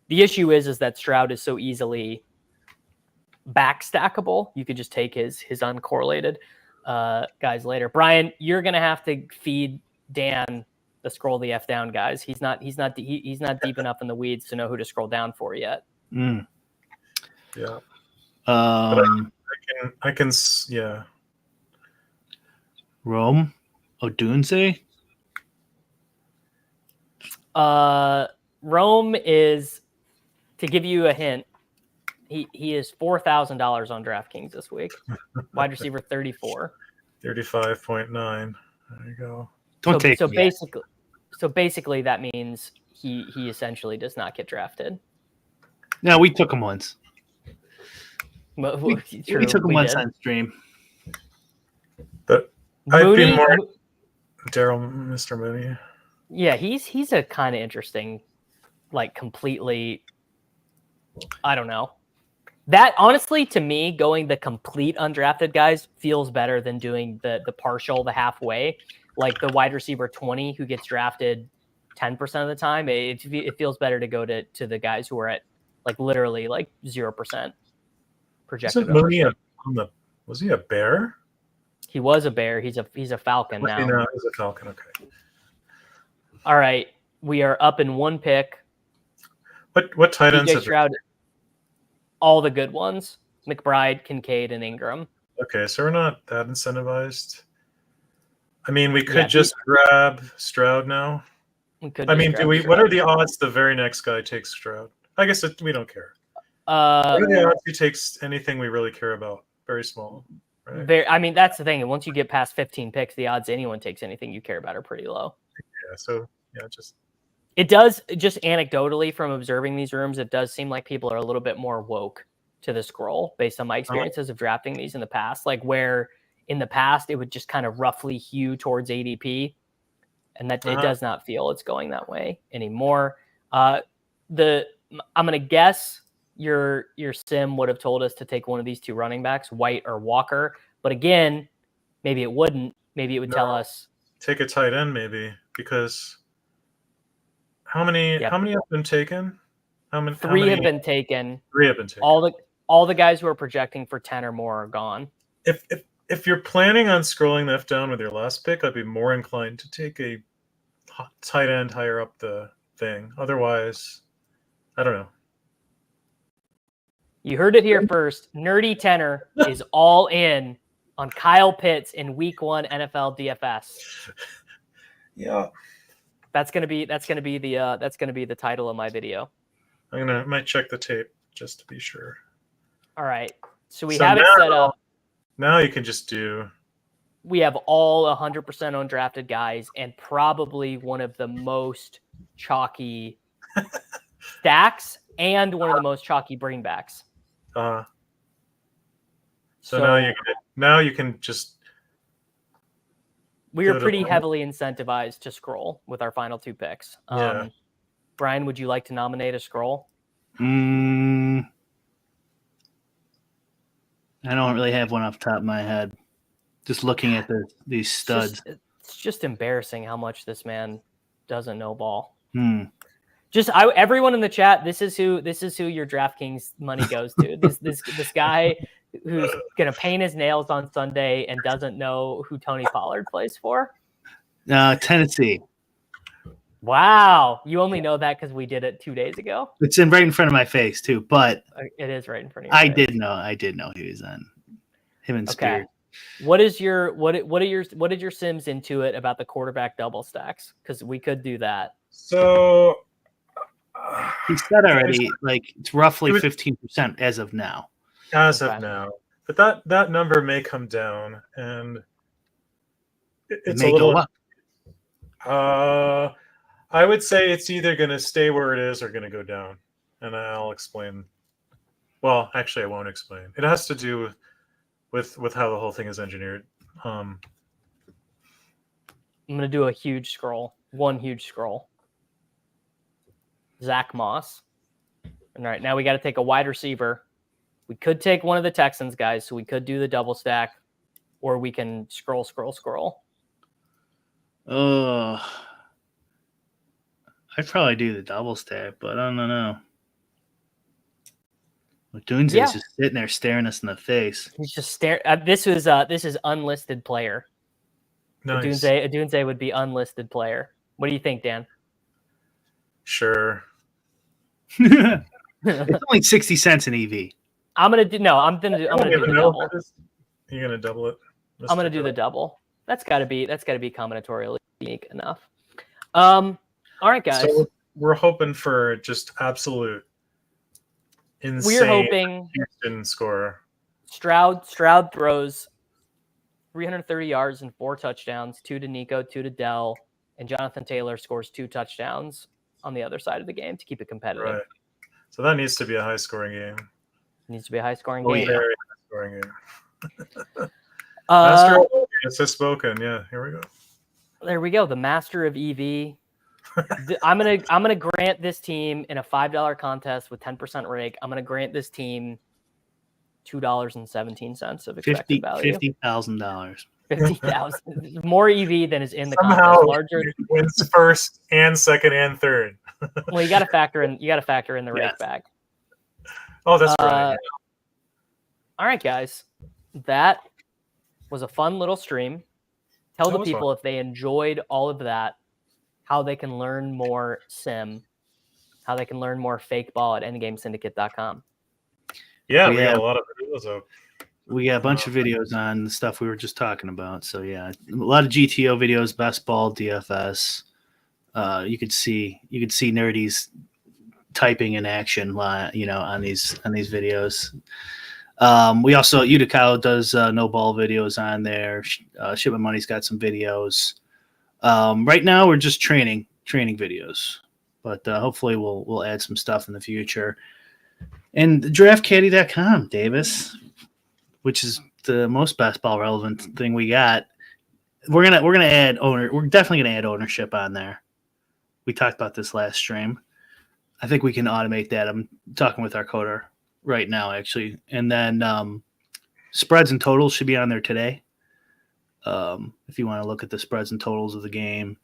The issue is that Stroud is so easily backstackable. You could just take his uncorrelated guys later. Brian, you're gonna have to feed Dan the scroll the F down guys. He's not deep enough in the weeds to know who to scroll down for yet. Yeah. I can, yeah. Rome, Odunze. Rome is, to give you a hint, he is $4,000 on DraftKings this week. Wide receiver 34. 35.9. There you go. So basically that means he essentially does not get drafted. No, we took him once. We took him once on stream. But I'd be more Daryl, Mr. Mooney. Yeah, he's a kind of interesting, like completely, I don't know. That honestly, to me, going the complete undrafted guys feels better than doing the partial, the halfway. Like the wide receiver 20 who gets drafted 10% of the time. It feels better to go to the guys who are at like literally like 0% projected. Was he a Bear? He was a Bear. He's a Falcon now. He's a Falcon. Okay. All right, we are up in one pick. What tight ends? Stroud, all the good ones: McBride, Kincaid, and Ingram. Okay, so we're not that incentivized. I mean, we could just grab Stroud now. I mean, what are the odds the very next guy takes Stroud? I guess we don't care. What are the odds he takes anything we really care about? Very small. Right? I mean, that's the thing. Once you get past 15 picks, the odds anyone takes anything you care about are pretty low. Yeah, so it does, just anecdotally from observing these rooms, it does seem like people are a little bit more woke to the scroll based on my experiences of drafting these in the past. Like where in the past it would just kind of roughly hew towards ADP, and that it does not feel it's going that way anymore. I'm gonna guess your sim would have told us to take one of these two running backs, White or Walker, but again, maybe it wouldn't. Maybe it would tell us take a tight end, maybe, because how many have been taken? Three have been taken. All the guys who are projecting for 10 or more are gone. If you're planning on scrolling left down with your last pick, I'd be more inclined to take a tight end higher up the thing. Otherwise, I don't know. You heard it here first. Nerdy Tenor is all in on Kyle Pitts in Week 1 NFL DFS. Yeah, that's gonna be the title of my video. I might check the tape just to be sure. All right, so we have it set up. Now you can just do. We have all 100% undrafted guys, and probably one of the most chalky stacks, and one of the most chalky bringbacks. So now you can just. We are pretty heavily incentivized to scroll with our final two picks. Brian, would you like to nominate a scroll? I don't really have one off the top of my head. Just looking at these studs. It's just embarrassing how much this man doesn't know ball. Everyone in the chat, this is who your DraftKings money goes to. This guy who's gonna paint his nails on Sunday and doesn't know who Tony Pollard plays for. Tennessee. Wow, you only know that because we did it 2 days ago. It's right in front of my face too, but it is right in front of you. I did know he was on him and Spears. What did your Sims intuit about the quarterback double stacks? Because we could do that. So He said already, like it's roughly It was- 15% as of now. as Okay. of now. But that number may come down, and It it's may a little. go up. I would say it's either going to stay where it is or going to go down, and I'll explain. Well, actually, I won't explain. It has to do with how the whole thing is engineered. I'm going to do a huge scroll. One huge scroll. Zach Moss. All right, now we got to take a wide receiver. We could take one of the Texans guys, so we could do the double stack, or we can scroll. I'd probably do the double stack, but I don't know. Dunze's Yeah. just sitting there staring us in the face. He's just staring. This is unlisted player. Nice. Dunze would be unlisted player. What do you think, Dan? Sure. It's only 60 cents an EV. I'm gonna do the double. You're gonna double it. I'm gonna do the double. That's gotta be combinatorially unique enough. All right, guys. So we're hoping for just absolute insane. We're hoping Houston score. Stroud throws 330 yards and 4 touchdowns, 2 to Nico, 2 to Dell, and Jonathan Taylor scores 2 touchdowns on the other side of the game to keep it competitive. Right. So that needs to be a high scoring game. It needs to be a high scoring Oh, game. yeah. Very high scoring game. Master has spoken. Yeah, here we go. There we go. The master of EV. I'm gonna grant this team in a $5 contest with 10% rake. I'm gonna grant this team $2.17 of expected value. $50,000. 50,000 more EV than is in the Somehow contest. Larger wins first and second and third. Well, you got to factor in the rake Yes. back. Oh, that's right. All right, guys, that was a fun little stream. Tell That the was people if they enjoyed all of that, how they can learn more sim, how they can learn more fake ball at endgamesyndicate.com. Yeah, we we got have- a lot of videos up. We got a bunch of videos on the stuff we were just talking about. So yeah, a lot of GTO videos, best ball, DFS. You could see nerdies typing in action, on these videos. We also Utica does no ball videos on there. Shipment Money's got some videos. Right now we're just training videos, but hopefully we'll add some stuff in the future. And draftcaddy.com, Davis, which is the most best ball relevant thing we got. We're definitely gonna add ownership on there. We talked about this last stream. I think we can automate that. I'm talking with our coder right now, actually. And then spreads and totals should be on there today. If you want to look at the spreads and totals of the game.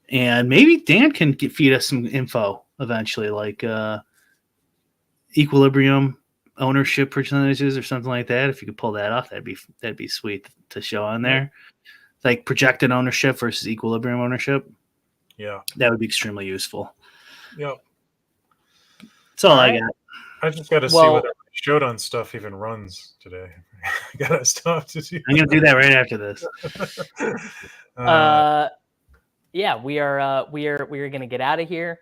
And maybe Dan can feed us some info eventually, like equilibrium ownership percentages or something like that. If you could pull that off, that'd be sweet to show on there. Like projected ownership versus equilibrium ownership. Yeah. That would be extremely useful. Yeah. That's all All I got. I just got to see whether my Shodan stuff even runs today. I got stuff to do. I'm gonna do that right after this. Yeah, we are gonna get out of here.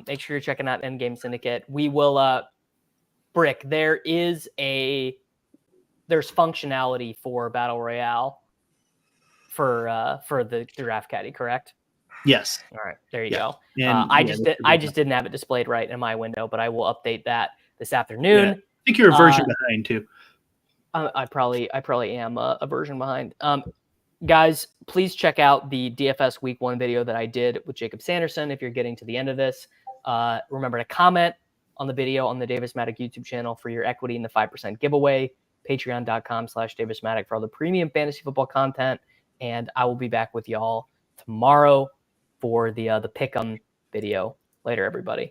Make sure you're checking out Endgame Syndicate. We will Bric, there's functionality for Battle Royale for the Draft Caddy, correct? Yes. All right, there you Yeah. go. And, I just didn't have it displayed right in my window, but I will update that this afternoon. Yeah. I think you're a version behind too. I probably am a version behind. Guys, please check out the DFS Week 1 video that I did with Jacob Sanderson. If you're getting to the end of this, remember to comment on the video on the Davis Mattek YouTube channel for your equity in the 5% giveaway. Patreon.com/Davis Mattek for all the premium fantasy football content. And I will be back with y'all tomorrow for the Pick'em video. Later, everybody.